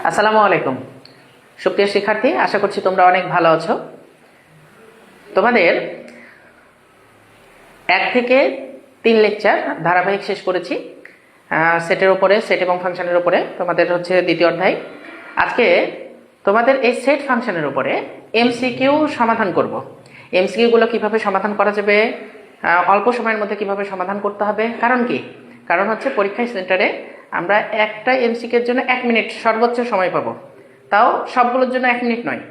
আসসালামু আলাইকুম সুপ্রিয় শিক্ষার্থী, আশা করছি তোমরা অনেক ভালো আছো। তোমাদের 1 থেকে 3 লেকচার ধারাবাহিক শেষ করেছি সেটের উপরে, সেট এবং ফাংশনের উপরে। তোমাদের হচ্ছে দ্বিতীয় অধ্যায়। আজকে তোমাদের এই সেট ফাংশনের উপরে এমসিকিউ সমাধান করব। এমসিকিউগুলো কিভাবে সমাধান করা যাবে, অল্প সময়ের মধ্যে কিভাবে সমাধান করতে হবে। কারণ কি? কারণ হচ্ছে পরীক্ষায় সেন্টারে আমরা একটা এমসিকিউর জন্য 1 মিনিট সর্বোচ্চ সময় পাবো, তাও সবগুলোর জন্য 1 মিনিট নয়।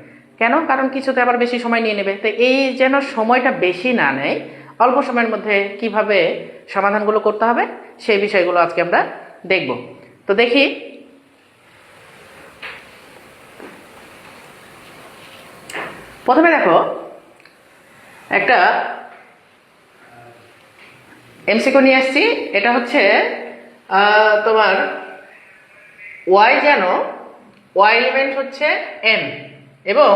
কেন? কারণ কিছুতে আবার বেশি সময় নিয়ে নেবে। তো এই যেন সময়টা বেশি না নেয়, অল্প সময়ের মধ্যে কিভাবে সমাধানগুলো করতে হবে সেই বিষয়গুলো আজকে আমরা দেখব। তো দেখি, প্রথমে দেখো একটা এমসিকিউ নিয়ে আসছি। এটা হচ্ছে তোমার ওয়াই যেন ওয়াই এলিমেন্ট হচ্ছে এন, এবং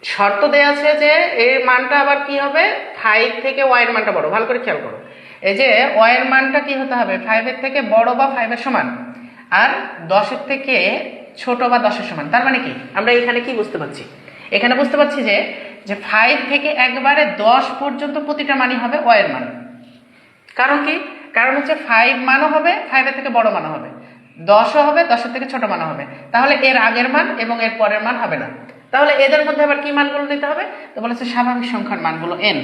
শর্ত দেয়া আছে যে এর মানটা আবার কি হবে, 5 থেকে ওয়াই এর মানটা বড়। ভালো করে খেয়াল করো, এই যে ওয়াই এর মানটা কি হতে হবে, 5 এর থেকে বড় বা 5 এর সমান, আর 10 এর থেকে ছোট বা 10 এর সমান। তার মানে কি আমরা এখানে কি বুঝতে পারছি? এখানে বুঝতে পারছি যে 5 থেকে একবারে 10 পর্যন্ত প্রতিটা মানই হবে ওয়াই এর মান। কারণ কি? কারণ হচ্ছে 5 মানও হবে, 5 এর থেকে বড় মানও হবে, 10ও হবে, 10 এর থেকে ছোট মানও হবে। তাহলে এর আগের মান এবং এর পরের মান হবে না। তাহলে এদের মধ্যে আবার কি মানগুলো দিতে হবে? তো বলেছে স্বাভাবিক সংখ্যার মানগুলো এন।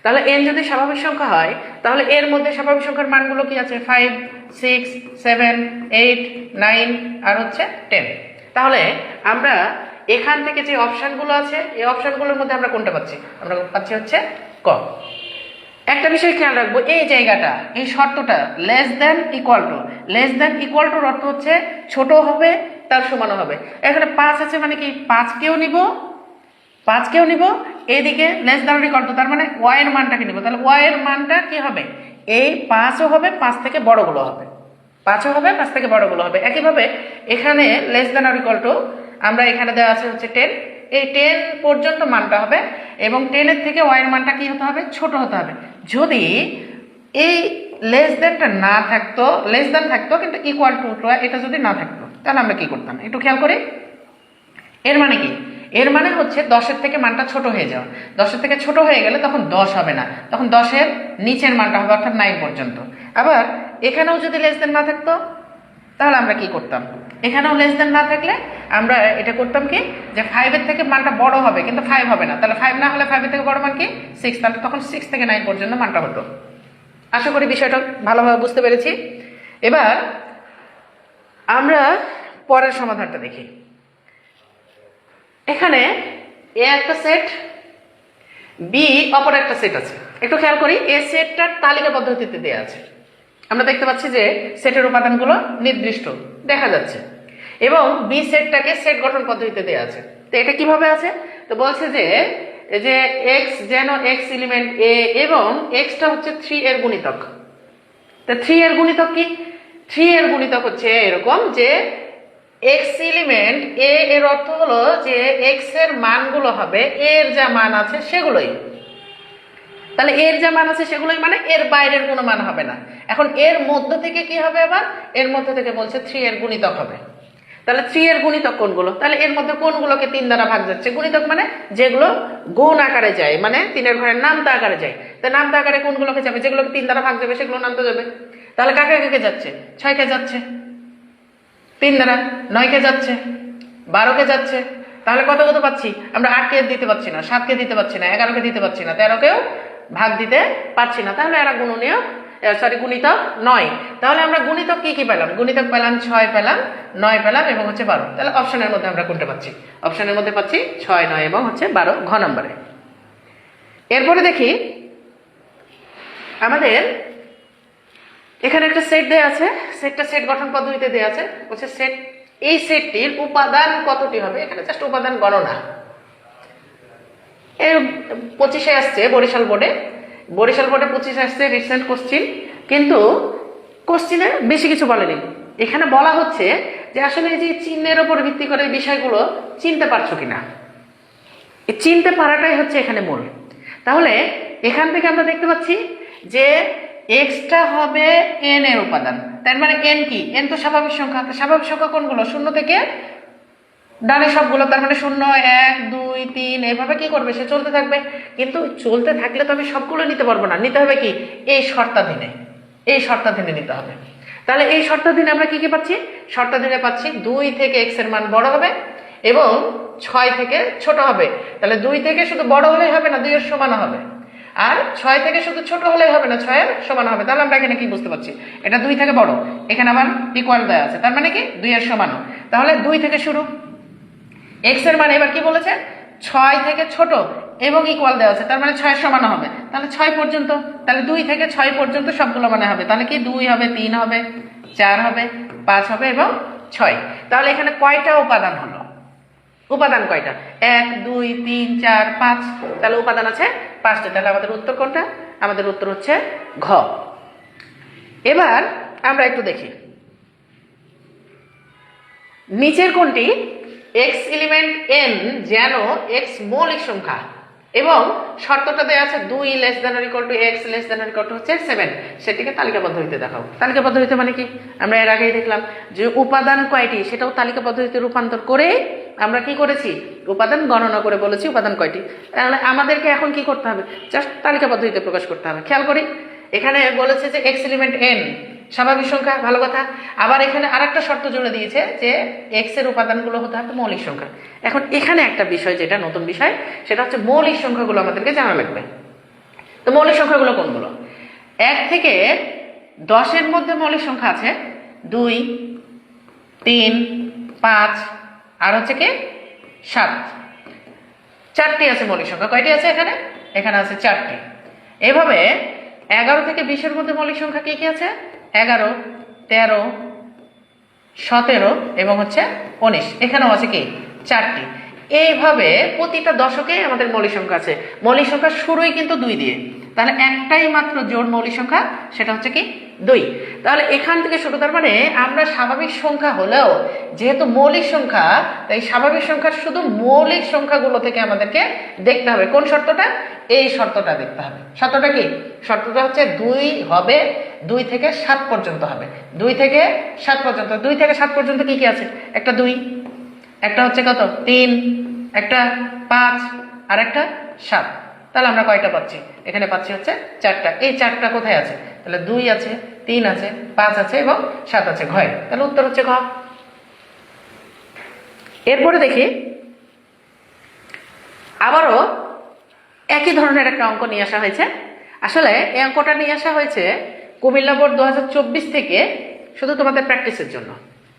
তাহলে এন যদি স্বাভাবিক সংখ্যা হয়, তাহলে এর মধ্যে স্বাভাবিক সংখ্যার মানগুলো কি আছে? 5, 6, 7, 8, 9 আর হচ্ছে 10। তাহলে আমরা এখান থেকে যে অপশনগুলো আছে, এই অপশনগুলোর মধ্যে আমরা কোনটা পাচ্ছি? আমরা পাচ্ছি হচ্ছে ক। একটা বিষয় খেয়াল রাখবো, এই জায়গাটা, এই শর্তটা less than equal to. Less than equal টুর অর্থ হচ্ছে ছোট হবে তার সমানও হবে। এখানে 5 আছে মানে কি 5কেও নিব, এইদিকে লেস দ্যান ইকুয়াল টু, তার মানে ওয়াই এর মানটাকে নিব। তাহলে ওয়াই এর মানটা কি হবে? এই 5ও হবে, 5 থেকে বড়গুলো হবে, 5ও হবে, 5 থেকে বড়গুলো হবে। একইভাবে এখানে লেস দ্যান আর ইকুয়াল টু, আমরা এখানে দেওয়া আছে হচ্ছে 10, এই 10 পর্যন্ত মানটা হবে, এবং 10 এর থেকে ওয়াই এর মানটা কি হতে হবে? ছোট হতে হবে। যদি এই লেস দ্যানটা না থাকতো, লেস দ্যান থাকতো কিন্তু ইকুয়াল টু এটা যদি না থাকতো, তাহলে আমরা কি করতাম একটু খেয়াল করি। এর মানে কি? এর মানে হচ্ছে 10 এর থেকে মানটা ছোট হয়ে যাওয়া। 10 এর থেকে ছোট হয়ে গেলে তখন 10 হবে না, তখন 10 এর নিচের মানটা হবে, অর্থাৎ 9 পর্যন্ত। আবার এখানেও যদি লেস দ্যান না থাকতো, তাহলে আমরা কি করতাম? এখানেও লেস দ্যান না থাকলে আমরা এটা করতাম কি, যে 5 এর থেকে মানটা বড় হবে কিন্তু 5 হবে না। তাহলে 5 না হলে 5 এর থেকে বড় মান কি? 6। তাহলে তখন 6 থেকে 9 পর্যন্ত মানটা হতো। আশা করি বিষয়টা ভালোভাবে বুঝতে পেরেছি। এবার আমরা পরের সমাধানটা দেখি। এখানে এ একটা সেট, বি অপর একটা সেট আছে। একটু খেয়াল করি, এ সেটটার তালিকা পদ্ধতিতে দেওয়া আছে। আমরা দেখতে পাচ্ছি যে সেটের উপাদানগুলো নির্দিষ্ট দেখা যাচ্ছে, এবং বি সেটটাকে সেট গঠন পদ্ধতিতে দেওয়া আছে। তো এটা কিভাবে আছে? তো বলছে যে এক্স যেন এক্স এলিমেন্ট এ, এবং এক্সটা হচ্ছে 3 এর গুণিতক। তো 3 এর গুণিতক কি? 3 এর গুণিতক হচ্ছে এরকম যে এক্স এলিমেন্ট এ, এর অর্থ হলো যে এক্স এর মানগুলো হবে এর যা মান আছে সেগুলোই। তাহলে এর যা মান আছে সেগুলোই, মানে এর বাইরের কোনো মান হবে না। এখন এর মধ্য থেকে কি হবে? আবার এর মধ্য থেকে বলছে 3 এর গুণিতক হবে। তাহলে 3 এর গুণিতক কোনগুলো? তাহলে এর মধ্যে কোনগুলোকে 3 দ্বারা ভাগ যাচ্ছে? গুণিতক মানে যেগুলো গুণ আকারে যায়, মানে 3 ঘরের নামতা আকারে যায়। তো নামতা আকারে কোনগুলোকে যাবে? যেগুলোকে 3 দ্বারা ভাগ যাবে সেগুলো নামতে যাবে। তাহলে কাকে কাকে যাচ্ছে? 6কে যাচ্ছে 3 দ্বারা, 9কে যাচ্ছে, 12কে যাচ্ছে। তাহলে কত কত পাচ্ছি আমরা? 8কে দিতে পারছি না, 7কে দিতে পারছি না, 11কে দিতে পারছি না, 13কেও ভাগ দিতে পারছি না। তাহলে এরা গুণনীয়ক, গুণিতক নয়। তাহলে আমরা গুণিতক কি কি পেলাম? গুণিতক পেলাম 6 পেলাম, 9 পেলাম এবং হচ্ছে 12। তাহলে অপশনের মধ্যে আমরা কোনটা পাচ্ছি? অপশনের মধ্যে পাচ্ছি 6, 9 এবং হচ্ছে 12 ঘ নম্বরে। এরপরে দেখি, আমাদের এখানে একটা সেট দেয়া আছে। সেটটা সেট গঠন পদ্ধতিতে দেয়া আছে। বলছে সেট, এই সেটটির উপাদান কতটি হবে? এখানে জাস্ট উপাদান গণনা। এই 25-এ আসছে বরিশাল বোর্ডে 25 আসছে রিসেন্ট কোশ্চিন, কিন্তু কোশ্চিনে বেশি কিছু বলেনি। এখানে বলা হচ্ছে যে আসলে এই যে চিহ্নের উপর ভিত্তি করে বিষয়গুলো চিনতে পারছো কিনা, এই চিনতে পারাটাই হচ্ছে এখানে মূল। তাহলে এখান থেকে আমরা দেখতে পাচ্ছি যে এক্সটা হবে এন এর উপাদান। তার মানে এন কি? এন তো স্বাভাবিক সংখ্যা। স্বাভাবিক সংখ্যা কোনগুলো? শূন্য থেকে ডানে সবগুলো। তার মানে 0 1 2 3 এভাবে কি করবে? সে চলতে থাকবে। কিন্তু চলতে থাকলে তো আমি সবগুলো নিতে পারবো না, নিতে হবে কি? এই শর্তাধীনে, এই শর্তাধীনে নিতে হবে। তাহলে এই শর্তাধীনে আমরা কি কি পাচ্ছি? শর্তাধীনে পাচ্ছি 2 থেকে x এর মান বড় হবে এবং 6 থেকে ছোট হবে। তাহলে 2 থেকে শুধু বড় হলেই হবে না, 2 এর সমান হবে। আর 6 থেকে শুধু ছোট হলেই হবে না, 6 এর সমান হবে। তাহলে আমরা এখানে কি বুঝতে পারছি? এটা 2 থেকে বড়, এখানে আবার ইকুয়াল দেওয়া আছে, তার মানে কি 2 এর সমান। তাহলে 2 থেকে শুরু। x এর মান এবার কি বলেছে? 6 থেকে ছোট এবং ইকুয়াল দেওয়া আছে, তার মানে 6 এর সমান হবে। তাহলে 6 পর্যন্ত, তাহলে 2 থেকে 6 পর্যন্ত সবগুলো মানে হবে। তাহলে কি 2 হবে, 3 হবে, 4 হবে, 5 হবে এবং 6। তাহলে এখানে কয়টা উপাদান হলো? উপাদান কয়টা? 1 2 3 4 5। তাহলে উপাদান আছে 5টা। তাহলে আমাদের উত্তর কোনটা? আমাদের উত্তর হচ্ছে ঘ। এবার আমরা একটু দেখি নিচের কোনটি x এলিমেন্ট n যেন x মৌলিক সংখ্যা এবং শর্তটা দেওয়া আছে 2 less than or equal two x less than or equal to হচ্ছে 7, সেটিকে তালিকা পদ্ধতিতে দেখাও। তালিকা পদ্ধতিতে মানে কি? আমরা এর আগেই দেখলাম যে উপাদান কয়টি সেটাও তালিকা পদ্ধতিতে রূপান্তর করে আমরা কি করেছি? উপাদান গণনা করে বলেছি উপাদান কয়টি। তাহলে আমাদেরকে এখন কি করতে হবে? জাস্ট তালিকা পদ্ধতিতে প্রকাশ করতে হবে। খেয়াল করি এখানে বলেছে যে x এলিমেন্ট n স্বাভাবিক সংখ্যা, ভালো কথা। আবার এখানে আরেকটা শর্ত জুড়ে দিয়েছে যে x এর উপাদানগুলো হতে হবে মৌলিক সংখ্যা। এখন এখানে একটা বিষয়, যেটা নতুন বিষয়, সেটা হচ্ছে মৌলিক সংখ্যাগুলো আমাদেরকে জানা লাগবে। তো মৌলিক সংখ্যাগুলো কোনগুলো? 1 থেকে 10 এর মধ্যে মৌলিক সংখ্যা আছে 2 3 5 আর হচ্ছে কি 7। 4টি আছে মৌলিক সংখ্যা। কয়টি আছে এখানে? এখানে আছে 4টি। এভাবে 11 থেকে 20 এর মধ্যে মৌলিক সংখ্যা কি কি আছে? 11 13 17 এবং হচ্ছে 19। এখানেও আছে কি 4টি। এইভাবে প্রতিটা দশকে আমাদের মৌলিক সংখ্যা আছে। মৌলিক সংখ্যার শুরুই কিন্তু 2 দিয়ে। তাহলে একটাই মাত্র জোড় মৌলিক সংখ্যা, সেটা হচ্ছে কি 2। তাহলে এখান থেকে শুরু। তার মানে আমরা স্বাভাবিক সংখ্যা হলেও যেহেতু মৌলিক সংখ্যা, তাই স্বাভাবিক সংখ্যার শুধু মৌলিক সংখ্যাগুলো থেকে আমাদেরকে দেখতে হবে। কোন শর্তটা? এই শর্তটা দেখতে হবে। শর্তটা কি? শর্তটা হচ্ছে 2 হবে, 2 থেকে 7 পর্যন্ত হবে। 2 থেকে 7 পর্যন্ত। 2 থেকে 7 পর্যন্ত কি কি আছে? একটা 2, একটা হচ্ছে কত 3, একটা 5 আর একটা 7। তাহলে আমরা কয়টা পাচ্ছি? এখানে পাচ্ছি হচ্ছে 4টা। এই 4টা কোথায় আছে? তাহলে 2 আছে, 3 আছে, 5 আছে এবং 7 আছে ঘয়ে। তাহলে উত্তর হচ্ছে ঘ। এরপরে দেখি আবারও একই ধরনের একটা অঙ্ক নিয়ে আসা হয়েছে। আসলে এই অঙ্কটা নিয়ে আসা হয়েছে কুমিল্লা বোর্ড 2024 থেকে, শুধু তোমাদের প্র্যাকটিসের জন্য।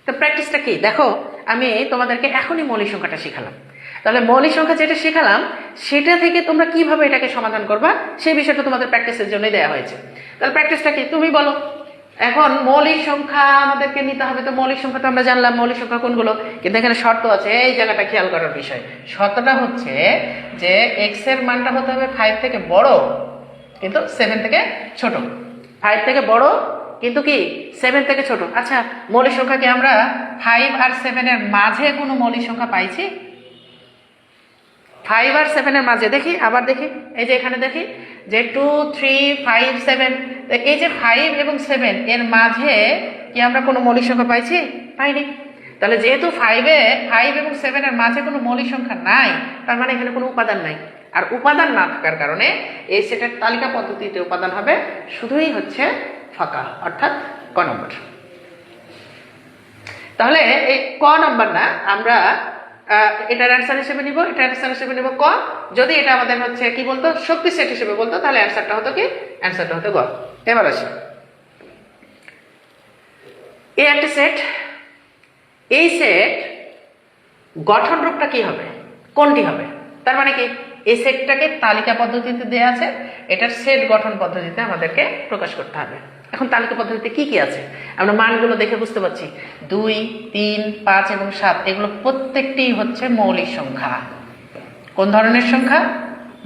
তো প্র্যাকটিসটা কি দেখো, আমি তোমাদেরকে এখনই মৌলিক সংখ্যাটা শিখালাম। তাহলে মৌলিক সংখ্যা যেটা শিখালাম সেটা থেকে তোমরা কিভাবে এটাকে সমাধান করবা সেই বিষয়টা তোমাদের প্র্যাকটিসের জন্যই দেওয়া হয়েছে। তাহলে প্র্যাকটিসটা কি তুমি বলো। এখন মৌলিক সংখ্যা আমাদেরকে নিতে হবে। তো মৌলিক সংখ্যা তো আমরা জানলাম মৌলিক সংখ্যা কোনগুলো, কিন্তু এখানে শর্ত আছে। এই জায়গাটা খেয়াল করার বিষয়। শর্তটা হচ্ছে যে x এর মানটা হতে হবে 5 থেকে বড় কিন্তু 7 থেকে ছোট। 5 থেকে বড় কিন্তু কি 7 থেকে ছোট। আচ্ছা, মৌলিক সংখ্যা কি আমরা 5 আর 7 এর মাঝে কোনো মৌলিক সংখ্যা পাইছি? 5 আর 7 এর মাঝে দেখি, আবার দেখি, এই যে এখানে দেখি যে 2 3 5 7। এই যে 5 এবং 7 এর মাঝে কি আমরা কোনো মৌলিক সংখ্যা পাইছি? পাইনি। তাহলে যেহেতু 5 এবং 7 এর মাঝে কোনো মৌলিক সংখ্যা নাই, তার মানে এখানে কোনো উপাদান নাই। আর উপাদান না থাকার কারণে এই সেটের তালিকা পদ্ধতিতে উপাদান হবে শুধুই হচ্ছে ফাঁকা, অর্থাৎ ক নম্বর। তাহলে এই ক নম্বর না, আমরা এটার অ্যান্সার হিসেবে নিব, এটার অ্যান্সার হিসেবে নিব ক। যদি এটা আমাদের হচ্ছে কি বলতো শক্তি সেট হিসেবে বলতো, তাহলে অ্যান্সারটা হতো কি? অ্যান্সারটা হতো গ। এবার আসি এই একটা সেট। এই সেট গঠন রূপটা কি হবে? কোনটি হবে? তার মানে কি এই সেটটাকে তালিকা পদ্ধতিতে দেয়া আছে, এটার সেট গঠন পদ্ধতিতে আমাদেরকে প্রকাশ করতে হবে। এখন তালিকা পদ্ধতিতে কি কি আছে আমরা মানগুলো দেখে বুঝতে পারছি। 2 3 5 এবং 7 এগুলো প্রত্যেকটি হচ্ছে মৌলিক সংখ্যা। কোন ধরনের সংখ্যা?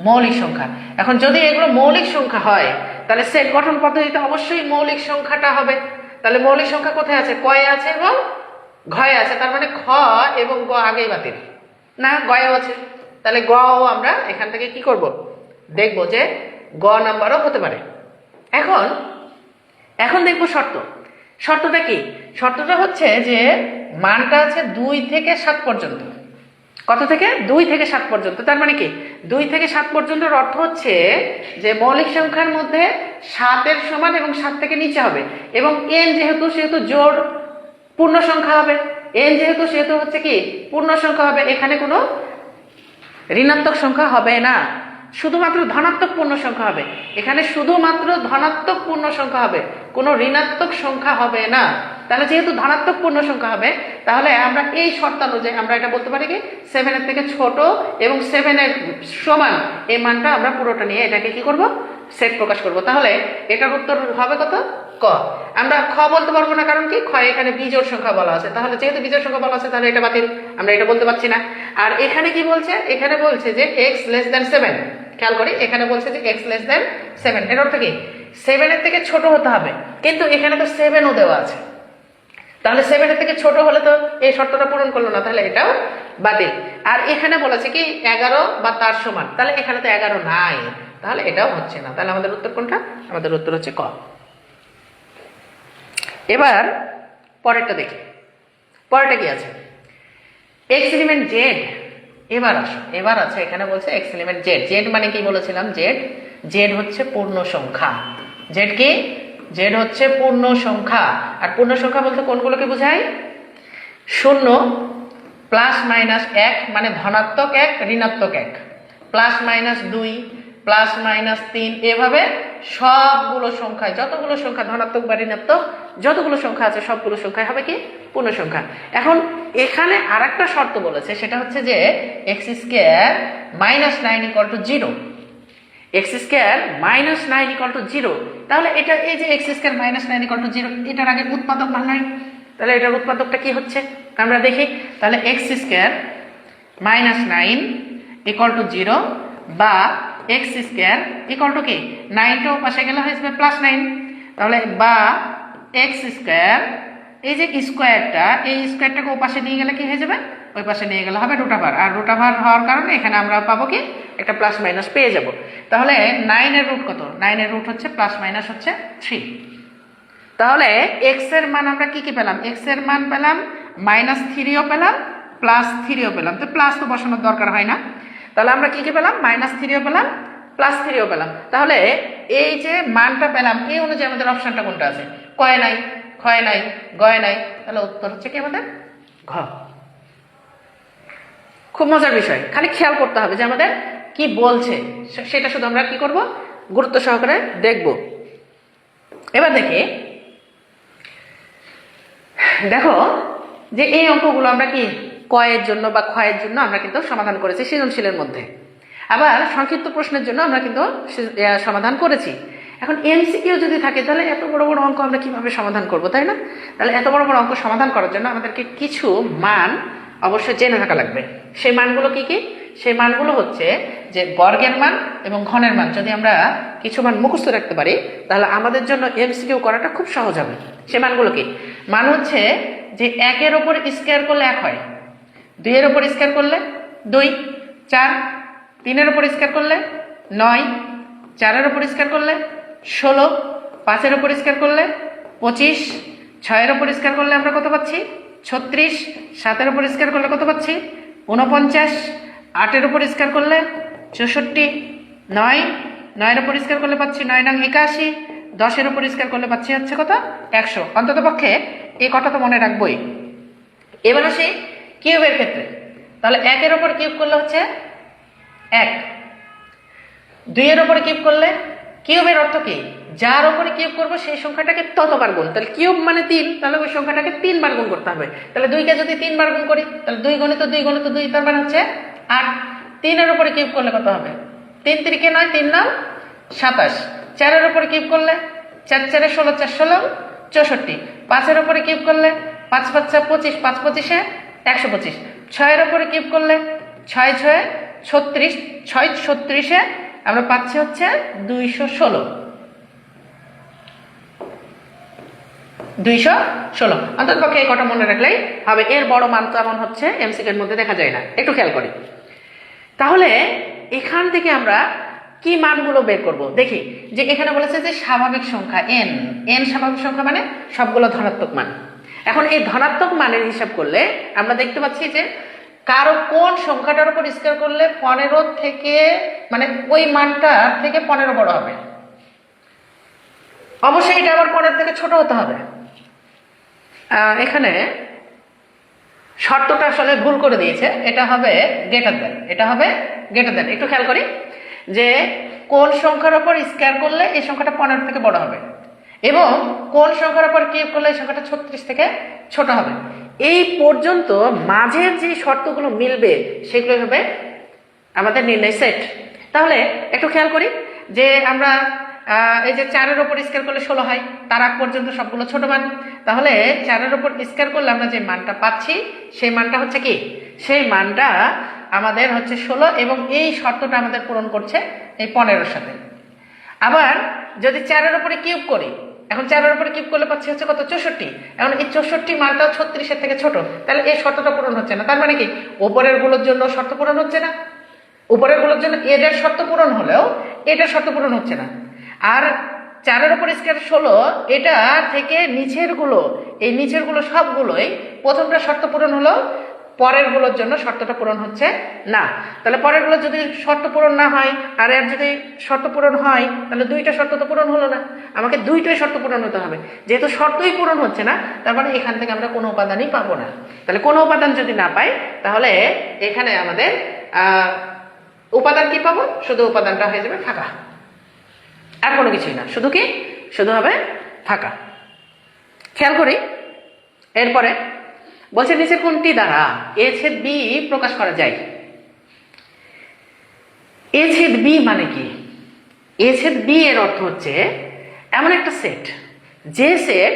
মৌলিক সংখ্যা। এখন যদি এগুলো মৌলিক সংখ্যা হয় তাহলে সেট গঠন পদ্ধতিতে অবশ্যই মৌলিক সংখ্যাটা হবে। তাহলে মৌলিক সংখ্যা কোথায় আছে? কয়ে আছে এবং ঘয়ে আছে। তার মানে খ এবং গ আগেই বাতিল, না গয়েও আছে। তাহলে গ আমরা এখান থেকে কি করব? দেখব যে গ নাম্বারও হতে পারে। এখন এখন দেখবো শর্ত। শর্তটা কি? শর্তটা হচ্ছে যে মানটা আছে 2 থেকে 7 পর্যন্ত। কত থেকে? 2 থেকে 7 পর্যন্ত। তার মানে কি 2 থেকে 7 পর্যন্তর অর্থ হচ্ছে যে মৌলিক সংখ্যার মধ্যে 7 এর সমান এবং 7 থেকে নিচে হবে, এবং n যেহেতু জোড় পূর্ণ সংখ্যা হবে, n সেহেতু হচ্ছে কি পূর্ণ সংখ্যা হবে, এখানে কোনো ঋণাত্মক সংখ্যা হবে না, শুধুমাত্র ধনাত্মক পূর্ণ সংখ্যা হবে। এখানে শুধুমাত্র ধনাত্মক পূর্ণ সংখ্যা হবে, কোনো ঋণাত্মক সংখ্যা হবে না। তাহলে যেহেতু ধনাত্মক পূর্ণ সংখ্যা হবে, তাহলে আমরা এই শর্ত অনুযায়ী আমরা এটা বলতে পারি কি 7 এর থেকে ছোট এবং 7 এর সমান এই মানটা আমরা পুরোটা নিয়ে এটাকে কি করব, সেট প্রকাশ করব। তাহলে এটার উত্তর হবে কত? ক। আমরা খ বলতে পারবো না, কারণ কি খ এখানে বিজোড় সংখ্যা বলা আছে। তাহলে যেহেতু বিজোড় সংখ্যা বলা আছে তাহলে এটা বাতিল, আমরা এটা বলতে পারছি না। আর এখানে কি বলছে? এখানে বলছে যে x লেস দ্যান 7। খেয়াল করি, এখানে বলছে যে x লেস দ্যান 7, এর অর্থ কি 7 এর থেকে ছোট হতে হবে, কিন্তু এখানে তো 7ও দেওয়া আছে। তাহলে 7 এর থেকে ছোট হলে তো এই শর্তটা পূরণ করলো না, তাহলে এটাও বাতিল। আর এখানে বলেছে কি 11 বা তার সমান, তাহলে এখানে তো 11 নাই, তাহলে এটাও হচ্ছে না। তাহলে আমাদের উত্তর কোনটা? আমাদের উত্তর হচ্ছে ক। এবার পরেরটা দেখি, পরেরটা কি আছে? x element z। এবার আসো, এবার আছে এখানে বলছে x এলিমেন্ট z। z মানে কি বলেছিলাম? z হচ্ছে পূর্ণ সংখ্যা। z কি? z হচ্ছে পূর্ণ সংখ্যা। আর পূর্ণ সংখ্যা বলতে কোনগুলোকে বোঝায়? 0 প্লাস মাইনাস 1 মানে ধনাত্মক 1 ঋণাত্মক 1, প্লাস মাইনাস 2 প্লাস মাইনাস 3, এভাবে সবগুলো সংখ্যায় যতগুলো সংখ্যা ধনাত্মক বা ঋণাত্মক যতগুলো সংখ্যা আছে সবগুলো সংখ্যায় হবে কি পূর্ণ সংখ্যা। এখন এখানে আরেকটা শর্ত বলেছে, সেটা হচ্ছে যে x square minus 9 equal to 0। x square minus 9 equal to 0, তাহলে এটা এই যে x square minus 9 equal to 0, এটার আগে উৎপাদক না নয়, তাহলে এটার উৎপাদকটা কি হচ্ছে আমরা দেখি। তাহলে x square minus 9 equal to 0 বা x স্কয়ার ইকুয়াল টু কি 9টাও পাশে গেলে হয়ে যাবে প্লাস 9, তাহলে বা x স্কয়ার এই যে স্কয়ারটা, এই স্কয়ারটাকে ও পাশে নিয়ে গেলে কি হয়ে যাবে? ওই পাশে নিয়ে গেলে হবে রুট ওভার, আর রুট ওভার হওয়ার কারণে এখানে আমরা পাবো কি একটা প্লাস মাইনাস পেয়ে যাব। তাহলে 9 এর রুট কত? 9 এর রুট হচ্ছে প্লাস মাইনাস হচ্ছে 3। তাহলে x এর মান আমরা কি কি পেলাম? x এর মান পেলাম মাইনাস 3ও পেলাম প্লাস 3ও পেলাম, তো প্লাস তো বসানোর দরকার হয় না। তাহলে আমরা কি কি পেলাম? মাইনাস 3ও পেলাম প্লাস 3ও পেলাম। তাহলে এই যে মানটা পেলাম এই অনুযায়ী আমাদের অপশনটা কোনটা আছে? কয় নাই, ক্ষয় নাই, গয় নাই, তাহলে উত্তর হচ্ছে কি আমাদের ঘ। খুব মজার বিষয়, খালি খেয়াল করতে হবে যে আমাদের কি বলছে, সেটা শুধু আমরা কি করব গুরুত্ব সহকারে দেখব। এবার দেখো যে এই অঙ্কগুলো আমরা কি কয়ের জন্য বা ক্ষয়ের জন্য আমরা কিন্তু সমাধান করেছি সৃজনশীলের মধ্যে, আবার সংক্ষিপ্ত প্রশ্নের জন্য আমরা কিন্তু সমাধান করেছি। এখন এমসিকিউ যদি থাকে তাহলে এত বড় বড় অঙ্ক আমরা কিভাবে সমাধান করব, তাই না? তাহলে এত বড় বড় অঙ্ক সমাধান করার জন্য আমাদেরকে কিছু মান অবশ্যই জেনে থাকা লাগবে। সেই মানগুলো কি কি? সেই মানগুলো হচ্ছে যে বর্গের মান এবং ঘনের মান যদি আমরা কিছু মান মুখস্থ রাখতে পারি তাহলে আমাদের জন্য এমসিকিউ করাটা খুব সহজ হবে। সেই মানগুলো কি? মান হচ্ছে যে 1 এর উপর স্কয়ার করলে 1 হয়, 2 এর উপর স্কয়ার করলে 2, 4, 3 এর উপর স্কয়ার করলে 9, 4 এর উপর স্কয়ার করলে 16, 5 এর উপর স্কয়ার করলে 25, 6 এর উপর স্কয়ার করলে আমরা কত পাচ্ছি? 36, 7 এর উপর স্কয়ার করলে কত পাচ্ছি? 49, 8 এর উপর স্কয়ার করলে 64, 9, 9 এর উপর স্কয়ার করলে পাচ্ছি 9 নং 81, 10 এর উপর স্কয়ার করলে পাচ্ছি হচ্ছে কত? 100। অন্তত পক্ষে এই কথা তো মনে রাখবোই। এবার আসি কিউবের ক্ষেত্রে, তাহলে 1 এর উপর কিউব করলে হচ্ছে 1, 2 এর উপরে কিউব করলে, কিউবের অর্থ কি? যার উপরে কিউব করবো সেই সংখ্যাটাকে ততবার গুণ, তাহলে কিউব মানে 3, তাহলে ওই সংখ্যাটাকে 3 বার গুণ করতে হবে। তাহলে 2 কে যদি 3 বার গুণ করি তাহলে 2 গুণিত 2 গুণিত 2 তার মানে হচ্ছে 8। 3 এর উপরে কিউব করলে কত হবে? 3 3 কে 9, 3 9 27। 4 এর উপরে কিউব করলে 4 4 16, 4 16 64। 5 এর উপরে কিউব করলে 5 5 25, 5 25 125। 6 এর উপরে কিউব করলে 6 6 36, 6 36 আমরা পাচ্ছি হচ্ছে 216। 216 অন্তত পক্ষে এই কটা মনে রাখলেই হবে। এর বড় মান তো এমন হচ্ছে এমসিকিউর মধ্যে দেখা যায় না, একটু খেয়াল করি। তাহলে এখান থেকে আমরা কি মানগুলো বের করব দেখি। যে এখানে বলেছে যে স্বাভাবিক সংখ্যা এন, এন স্বাভাবিক সংখ্যা মানে সবগুলো ধনাত্মক মান। এখন এই ধনাত্মক মানের হিসাব করলে আমরা দেখতে পাচ্ছি যে কারো কোন সংখ্যাটার উপর স্কয়ার করলে 15 থেকে মানে ওই মানটা থেকে 15 বড় হবে। অবশ্যই এটা আবার 15 থেকে ছোট হতে হবে। এখানে শর্তটা আসলে ভুল করে দিয়েছে, এটা হবে গ্রেটার দেন, এটা হবে গ্রেটার দেন। একটু খেয়াল করি যে কোন সংখ্যার উপর স্কয়ার করলে এই সংখ্যাটা 15 থেকে বড় হবে এবং কোন সংখ্যার উপর কিউব করলে এই সংখ্যাটা 36 থেকে ছোট হবে। এই পর্যন্ত মাঝের যে শর্তগুলো মিলবে সেগুলো হবে আমাদের নির্ণয় সেট। তাহলে একটু খেয়াল করি যে আমরা এই যে 4-এর উপর স্কয়ার করলে 16 হয়, তার আগ পর্যন্ত সবগুলো ছোট মান। তাহলে 4-এর উপর স্কয়ার করলে আমরা যে মানটা পাচ্ছি সেই মানটা হচ্ছে কি, সেই মানটা আমাদের হচ্ছে 16 এবং এই শর্তটা আমাদের পূরণ করছে এই 15-এর সাথে। আবার যদি 4-এর উপরে কিউব করি, এখন 4-এর উপরে কিউব করলে পাচ্ছি হচ্ছে কত, 64। এখন এই 64 মানটাও 36-এর থেকে ছোট, তাহলে এই শর্তটা পূরণ হচ্ছে না। তার মানে কি উপরের গুলোর জন্য শর্ত পূরণ হচ্ছে না, উপরের গুলোর জন্য এটার শর্ত পূরণ হলেও এটার শর্ত পূরণ হচ্ছে না। আর 4-এর উপর স্কয়ার 16, এটা থেকে নিচের গুলো, এই নিচের গুলো সবগুলোই প্রথমটা শর্ত পূরণ হলো, পরের গুলোর জন্য শর্তটা পূরণ হচ্ছে না। তাহলে পরের গুলো যদি শর্ত পূরণ না হয় আর এর যদি শর্ত পূরণ হয় তাহলে দুইটা শর্ত তো পূরণ হলো না, আমাকে দুইটাই শর্ত পূরণ হতে হবে। যেহেতু শর্তই পূরণ হচ্ছে না তার মানে এখান থেকে আমরা কোনো উপাদানই পাবো না। তাহলে কোনো উপাদান যদি না পাই তাহলে এখানে আমাদের উপাদান কি পাবো, শুধু উপাদানটা হয়ে যাবে ফাঁকা, আর কোনো কিছুই না, শুধু কি, শুধু হবে ফাঁকা। খেয়াল করি এরপরে বলছে নিচের কোনটি দ্বারা এ ছেদ বি প্রকাশ করা যায়। এ ছেদ বি মানে কি, এ ছেদ বি এর অর্থ হচ্ছে এমন একটা সেট, যে সেট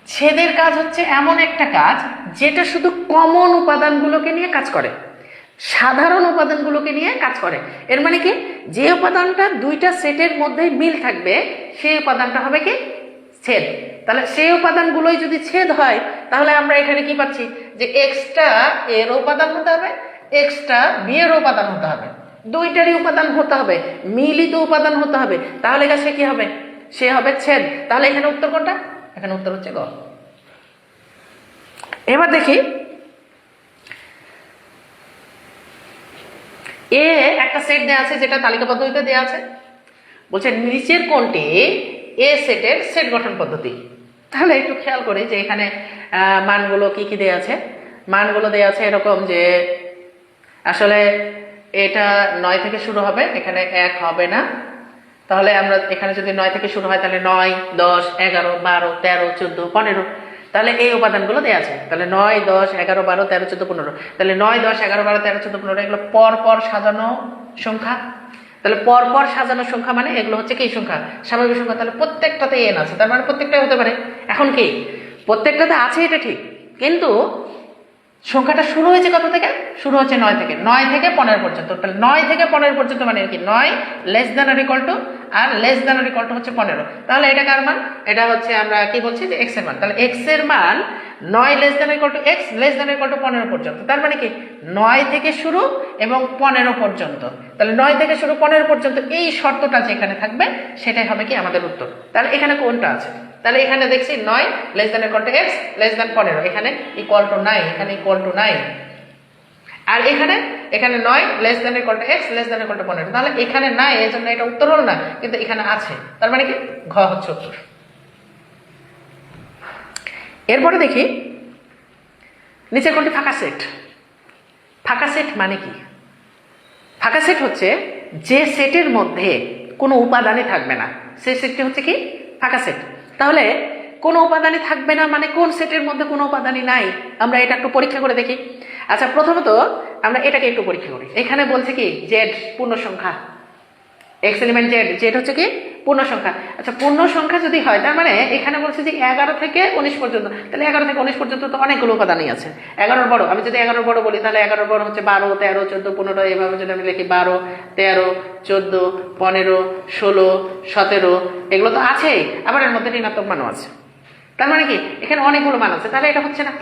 ছেদের কাজ হচ্ছে এমন একটা কাজ যেটা শুধু কমন উপাদানগুলোকে নিয়ে কাজ করে, সাধারণ উপাদানগুলোকে নিয়ে কাজ করে। এর মানে কি, যে উপাদানটা দুইটা সেটের মধ্যেই মিল থাকবে সেই উপাদানটা হবে কি, ছেদ। তাহলে সেই উপাদানগুলোই যদি ছেদ হয় তাহলে আমরা এখানে কি পাচ্ছি যে এক্সটা এর উপাদান হতে হবে, এক্সটা বি এর উপাদান হতে হবে, দুইটারই উপাদান হতে হবে, মিলিত উপাদান হতে হবে, তাহলে সে কি হবে, সে হবে ছেদ। তাহলে এখানে উত্তর কোনটা, এখানে উত্তর হচ্ছে গ। এবার দেখি এ একটা সেট দেওয়া আছে যেটা তালিকা পদ্ধতিতে দেওয়া আছে, বলছে নিচের কোনটি এ সেটের সেট গঠন পদ্ধতি। তাহলে একটু খেয়াল করি যে এখানে মানগুলো কি কি দেওয়া আছে। মানগুলো দেওয়া আছে এরকম যে আসলে এটা 9 থেকে শুরু হবে, এখানে 1 হবে না। তাহলে আমরা এখানে যদি 9 থেকে শুরু হয় তাহলে 9, 10, 11, 12, 13, 14, 15, তাহলে এই উপাদানগুলো দেওয়া আছে। তাহলে 9, 10, 11, 12, 13, 14, 15, তাহলে 9, 10, 11, 12, 13, 14, 15 এগুলো পর পর সাজানো সংখ্যা। তাহলে পর পর সাজানো সংখ্যা মানে এগুলো হচ্ছে কি সংখ্যা, স্বাভাবিক সংখ্যা। তাহলে প্রত্যেকটাতে এন আছে, তার মানে প্রত্যেকটাই হতে পারে। এখন কি প্রত্যেকটাতে আছে এটা ঠিক, কিন্তু সংখ্যাটা শুরু হয়েছে কত থেকে, শুরু হচ্ছে 9 থেকে, 9 থেকে 15 পর্যন্ত। তাহলে 9 থেকে 15 পর্যন্ত মানে কি 9 less than or equal to আর less than or equal to হচ্ছে 15। তাহলে এটা কার মান, এটা হচ্ছে আমরা কি বলছি যে এক্স এর মান। তাহলে এক্স এর মান 9 less than or equal two x less than or equal two 15 পর্যন্ত। তার মানে কি 9 থেকে শুরু এবং 15 পর্যন্ত। তাহলে 9 থেকে শুরু 15 পর্যন্ত এই শর্তটা যেখানে থাকবে সেটাই হবে কি আমাদের উত্তর। তাহলে এখানে কোনটা আছে, তাহলে এখানে দেখছি 9 less than equal two x less than 15, এখানে ইকুয়াল টু 9, এখানে ইকুয়াল টু 9, আর এখানে 9 less than equal two x less than equal two 15। তাহলে এখানে নাই, এই জন্য এটা উত্তর হলো না, কিন্তু এখানে আছে, তার মানে কি ঘ হচ্ছে উত্তর। এরপরে দেখি নিচে কোনটি ফাঁকা সেট। ফাঁকা সেট মানে কি, ফাঁকা সেট হচ্ছে যে সেটের মধ্যে কোনো উপাদানই থাকবে না, সেই সেটটি হচ্ছে কি ফাঁকা সেট। তাহলে কোনো উপাদানই থাকবে না মানে কোন সেটের মধ্যে কোনো উপাদানই নাই, আমরা এটা একটু পরীক্ষা করে দেখি। আচ্ছা, প্রথমত আমরা এটাকে একটু পরীক্ষা করি। এখানে বলছে কি জেড পূর্ণ সংখ্যা, এক্স এলিমেন্ট জেড, জেড হচ্ছে কি পূর্ণ সংখ্যা। আচ্ছা, পূর্ণ সংখ্যা যদি হয় তার মানে এখানে বলছে যে 11 থেকে 19 পর্যন্ত, তাহলে 11 থেকে 19 পর্যন্ত তো অনেকগুলো উপাদানই আছে। 11 বড়, আমি যদি 11 বড় বলি তাহলে 11 বড় হচ্ছে 12, 13, 14, 15, এইভাবে যদি আমি লিখি 12, 13, 14, 15, 16, 17, এগুলো তো আছেই, আবার এর মধ্যে ঋণাত্মক মানও আছে। তার মানে কি এখানে অনেকগুলো মান আছে, তাহলে এটা হচ্ছে না।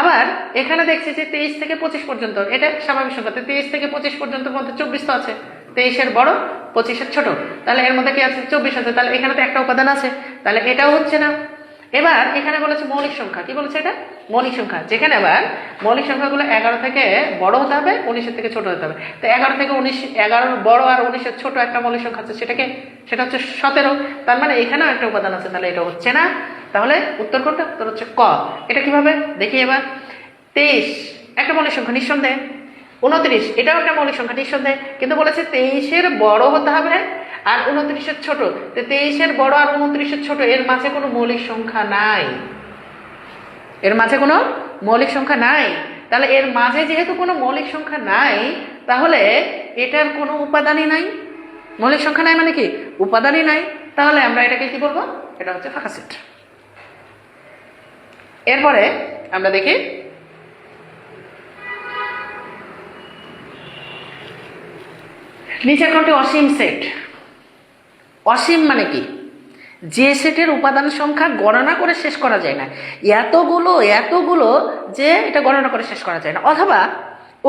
আবার এখানে দেখছি যে 23 থেকে 25 পর্যন্ত, এটা স্বাভাবিক সংখ্যা, 23 থেকে 25 পর্যন্ত মধ্যে 24 তো আছে, 23-এর বড়, 25-এর ছোট। তাহলে এর মধ্যে কি আছে? 24 আছে। তাহলে এখানে তো একটা উপাদান আছে, তাহলে এটাও হচ্ছে না। এবার এখানে বলেছে মৌলিক সংখ্যা, কি বলেছে এটা? মৌলিক সংখ্যা, যেখানে আবার মৌলিক সংখ্যাগুলো 11 থেকে বড় হতে হবে, 19-এর থেকে ছোট হতে হবে। তো 11 থেকে 19, 11 বড় আর 19-এর ছোট একটা মৌলিক সংখ্যা আছে, সেটা হচ্ছে 17। তার মানে এখানেও একটা উপাদান আছে, তাহলে এটা হচ্ছে না। তাহলে উত্তর কোনটা? উত্তর হচ্ছে ক। এটা কিভাবে দেখি এবার। 23 একটা মৌলিক সংখ্যা নিঃসন্দেহে, 29 এটাও একটা মৌলিক সংখ্যা নিঃসন্দেহে, কিন্তু বলেছে 23-এর বড় হতে হবে আর 29-এর ছোট। তো 23-এর বড় আর 29-এর ছোট, এর মাঝে কোনো মৌলিক সংখ্যা নাই, এর মাঝে কোনো মৌলিক সংখ্যা নাই। তাহলে এর মাঝে যেহেতু কোনো মৌলিক সংখ্যা নাই, তাহলে এটার কোনো উপাদানই নাই। মৌলিক সংখ্যা নাই মানে কি? উপাদানই নাই। তাহলে আমরা এটাকে কি বলবো? এটা হচ্ছে ফাঁকা সেট। এরপরে আমরা দেখি নিচের কোনটি অসীম সেট? অসীম মানে কি? যে সেটের উপাদান সংখ্যা গণনা করে শেষ করা যায় না, এতগুলো যে এটা গণনা করে শেষ করা যায় না। অথবা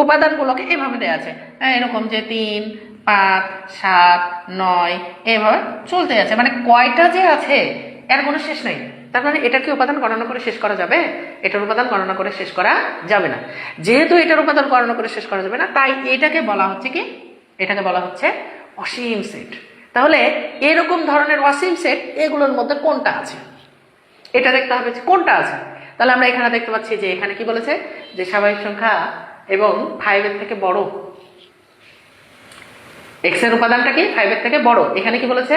উপাদানগুলোকে এভাবে দেওয়া আছে, এরকম যে 3, 5, 7, 9 এভাবে চলতে আছে, মানে কয়টা যে আছে এর কোনো শেষ নেই। তার মানে এটার কি উপাদান গণনা করে শেষ করা যাবে? এটার উপাদান গণনা করে শেষ করা যাবে না। যেহেতু এটার উপাদান গণনা করে শেষ করা যাবে না, তাই এটাকে বলা হচ্ছে কি? এটাকে বলা হচ্ছে অসীম সেট। তাহলে এরকম ধরনের অসীম সেট এগুলোর মধ্যে কোনটা আছে এটা দেখতে হবে, কোনটা আছে। তাহলে আমরা এখানে দেখতে পাচ্ছি যে এখানে কি বলেছে যে স্বাভাবিক সংখ্যা এবং 5-এর থেকে বড়, x এর উপাদানটা কি 5-এর থেকে বড়। এখানে কি বলেছে?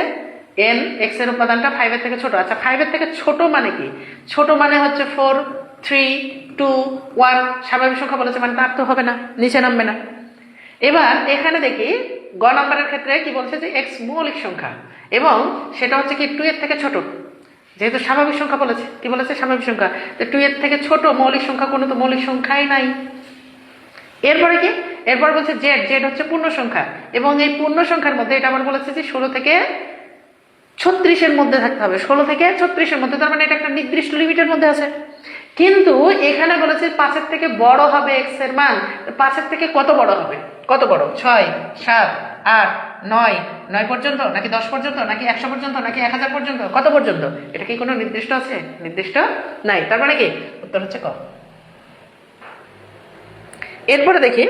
n x এর উপাদানটা 5-এর থেকে ছোট। আচ্ছা 5-এর থেকে ছোট মানে কি? ছোট মানে হচ্ছে 4, 3, 2, 1 স্বাভাবিক সংখ্যা বলেছে, মানে তার তো হবে না, নিচে নামবে না। এবার এখানে দেখি গ নাম্বারের ক্ষেত্রে কি বলছে যে x মৌলিক সংখ্যা এবং সেটা হচ্ছে কি 2-এর থেকে ছোট। যেহেতু স্বাভাবিক সংখ্যা বলেছে, কি বলেছে? স্বাভাবিক সংখ্যা। তো 2-এর থেকে ছোট মৌলিক সংখ্যা কোনো তো মৌলিক সংখ্যাই নাই। এরপরে কি? এরপর বলছে জেড হচ্ছে পূর্ণ সংখ্যা এবং এই পূর্ণ সংখ্যার মধ্যে এটা আমার বলেছে যে 16 থেকে 36-এর মধ্যে থাকতে হবে, 16 থেকে 36-এর মধ্যে। তার মানে এটা একটা নির্দিষ্ট লিমিটের মধ্যে আছে। কিন্তু এখানে বলেছে 5-এর থেকে বড় হবে x এর মান। 5-এর থেকে কত বড় হবে? কত বড়? 6, 7, 8, 9 পর্যন্ত, নাকি 10 পর্যন্ত, নাকি 100 পর্যন্ত, নাকি 1000 পর্যন্ত? কত পর্যন্ত? এটা কি কোনো নির্দিষ্ট আছে? নির্দিষ্ট নাই। তার মানে কি? উত্তর হচ্ছে ক। এরপরে দেখি,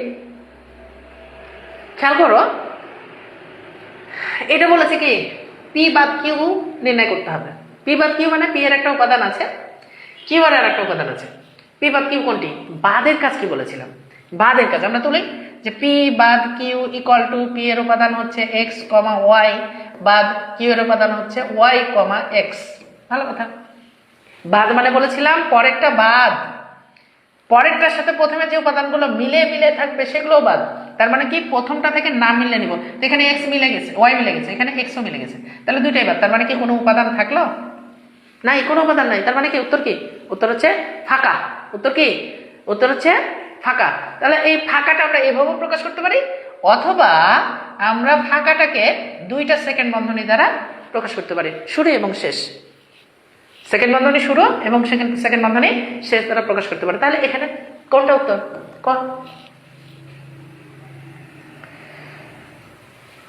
খেয়াল করো, এটা বলেছে কি পি বাদ কিউ নির্ণয় করতে হবে। পি বাদ কিউ মানে পি এর একটা উপাদান আছে, কিউ এর একটা উপাদান আছে। পি বাদ কিউ কোনটি? বাদের কাজ কি বলেছিলাম? বাদের কাজ আমরা তুলি যে পি বাদ কিউ ইকুয়াল টু পি এর উপাদান হচ্ছে x, y বাদ কিউ এর উপাদান হচ্ছে y, x। ভালো কথা। বাদ মানে বলেছিলাম পরেরটা বাদ, পরেরটার সাথে প্রথমে যে উপাদানগুলো মিলে থাকবে সেগুলো বাদ। তার মানে কি? প্রথমটা থেকে না মিলে নিব। তো এখানে x মিলে গেছে, y মিলে গেছে, এখানে x ও মিলে গেছে, তাহলে দুইটাই বাদ। তার মানে কি কোনো উপাদান থাকলো? নাই, কোনো উপাদান নাই। তার মানে কি? উত্তর কি? উত্তর হচ্ছে ফাঁকা। উত্তর কি? উত্তর হচ্ছে ফাঁকা। তাহলে এই ফাঁকাটা আমরা এভাবেও প্রকাশ করতে পারি, অথবা আমরা ফাঁকাটাকে দুইটা সেকেন্ড বন্ধনী দ্বারা প্রকাশ করতে পারি, শুরু এবং শেষ। সেকেন্ড বন্ধনী শুরু এবং সেকেন্ড বন্ধনী শেষ দ্বারা প্রকাশ করতে পারি। তাহলে এখানে কোনটা উত্তর? ক।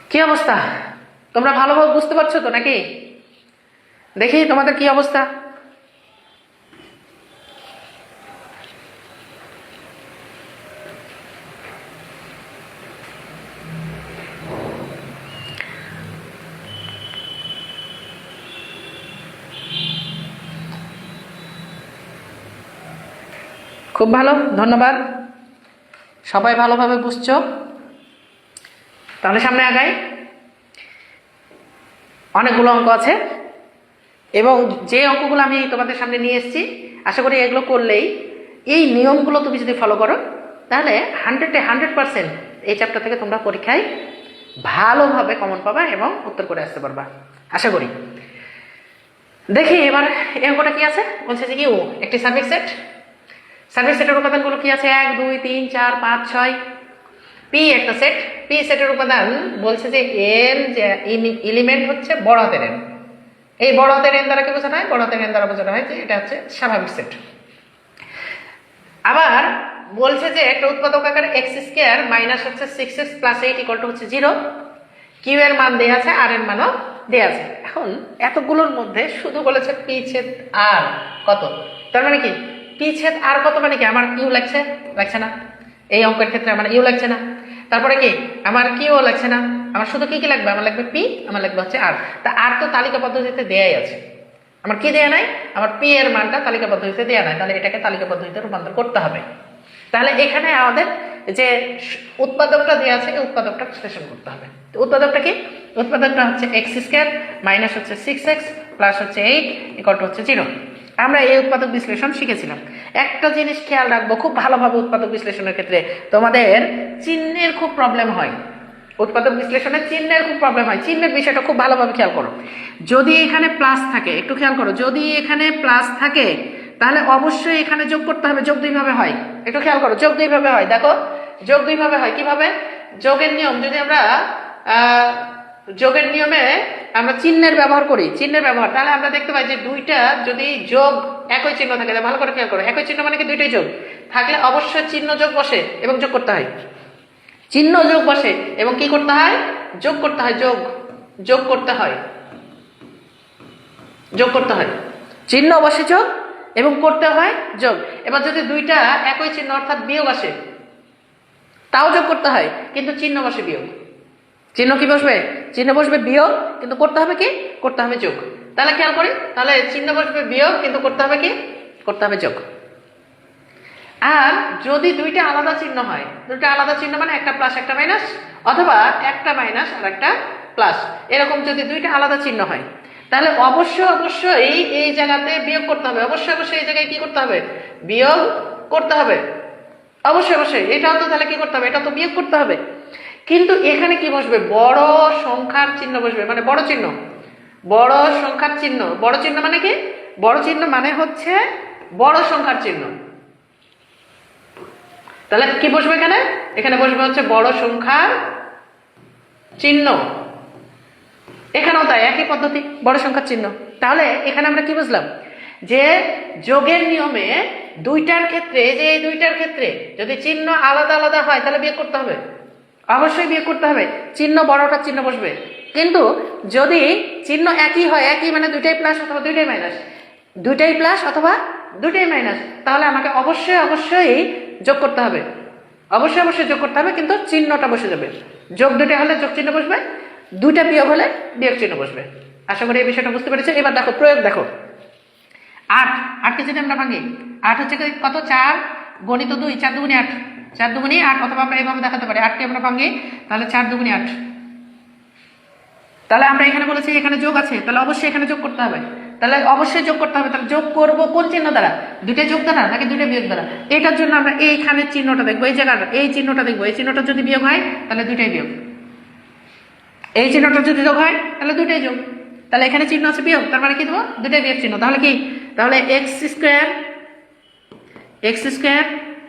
কি অবস্থা? তোমরা ভালোভাবে বুঝতে পারছো তো নাকি? দেখি তোমাদের কি অবস্থা। খুব ভালো, ধন্যবাদ। সবাই ভালোভাবে বুঝছো। তাহলে সামনে আগাই। অনেকগুলো অঙ্ক আছে এবং যে অঙ্কগুলো আমি তোমাদের সামনে নিয়ে এসেছি, আশা করি এগুলো করলেই, এই নিয়মগুলো তুমি যদি ফলো করো, তাহলে 100% এই চ্যাপ্টার থেকে তোমরা পরীক্ষায় ভালোভাবে কমন পাবা এবং উত্তর করে আসতে পারবা, আশা করি। দেখি এবার এই অঙ্কটা কি আছে। বলছে যে ইউ একটি সার্ভিস সেট। সার্ভিস সেটের উপাদানগুলো কি আছে? 1, 2, 3, 4, 5, 6। পি একটা সেট। পি সেটের উপাদান বলছে যে এর যে এলিমেন্ট হচ্ছে বড় হাতের এন। এই বড় হাতের এন দ্বারা কি বোঝানো হয়? বড় হাতের এন দ্বারা বোঝানো হয় যে এটা হচ্ছে স্বাভাবিক সেট। আবার বলছে যে একটা উৎপাদক আকার x² মাইনাস হচ্ছে 6x + 8 = হচ্ছে 0। কিউ এর মান দেওয়া আছে, আর এর মানও দেওয়া আছে। এখন এতগুলোর মধ্যে শুধু বলেছে পি ছেদ আর কত, তার মানে কি পি ছেদ আর কত মানে কি আমার কিউ লাগছে না, এই অঙ্কের ক্ষেত্রে আমার ইউ লাগছে না, তারপরে কি আমার কিউ লাগছে না, আমার শুধু কি কি লাগবে, আমার লাগবে পি, আমার লাগবে হচ্ছে আর। তা আর তো তালিকা পদ্ধতিতে দেয়াই আছে, আমার কি দেয়া নাই, আমার পি এর মানটা তালিকা পদ্ধতিতে দেয়া নাই, তাহলে এটাকে তালিকা পদ্ধতিতে রূপান্তর করতে হবে। তাহলে এখানে আমাদের যে উৎপাদকটা দেওয়া আছে এই উৎপাদকটা বিশ্লেষণ করতে হবে। তো উৎপাদকটা কি, উৎপাদকটা হচ্ছে এক্স স্কোয়ার মাইনাস হচ্ছে 6x প্লাস হচ্ছে 8 ইকুয়াল টু হচ্ছে 0। আমরা এই উৎপাদক বিশ্লেষণ শিখেছিলাম। একটা জিনিস খেয়াল রাখবো খুব ভালোভাবে, উৎপাদক বিশ্লেষণের ক্ষেত্রে তোমাদের চিহ্নের খুব প্রবলেম হয়, উৎপাদক বিশ্লেষণে চিহ্নের খুব প্রবলেম হয়, চিহ্নের বিষয়টা খুব ভালোভাবে খেয়াল করো। যদি এখানে প্লাস থাকে, একটু খেয়াল করো, যদি এখানে প্লাস থাকে তাহলে অবশ্যই এখানে যোগ করতে হবে, যোগ দুই ভাবে হয়, একটু খেয়াল করো, যোগ দুই ভাবে হয়। দেখো যোগ দুই ভাবে হয়, কিভাবে, যোগের নিয়ম যদি আমরা যোগের নিয়মে আমরা চিহ্নের ব্যবহার করি, চিহ্নের ব্যবহার, তাহলে আমরা দেখতে পাই যে দুইটা যদি যোগ একই চিহ্ন থাকে, ভালো করে খেয়াল করো, একই চিহ্ন মানে কি দুইটাই যোগ থাকলে অবশ্যই চিহ্ন যোগ বসে এবং যোগ করতে হয়, চিহ্ন যোগ বসে এবং কি করতে হয়, যোগ করতে হয়, যোগ করতে হয়, যোগ করতে হয়, চিহ্ন বসে যোগ এবং করতে হয় যোগ। এবার যদি দুইটা একই চিহ্ন অর্থাৎ বিয়োগ আসে তাও যোগ করতে হয়, কিন্তু চিহ্ন বসে বিয়োগ, চিহ্ন কি বসবে, চিহ্ন বসবে বিয়োগ, কিন্তু করতে হবে কি, করতে হবে যোগ। তাহলে খেয়াল করি, তাহলে চিহ্ন বসবে বিয়োগ কিন্তু করতে হবে কি, করতে হবে যোগ। আর যদি দুইটা আলাদা চিহ্ন হয়, দুইটা আলাদা চিহ্ন মানে একটা প্লাস একটা মাইনাস, অথবা একটা মাইনাস আর একটা প্লাস, এরকম যদি দুইটা আলাদা চিহ্ন হয় তাহলে অবশ্যই এই জায়গাতে বিয়োগ করতে হবে, অবশ্যই এই জায়গায় কি করতে হবে, বিয়োগ করতে হবে, অবশ্যই এটাও তো তাহলে কি করতে হবে, এটা তো বিয়োগ করতে হবে। কিন্তু এখানে কি বসবে, বড় সংখ্যার চিহ্ন বসবে, মানে বড় চিহ্ন, বড় সংখ্যার চিহ্ন, বড় চিহ্ন মানে কি, বড় চিহ্ন মানে হচ্ছে বড় সংখ্যার চিহ্ন। তাহলে কি বসবে এখানে, এখানে বসবে হচ্ছে বড় সংখ্যার চিহ্ন, এখানেও তাই একই পদ্ধতি, বড় সংখ্যার চিহ্ন। তাহলে এখানে আমরা কি বুঝলাম, যে যোগের নিয়মে দুইটার ক্ষেত্রে, যে এই দুইটার ক্ষেত্রে যদি চিহ্ন আলাদা আলাদা হয় তাহলে বিয়োগ করতে হবে, অবশ্যই বিয়োগ করতে হবে, চিহ্ন বড়টার চিহ্ন বসবে। কিন্তু যদি চিহ্ন একই হয়, একই মানে দুইটাই প্লাস অথবা দুইটাই মাইনাস, দুইটাই প্লাস অথবা দুইটাই মাইনাস, তাহলে আমাকে অবশ্যই যোগ করতে হবে, অবশ্যই যোগ করতে হবে, কিন্তু চিহ্নটা বসে যাবে, যোগ দুইটা হলে যোগ চিহ্ন বসবে, দুইটা বিয়োগ হলে বিয়োগ চিহ্ন বসবে। আশা করি এই বিষয়টা বুঝতে পেরেছো। এবার দেখো প্রয়োগ, দেখো 8কে যদি আমরা ভাঙি, 8 হচ্ছে কত, 4 গণিত 2, 4 দুগুণে 8, 4 দুগুণে 8, অথবা আমরা এইভাবে দেখাতে পারি, 8কে আমরা ভাঙি তাহলে 4 দুগুণে 8। তাহলে আমরা এখানে বলেছি এখানে যোগ আছে, তাহলে অবশ্যই এখানে যোগ করতে হবে, তাহলে অবশ্যই যোগ করতে হবে। তাহলে যোগ করবো কোন চিহ্ন দ্বারা, দুইটা যোগ দ্বারা নাকি দুইটা বিয়োগ দ্বারা, এটার জন্য আমরা এইখানে চিহ্নটা দেখবো, এই জায়গাটা এই চিহ্নটা দেখবো, এই চিহ্নটা যদি বিয়োগ হয় তাহলে দুইটাই বিয়োগ, এই চিহ্নটা যদি যোগ হয় তাহলে দুইটাই যোগ, তাহলে এখানে চিহ্ন আছে বিয়োগ, তার মানে কি দেবো, দুইটাই বিয়োগ চিহ্ন। তাহলে কি, তাহলে এক্স স্কোয়ার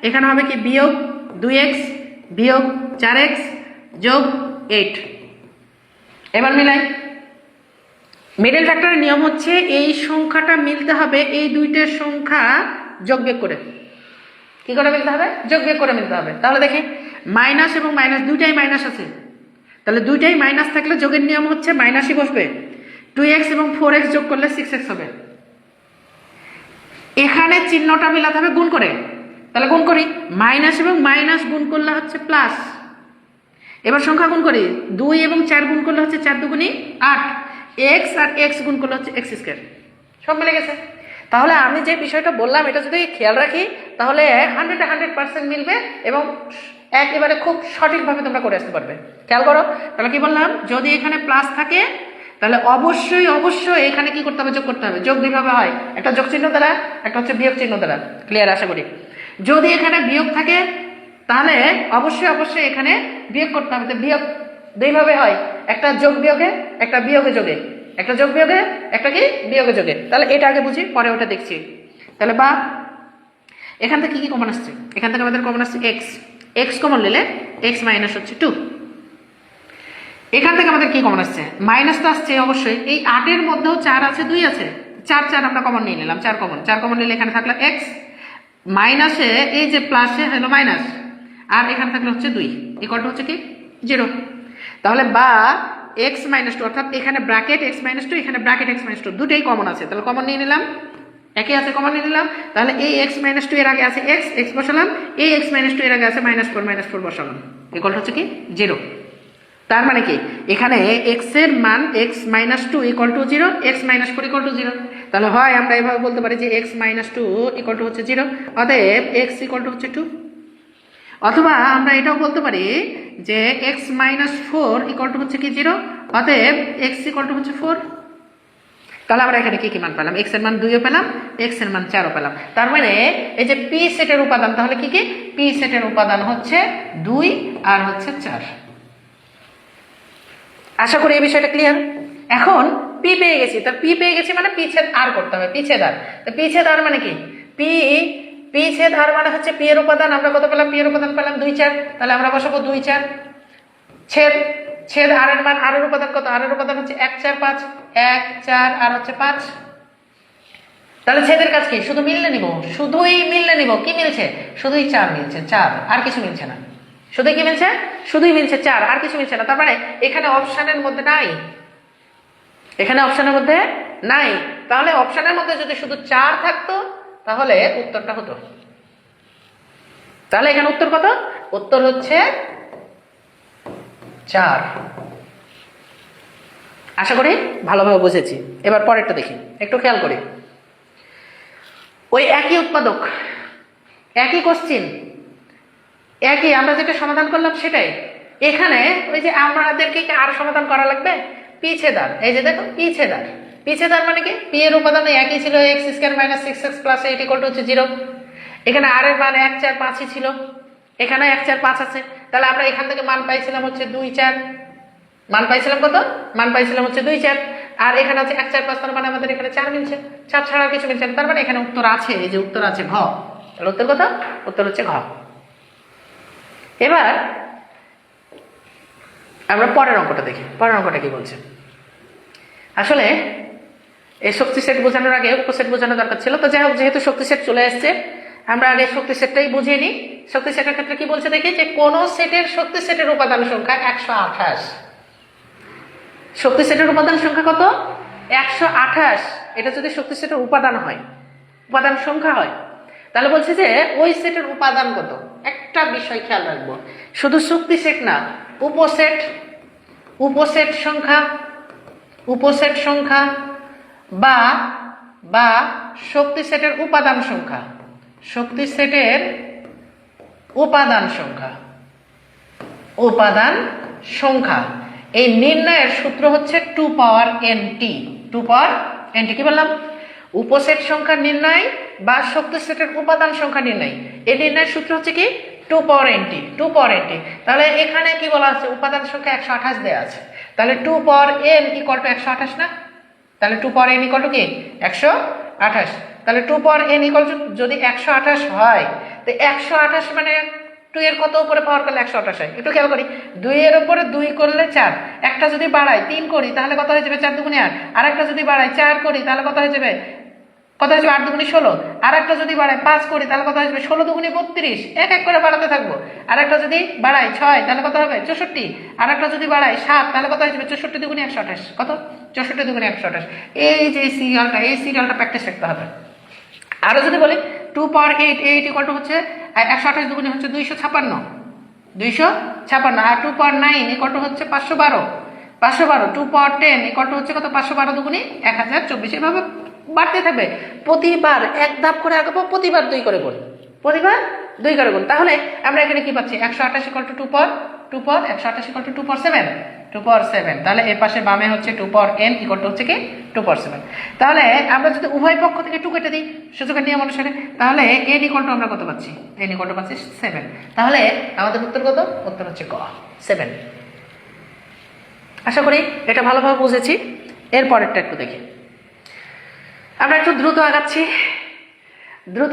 এখানে হবে কি বিয়োগ 2x বিয়োগ 4x যোগ 8। এবার মিলাই, মিডল ফ্যাক্টরের নিয়ম হচ্ছে এই সংখ্যাটা মিলতে হবে এই দুইটার সংখ্যা যোগ বিয়োগ করে, কি করে মিলতে হবে, যোগ বিয়োগ করে মিলতে হবে। তাহলে দেখি মাইনাস এবং মাইনাস দুইটাই মাইনাস আছে, তাহলে দুইটাই মাইনাস থাকলে যোগের নিয়ম হচ্ছে মাইনাসই বসবে, 2x এবং 4x যোগ করলে 6x হবে। এখানে চিহ্নটা মিলাতে হবে গুণ করে, তাহলে গুণ করি, মাইনাস এবং মাইনাস গুণ করলে হচ্ছে প্লাস, এবার সংখ্যা গুণ করি, 2 এবং 4 গুণ করলে হচ্ছে 4 দুগুণে 8, x আর x গুণ করলে হচ্ছে x স্কয়ার, সব মিলে গেছে। তাহলে আমি যে বিষয়টা বললাম এটা যদি খেয়াল রাখি তাহলে 100% মিলবে এবং একেবারে খুব সঠিকভাবে তোমরা করে আসতে পারবে। খেয়াল করো, তাহলে কি বললাম, যদি এখানে প্লাস থাকে তাহলে অবশ্যই এখানে কি করতে হবে, যোগ করতে হবে, যোগ দুইভাবে হয়, একটা যোগ চিহ্ন দ্বারা, একটা হচ্ছে বিয়োগ চিহ্ন দ্বারা, ক্লিয়ার আশা করি। যদি এখানে বিয়োগ থাকে তাহলে অবশ্যই এখানে বিয়োগ করতে হবে, তো বিয়োগ দুইভাবে হয়, একটা যোগ বিয়োগে একটা বিয়োগে যোগে, একটা যোগ বিয়োগে একটা কি বিয়োগে যোগে। তাহলে এটা আগে বুঝি পরে ওটা দেখছি। তাহলে বা এখান থেকে কি কমন আসছে, এখান থেকে আমাদের কমন আসছে x কমন নিলে x মাইনাস হচ্ছে 2, এখান থেকে আমাদের কি কমন আসছে, মাইনাস তো আসছে অবশ্যই, এই 8 এর মধ্যেও 4 আছে 2 আছে, 4 আমরা কমন নিয়ে নিলাম, 4 কমন নিলে এখানে থাকলো x মাইনাসে এই যে প্লাসে হলো মাইনাস, আর এখানে থাকলে হচ্ছে 2 ইকুয়াল টু হচ্ছে কি 0। তাহলে বা এক্স মাইনাস টু, অর্থাৎ এখানে ব্র্যাকেট এক্স মাইনাস টু, এখানে ব্র্যাকেট এক্স মাইনাস টু, দুটোই কমন আছে, তাহলে কমন নিয়ে নিলাম, একই আছে কমন নিয়ে নিলাম। তাহলে এই এক্স মাইনাস টু এর আগে আছে এক্স, এক্স বসালাম, এই এক্স মাইনাস টু এর আগে আছে মাইনাস ফোর বসালাম, ইকুয়াল হচ্ছে কি 0। তার মানে কি এখানে এক্স এর মান x minus two equal to 0, x minus four equal to 0। তাহলে হয় আমরা এভাবে বলতে পারি যে x minus two equal to হচ্ছে 0, অতএব এক্স ইকুয়াল টু হচ্ছে 2। অথবা আমরা এটাও বলতে পারি যে x minus four equal to হচ্ছে কি 0, অতএব এক্স ইকুয়াল টু হচ্ছে 4। তাহলে আমরা এখানে কি কি মান পেলাম, এক্স এর মান 2ও পেলাম, এক্স এর মান 4ও পেলাম। তার মানে এই যে পি সেটের উপাদান, তাহলে কি কি পি সেটের উপাদান হচ্ছে 2 আর হচ্ছে 4। আশা করি এই বিষয়টা ক্লিয়ার। এখন পি পেয়ে গেছি, তা পি পেয়ে গেছি মানে পিছেদ আর করতে হবে, পিছেদ আর। তো পিছেদ আর মানে কি পিছেদ আর মানে হচ্ছে পি এর উপাদান, আমরা কত পেলাম, পি এর উপাদান পেলাম 2 4, তাহলে আমরা বসাবো 2 4 ছেদ আর এর মান, আর এর উপাদান কত, আর এর উপাদান হচ্ছে 1 4 5, 1 4 আর হচ্ছে 5। তাহলে ছেদের কাজ কি, শুধু মিললে নিব, শুধুই মিললে নিব। কি মিলছে, শুধুই 4 মিলছে, 4 আর কিছু মিলছে না, শুধুই কি মিলছে, শুধুই মিলছে 4 আর কিছু মিলছে না। তার মানে এখানে অপশনের মধ্যে নাই, এখানে অপশনের মধ্যে নাই। তাহলে অপশনের মধ্যে যদি শুধু 4 থাকতো তাহলে উত্তরটা হতো। তাহলে এখানে উত্তর কত, উত্তর হচ্ছে 4। আশা করি ভালোভাবে বুঝেছি। এবার পরেরটা দেখি, একটু খেয়াল করি। ওই একই উৎপাদক, একই কোশ্চিন, একই আমরা যেটা সমাধান করলাম সেটাই এখানে। ওই যে আমাদেরকে আর সমাধান করা লাগবে পিছেদার, এই যে দেখো পিছেদার, পিছেদার মানে কি পি এর উপাদান একই ছিল, x square minus 6x plus 8 equal to হচ্ছে 0। এখানে আর এর মান 1 4 5ই ছিল, এখানে 1 4 5 আছে। তাহলে আমরা এখান থেকে মান পাইছিলাম হচ্ছে 2 4, মান পাইছিলাম কত, মান পাইছিলাম হচ্ছে 2 4, আর এখানে আছে 1 4 5, তার মানে আমাদের এখানে 4 মিলছে, 4 ছাড়া কিছু মিলছে না। তার মানে এখানে উত্তর আছে, এই যে উত্তর আছে ঘ। তাহলে উত্তর কত, উত্তর হচ্ছে ঘ। এবার আমরা পরের অঙ্কটা দেখি, পরের অঙ্কটা কি বলছে। আসলে এই শক্তি সেট বোঝানোর আগে উপসেট বোঝানো দরকার ছিল, তো যাই হোক যেহেতু শক্তি সেট চলে আসছে আমরা আগে শক্তি সেটটাই বুঝিয়ে নিই। শক্তি সেটের ক্ষেত্রে কি বলছে দেখি, যে কোন সেটের শক্তি সেটের উপাদান সংখ্যা 128। শক্তি সেটের উপাদান সংখ্যা কত, 128। এটা যদি শক্তি সেটের উপাদান হয়, উপাদান সংখ্যা হয়, তাহলে বলছে যে ওই সেটের উপাদান কত। একটা বিষয় খেয়াল রাখবো, শুধু শক্তি সেট না, উপসেট, উপসেট সংখ্যা, উপসেট সংখ্যা বা শক্তি সেটের উপাদান সংখ্যা, শক্তি সেটের উপাদান সংখ্যা, উপাদান সংখ্যা এই নির্ণয়ের সূত্র হচ্ছে 2 পাওয়ার nt। 2 পাওয়ার nt কি বললাম, উপসেট সংখ্যা নির্ণয় বা শক্তি সেটের উপাদান সংখ্যা নির্ণয়, এই নির্ণয়ের সূত্র হচ্ছে কি 2 পাওয়ার nt, 2 পাওয়ার nt। তাহলে এখানে কি বলা আছে, উপাদান সংখ্যা 128 দেওয়া আছে, তাহলে 2 পাওয়ার n ইকুয়াল টু 128 না, তাহলে 2 পাওয়ার n ইকুয়াল টু কি 128। তাহলে 2 পাওয়ার n ইকুয়াল টু যদি 128 হয়, তো 128 মানে 2 এর কত উপরে পাওয়ার করলে 128 হয়, একটু খেয়াল করি। 2 এর উপরে 2 করলে 4, একটা যদি বাড়াই 3 করি তাহলে কত হয়ে যাবে, 4 দুগুণে 8, আর একটা যদি বাড়াই 4 করি তাহলে কত হয়ে যাবে, কত হয়ে যাবে 8 দুগুণে 16, আর একটা যদি বাড়াই 5 করি তাহলে কত হয়ে যাবে 16 দুগুণে 32, এক এক করে বাড়াতে থাকবো। আর একটা যদি বাড়াই 6 তাহলে কত হবে 64, আর একটা যদি বাড়াই 7 তাহলে কত হয়ে যাবে 64 দুগুণে 128, কত 64 দুগুণে 128। এই যে সিরিয়ালটা, এই সিরিয়ালটা প্র্যাকটিস রাখতে হবে। আরো যদি বলি 2 পাওয়ার 8, 8 ইকুয়াল টু হচ্ছে 128 দুগুণে হচ্ছে 256, 256, আর 2 পাওয়ার 9 ইকুয়াল টু হচ্ছে 512, 512, 2 পাওয়ার 10 ইকুয়াল টু হচ্ছে কত 512 দুগুণে 1024। এভাবে বাড়তে থাকবে, প্রতিবার এক ধাপ করে আগাবো, প্রতিবার 2 করে গুণ, প্রতিবার 2 করে গুণ। তাহলে আমরা এখানে কি পাচ্ছি, 128 equal to 2 power 128 equal to 2 পাওয়ার 7, 2 পাওয়ার 7। তাহলে এর পাশে বামে হচ্ছে 2 পাওয়ার n ইকুয়াল টু হচ্ছে কি 2 পাওয়ার 7। তাহলে আমরা যদি উভয় পক্ষ থেকে 2 কেটে দিই সূচকের নিয়ম অনুসারে, তাহলে n ইকুয়াল টু আমরা কত পাচ্ছি, n ইকুয়াল টু পাচ্ছি 7। তাহলে আমাদের উত্তর কত, উত্তর হচ্ছে ক 7। আশা করি এটা ভালোভাবে বুঝেছি। এর পরেরটা একটু দেখি, আমরা একটু দ্রুত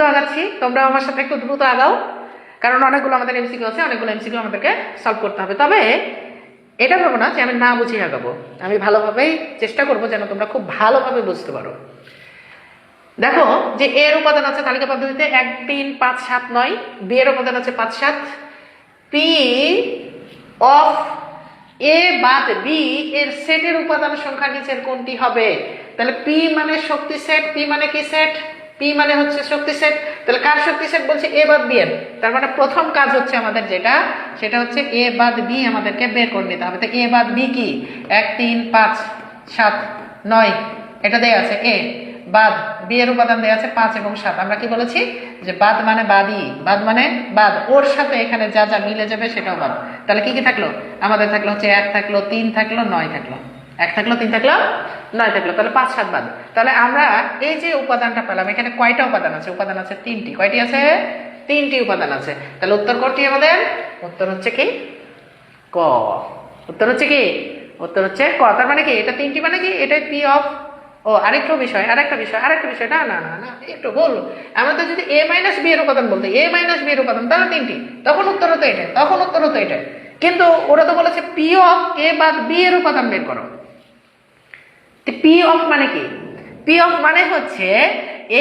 আগাচ্ছি, তোমরা আমার সাথে একটু দ্রুত আগাও, কারণ অনেকগুলো আমাদের এমসিকিউ আছে, অনেকগুলো এমসিকিউ আমাদেরকে সলভ করতে হবে। তবে এটা ভাবো না যে আমি না বুঝিয়ে আগাবো, আমি ভালোভাবেই চেষ্টা করবো যেন তোমরা খুব ভালোভাবে বুঝতে পারো। দেখো যে এর উপাদান আছে তালিকা পদ্ধতিতে 1 3 5 7 9, বি এর উপাদান আছে 5 7, পি অফ এ বাদ বি এর সেটের উপাদান সংখ্যা নিচের কোনটি হবে? তাহলে পি মানে শক্তি সেট, পি মানে কি সেট? পি মানে হচ্ছে শক্তি সেট। তাহলে কার শক্তি সেট বলছে? এ বাদ বি এর। তার মানে প্রথম কাজ হচ্ছে আমাদের যেটা, সেটা হচ্ছে এ বাদ বি আমাদেরকে বের করে নিতে হবে। তো এ বাদ বি কি? 1 3 5 7 9 এটা দেয়া আছে এ, বাদ বি এর উপাদান দেয়া আছে 5 এবং 7। আমরা কি বলেছি যে বাদ মানে বাদই, বাদ মানে বাদ, ওর সাথে এখানে যা যা মিলে যাবে সেটাও বাদ। তাহলে কি কি থাকলো আমাদের? থাকলো হচ্ছে 1 থাকলো, 3 থাকলো, 9 থাকলো। 1 থাকলো, 3 থাকলো, 9 থাকলো। তাহলে 5 7 বাদ। তাহলে আমরা এই যে উপাদানটা পেলাম, এখানে কয়টা উপাদান আছে? উপাদান আছে 3টি। কয়টি আছে? 3টি উপাদান আছে। তাহলে উত্তর কোনটি আমাদের? উত্তর হচ্ছে কি ক। উত্তর হচ্ছে কি? উত্তর হচ্ছে ক। তার মানে কি এটা 3টি মানে কি এটা পি অফ, ও আরেকটা বিষয় না না না না একটু ভুল। আমরা তো যদি এ মাইনাস বি এর উপাদান বলতে, এ মাইনাস বি এর উপাদান, তাহলে 3টি, তখন উত্তর হতো এটা, তখন উত্তর হতো এটা। কিন্তু ওরা তো বলেছে পি অফ এ বাদ বি এর উপাদান বের করো। পি অফ মানে কি? পি অফ মানে হচ্ছে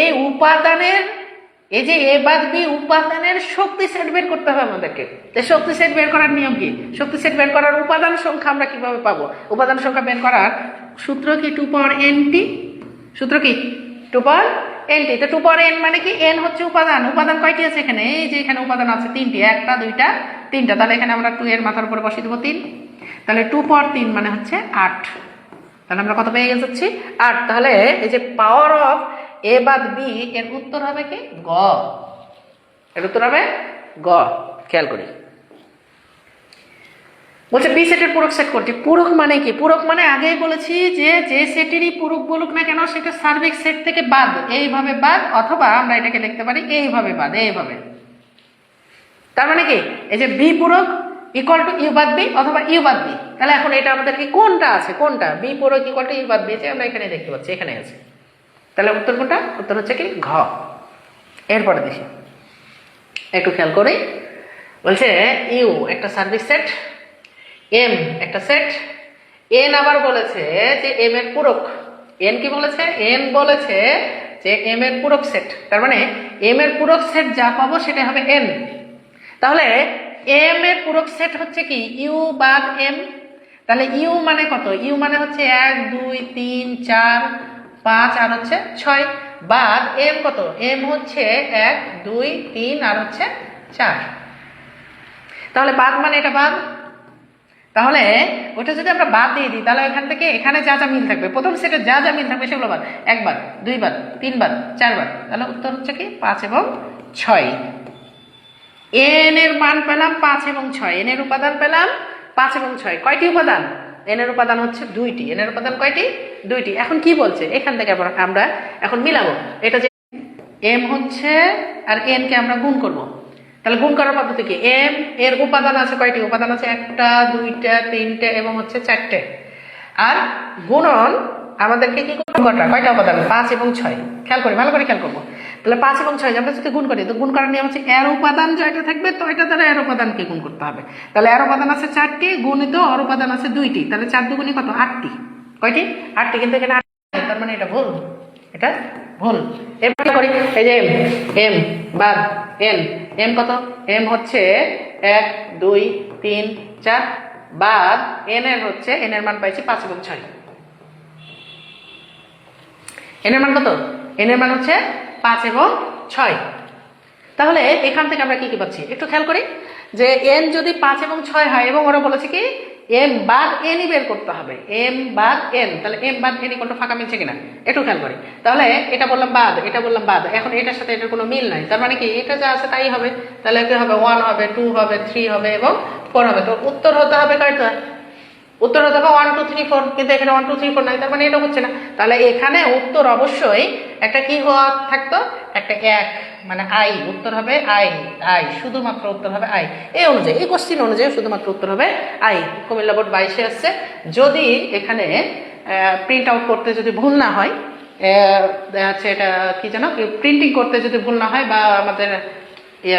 এই উপাদানের, এই যে এ বাদ বি উপাদানের শক্তি সেট বের করতে হবে আমাদেরকে। তো শক্তি সেট বের করার নিয়ম কি? শক্তি সেট বের করার উপাদান সংখ্যা আমরা কিভাবে পাবো? উপাদান সংখ্যা বের করার সূত্র কি? 2 পাওয়ার এনটি। সূত্র কি? 2 পাওয়ার এনটি। তো 2 পাওয়ার এন মানে কি? এন হচ্ছে উপাদান। উপাদান কয়টি আছে এখানে? এই যে এখানে উপাদান আছে 3টি, 1টা 2টা 3টা। তাহলে এখানে আমরা 2 এর মাথার উপরে বসিয়ে দেবো 3। তাহলে 2 পাওয়ার 3 মানে হচ্ছে 8। তাহলে আমরা কত পেয়ে যাচ্ছি? 8। তাহলে এই যে পাওয়ার অফ এ বাদ বি এর উত্তর হবে কি? গ। এর উত্তর হবে গ। খেয়াল করি, বলছে বি সেটের পূরক সেট কোনটি? পূরক মানে কি? পূরক মানে আগেই বলেছি যে যে সেটেরই পূরক বলুক না কেন সেটা সার্বিক সেট থেকে বাদ, এইভাবে বাদ, অথবা আমরা এটাকে লিখতে পারি এইভাবে বাদ, এইভাবে। তার মানে কি এই যে বি পূরক ইকুয়াল টু ইউ বাদ বি অথবা ইউ বাদ বি। তাহলে এখন এটা আমাদের কি কোনটা আছে? কোনটা? বি পূরক ইকুয়াল টু ইউ বাদ বি, আমরা এখানে দেখতে পাচ্ছি, এখানে আছে। তাহলে উত্তর কোনটা? উত্তর হচ্ছে কি ঘ। এরপরে দেখি, একটু খেয়াল করি, বলছে ইউ একটা সার্বিক সেট, এম একটা সেট, এন আবার বলেছে যে এম এর পূরক। এন কি বলেছে? এন বলেছে যে এম এর পূরক সেট। তার মানে এম এর পূরক সেট যা পাবো সেটা হবে এন। তাহলে এম এর পূরক সেট হচ্ছে কি? ইউ বাদ এম। তাহলে ইউ মানে কত? ইউ মানে হচ্ছে 1 2 3 4 5 আর হচ্ছে 6, বাদ এম কত? এম হচ্ছে 1 2 3 আর হচ্ছে 4। তাহলে বাদ মানে এটা বাদ। তাহলে ওটা যদি আমরা বাদ দিয়ে দিই, তাহলে এখান থেকে এখানে যা যা মিল থাকবে, প্রথম সেটে যা যা মিল থাকবে সেগুলো বাদ। 1 বার 2 বার 3 বার 4 বার। তাহলে উত্তর হচ্ছে কি 5 এবং 6। এন এর মান পেলাম 5 এবং 6, এন এর উপাদান পেলাম 5 এবং 6। কয়টি উপাদান? এন এর উপাদান হচ্ছে 2টি। এন এর উপাদান কয়টি? 2টি। এখন কি বলছে? এখান থেকে আমরা এখন মিলাবো এটা যে এম হচ্ছে আর এন কে আমরা গুণ করব। তাহলে গুণ করার পদ্ধতি কি? এম এর উপাদান আছে কয়টি? উপাদান আছে 1টা 2টা 3টে এবং হচ্ছে 4টে। আর গুণন আমাদেরকে কি করতে? কয়টা উপাদান? 5 এবং 6। খেয়াল করি, ভালো করে খেয়াল করবো। তাহলে 5 এবং 6 আমরা যদি গুণ করি, তো গুণ করার নিয়ম হচ্ছে এর উপাদান জয়টা থাকবে তো এটা দ্বারা এর উপাদানকে গুণ করতে হবে। তাহলে এর উপাদান আছে 4টি, গুণিত অর উপাদান আছে 2টি। তাহলে 4 দুগুণী কত? 8টি। কয়টি? 8টি। কিন্তু এখানে 8, তার মানে এটা ভুল, এটা ভুল। এরপর করি, এই যে এম বাদ এন। এম কত? এম হচ্ছে 1 2 3 4 বাদ এন এর হচ্ছে, এন এর মান পাইছি 5 এবং 6। এন এর মান কত? এন এর মান হচ্ছে 5 এবং 6। তাহলে এখান থেকে আমরা কি কি পাচ্ছি একটু খেয়াল করি, যে এন যদি 5 এবং 6 হয় এবং ওরা বলেছে কি এম বাদ এনই বের করতে হবে, এম বাদ এন। তাহলে এম বাদ এন কোনটা ফাঁকা মিলছে কিনা একটু খেয়াল করি। তাহলে এটা বললাম বাদ, এটা বললাম বাদ, এখন এটার সাথে এটার কোনো মিল নাই। তার মানে কি এটা যা আছে তাই হবে। তাহলে কি হবে? 1 হবে, 2 হবে, 3 হবে এবং 4 হবে। তো উত্তর হতে হবে কয়টা? উত্তর হতে হবে 1 2 3 4, কিন্তু এখানে 1 2 3 4 নাই, তার মানে এটা হচ্ছে না। তাহলে এখানে উত্তর অবশ্যই একটা কি হওয়া থাকতো? একটা 1 মানে আই। উত্তর হবে আই, আই শুধুমাত্র উত্তর হবে আই। এই অনুযায়ী, এই কোশ্চিন অনুযায়ী শুধুমাত্র উত্তর হবে আই। কুমিল্লা বোর্ড 22-এ আসছে। যদি এখানে প্রিন্ট আউট করতে যদি ভুল না হয়, হচ্ছে এটা কি যেন, প্রিন্টিং করতে যদি ভুল না হয় বা আমাদের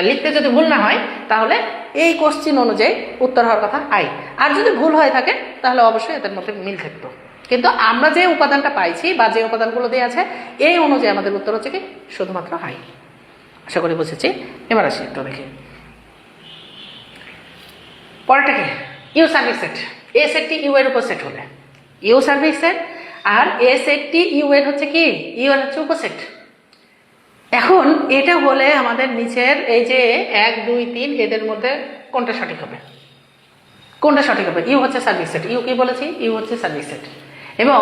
লিখতে যদি ভুল না হয়, তাহলে এই কোশ্চিন অনুযায়ী উত্তর হওয়ার কথা আই। আর যদি ভুল হয়ে থাকে তাহলে অবশ্যই এদের মধ্যে মিল থাকতো। কিন্তু আমরা যে উপাদানটা পাইছি বা যে উপাদানগুলো দিয়ে আছে এই অনুযায়ী আমাদের উত্তর হচ্ছে কি শুধুমাত্র আই। আশা করি বুঝেছি। এবার আসি একটু দেখি পরেরটা কি? You service set. এ সেটটি ইউ এর উপসেট হলে ইউ সার্ভিস সেট, আর এ সেটটি ইউ এর হচ্ছে কি, ইউ এর হচ্ছে উপসেট। এখন এটা হলে আমাদের নিচের এই যে 1 2 3 এদের মধ্যে কোনটা সঠিক হবে, কোনটা সঠিক হবে? ইউ হচ্ছে সার্ভিস সেট, ইউ কি বলেছি, ইউ হচ্ছে সার্ভিস সেট, এবং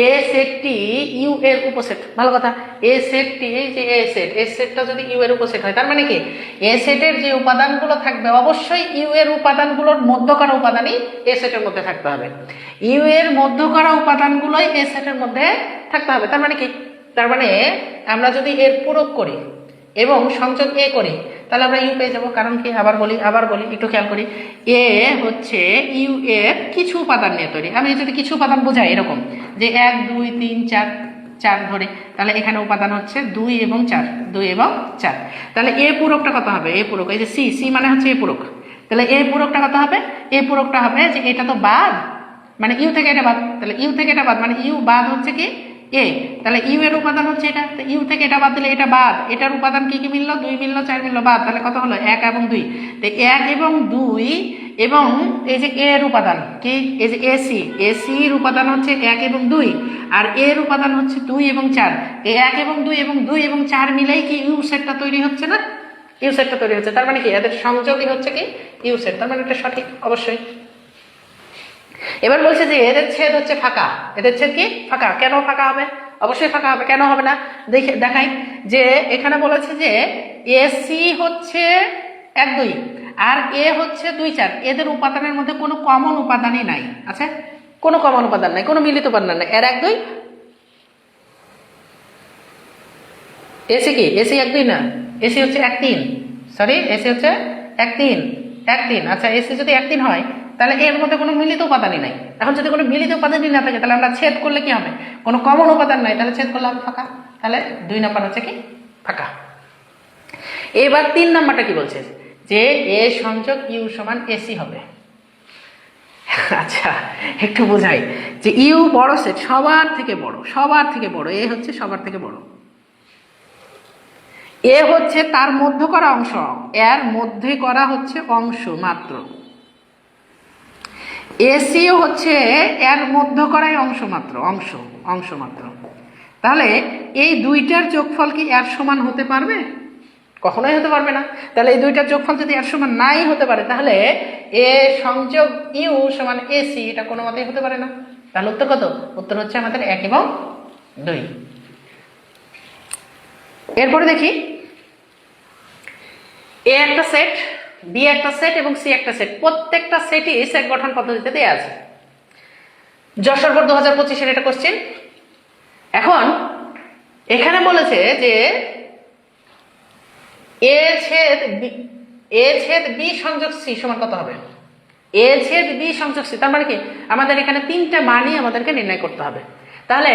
এ সেটটি ইউ এর উপসেট। ভালো কথা, এ সেটটি, এই যে এ সেটটা যদি ইউ এর উপসেট হয়, তার মানে কি এ সেটের যে উপাদানগুলো থাকবে অবশ্যই ইউ এর উপাদানগুলোর মধ্যকরা উপাদানই এ সেটের মধ্যে থাকতে হবে, ইউ এর মধ্যকরা উপাদানগুলোই এ সেটের মধ্যে থাকতে হবে। তার মানে কি, তার মানে আমরা যদি এর পূরক করি এবং সংযোগ এ করি তাহলে আমরা ইউ পেয়ে যাবো। কারণ কি, আবার বলি একটু খেয়াল করি, এ হচ্ছে ইউ এর কিছু উপাদান নিয়ে তৈরি। আমি যদি কিছু উপাদান বোঝাই এরকম যে 1 2 3 4 ধরে, তাহলে এখানে উপাদান হচ্ছে 2 এবং 4, তাহলে এ পূরকটা কত হবে? এ পূরক, এই যে সি মানে হচ্ছে এ পূরক, তাহলে এ পূরকটা কত হবে? এ পূরকটা হবে যে এটা তো বাদ, মানে ইউ থেকে এটা বাদ, তাহলে ইউ থেকে এটা বাদ মানে ইউ বাদ হচ্ছে কি এ, তাহলে ইউ এর উপাদান হচ্ছে এটা, তো ইউ থেকে এটা বাদ দিলে এটা বাদ, এটার উপাদান কি কি মিললো? 2 মিললো, 4 মিললো, বাদ, তাহলে কত হলো? 1 এবং 2। তো 1 এবং 2 এবং এই যে এর উপাদান কি, এই যে এসির উপাদান হচ্ছে 1 এবং 2, আর এর উপাদান হচ্ছে 2 এবং 4। এই 1 এবং 2 এবং 4 মিলেই কি ইউ সেটটা তৈরি হচ্ছে না? ইউ সেটটা তৈরি হচ্ছে, তার মানে কি এদের সংযোগই হচ্ছে কি ইউ সেট, তার মানে এটা সঠিক অবশ্যই। এবার বলছে যে এদের ছেদ হচ্ছে ফাঁকা, এদের ছেদ কি ফাঁকা। কেন ফাঁকা হবে? অবশ্যই ফাঁকা হবে, কেন হবে না দেখাই। যে এখানে বলেছে যে এসি হচ্ছে 1 2 আর এ হচ্ছে 2 4, এদের উপাদানের মধ্যে কোনো কমন উপাদানই নাই, আচ্ছা কোনো কমন উপাদান নাই, কোনো মিলিত উপাদান নাই। এর 1 2, এসি কি, এসি 1 2 না, এসি হচ্ছে 1 3, সরি এসি হচ্ছে 1 3, আচ্ছা এসি যদি 1 3 হয় তাহলে এর মধ্যে কোনো মিলিত উপাদানই নাই। এখন যদি কোনো মিলিত উপাদানই না থাকে তাহলে আমরা ছেদ করলে কি হবে? কোনো কমন উপাদান নাই, তাহলে ছেদ করলে হবে ফাঁকা, তাহলে 2 নাম্বার হচ্ছে কি ফাঁকা। এবার 3 নাম্বারটা কি বলছে? যে এ সংযোগ ইউ সমান এসি হবে। আচ্ছা একটু বোঝাই যে ইউ বড় সেট, সবার থেকে বড়, এ হচ্ছে সবার থেকে বড়, এ হচ্ছে তার মধ্যে করা অংশ, এর মধ্যে করা হচ্ছে অংশ মাত্র, এসিও হচ্ছে এর মধ্যে করাই অংশ মাত্র। তাহলে এই দুইটার যোগফল কি এর সমান হতে পারবে? কখনোই হতে পারবে না। তাহলে এই দুইটার যোগফল যদি এর সমান নাই হতে পারে তাহলে এ সংযোগ ইউ সমান এসি, এটা কোনো মতেই হতে পারে না। তাহলে উত্তর কত? উত্তর হচ্ছে আমাদের 1 এবং 2। এরপরে দেখি এ একটা সেট, বি একটা সেট এবং সি একটা সেট, প্রত্যেকটা সেটই সেট গঠন পদ্ধতিতে দেয়া আছে। যশোর বোর্ড 2025-এর এটা কোশ্চেন। এখন এখানে বলেছে যে এ ছেদ বি সংযোগ সি সমান কত হবে? এ ছেদ বি সংযোগ সি, তার মানে কি আমাদের এখানে 3টা মানই আমাদেরকে নির্ণয় করতে হবে। তাহলে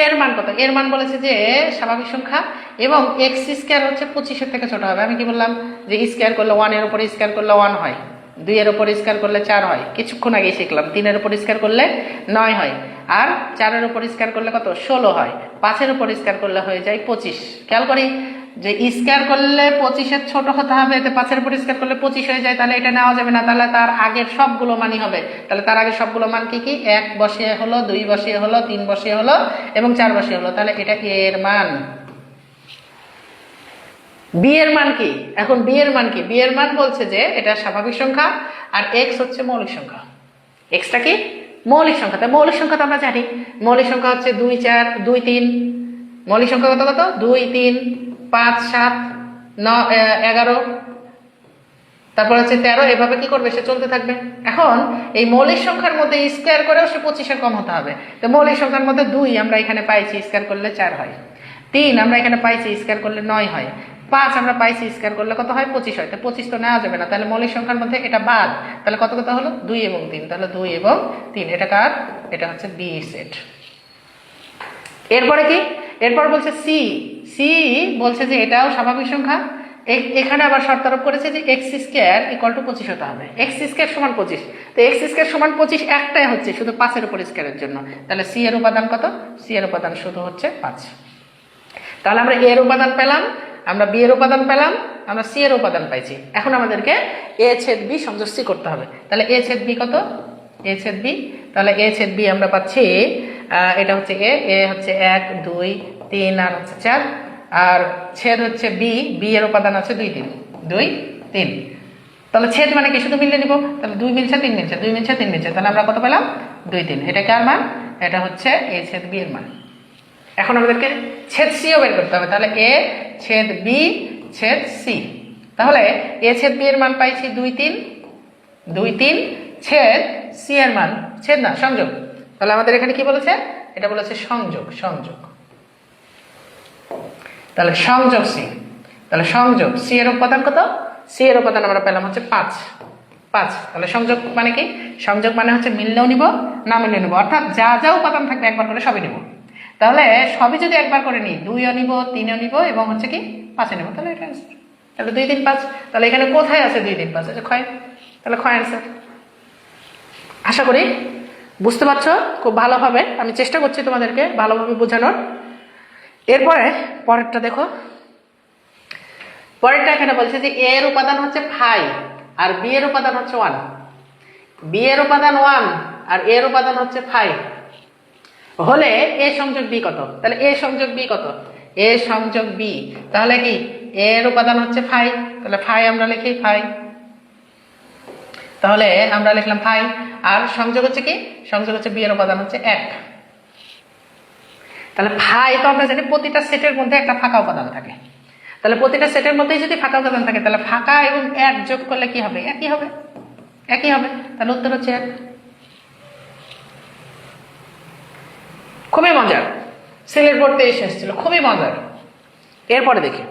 এর মান কত? এর মান বলেছে যে স্বাভাবিক সংখ্যা এবং এক্স স্কোয়ার হচ্ছে 25-এর থেকে ছোট হবে। আমি কি বললাম যে স্কোয়ার করলে 1 এর উপরে স্কোয়ার করলে 1 হয়, 2 এর উপরে স্কোয়ার করলে 4 হয়, কিছুক্ষণ আগে শিখলাম 3 এর উপর স্কোয়ার করলে 9 হয়, আর 4 এর উপর স্কোয়ার করলে কত? 16 হয়, 5 এর উপর স্কোয়ার করলে হয়ে যায় 25। খেয়াল করি যে স্কোয়ার করলে 25-এর ছোট হতে হবে, এতে 5 এর উপর স্কোয়ার করলে 25 হয়ে যায়, তাহলে এটা নেওয়া যাবে না। তাহলে তার আগের সবগুলো মানই হবে। তাহলে তার আগের সবগুলো মান কি কি? 1 বসিয়ে হলো, 2 বসিয়ে হলো, 3 বসিয়ে হলো এবং 4 বসিয়ে হলো। তাহলে এটা এর মান। বি এর মান কি? এখন বি এর মান কি? বি এর মান বলছে যে এটা স্বাভাবিক সংখ্যা আর এক্স হচ্ছে মৌলিক সংখ্যা। এক্সটা কি? মৌলিক সংখ্যা। তাই মৌলিক সংখ্যা তো আমরা জানি, মৌলিক সংখ্যা হচ্ছে 2 4 2 3। মৌলিক সংখ্যা কত কত? 2 3 5 7 9 11, তারপর হচ্ছে 13, এভাবে কি করবে? সে চলতে থাকবে। এখন এই মৌলিক সংখ্যার মধ্যে স্কোয়ার করেও সে 25-এর কম হতে হবে। তো মৌলিক সংখ্যার মধ্যে 2 আমরা এখানে পাইছি, স্কোয়ার করলে 4 হয়, 3 আমরা এখানে পাইছি, স্কোয়ার করলে 9 হয়, 5 আমরা পাইছি, স্কোয়ার করলে কত হয়? 25 হয়। তো 25 তো নেওয়া যাবে না, তাহলে মৌলিক সংখ্যার মধ্যে এটা বাদ। তাহলে কত কত হলো? 2 এবং 3, তাহলে 2 এবং 3। এটা কার? এটা হচ্ছে বি সেট। এরপরে কি? এরপর বলছে সি। সি বলছে যে এটাও স্বাভাবিক সংখ্যা। এখানে আবার শর্ত আরোপ করেছে যে এক্স স্কোয়ার ইকুয়াল টু 25 হতে হবে। এক্স স্কোয়ার সমান 25, তো এক্স স্কোয়ার সমান 25 একটাই হচ্ছে শুধু 5 এর উপর স্কোয়ারের জন্য। তাহলে সি এর উপাদান কত? সি এর উপাদান শুধু হচ্ছে 5। তাহলে আমরা এর উপাদান পেলাম, আমরা বি এর উপাদান পেলাম, আমরা সি এর উপাদান পাইছি। এখন আমাদেরকে এ ছেদ বি সংযোগ সি করতে হবে। তাহলে এ ছেদ বি কত? এ ছেদ বি, তাহলে এ ছেদ বি আমরা পাচ্ছি এটা হচ্ছে এ হচ্ছে 1 2 3 আর হচ্ছে 4, আর ছেদ হচ্ছে বি, বি এর উপাদান আছে 2 3 2 3। তাহলে ছেদ মানে কি, শুধু মিলিয়ে নিব, তাহলে 2 মিলছে 3 মিলছে 2 মিলছে 3 মিলছে, তাহলে আমরা কত পেলাম 2 3। এটা কার মান? এটা হচ্ছে এ ছেদ বি এর মান। এখন আমাদেরকে ছেদ সিও বের করতে হবে, তাহলে এ ছেদ বি ছেদ সি। তাহলে এ ছেদ বি এর মান পাইছি 2 3 2 3 ছেদ সি এর মান, ছেদ না সংযোগ, তাহলে আমাদের এখানে কি বলেছে, এটা বলেছে সংযোগ, সংযোগ। তাহলে সংযোগ সি, তাহলে সংযোগ সি এর উপাদান কত, সি এর উপাদান আমরা পেলাম হচ্ছে 5 5। তাহলে সংযোগ মানে কি, সংযোগ মানে হচ্ছে মিললেও নিব না মিললেও নিব, অর্থাৎ যা যা উপাদান থাকবে একবার করে সবই নিব। তাহলে সবই যদি একবার করে নিই, 2ও নিব 3ও নিব এবং হচ্ছে কি 5ও নিব, তাহলে এটা অ্যান্সার। তাহলে 2 3 5, তাহলে এখানে কোথায় আছে 2 3 5, আছে ক্ষয়, তাহলে ক্ষয় অ্যান্সার। আশা করি বুঝতে পারছো খুব ভালোভাবে, আমি চেষ্টা করছি তোমাদেরকে ভালোভাবে বোঝানোর। এরপরে পরেরটা দেখো, পরেরটা এখানে বলছে যে এ এর উপাদান হচ্ছে 5 আর বি এর উপাদান হচ্ছে 1, বি এর উপাদান 1 আর এর উপাদান হচ্ছে 5 হলে এ সংযোগ বি কত, তাহলে এ সংযোগ বি কত, এ সংযোগ বি, তাহলে কি এর উপাদান হচ্ছে 5, তাহলে 5 আমরা লিখি 5, তাহলে আমরা লিখলাম 5, আর সংযোগ হচ্ছে কি, সংযোগ হচ্ছে বি এর উপাদান হচ্ছে 1। তাহলে 5 তো আমরা জানি প্রতিটা সেটের মধ্যে একটা ফাঁকা উপাদান থাকে, তাহলে প্রতিটা সেটের মধ্যেই যদি ফাঁকা উপাদান থাকে তাহলে ফাঁকা এবং 1 যোগ করলে কি হবে, একই হবে, একই হবে, তাহলে উত্তর হচ্ছে 1। খুবই মজার, সিলেট বোর্ডে এসে এসেছিল, খুবই মজার। এরপরে দেখি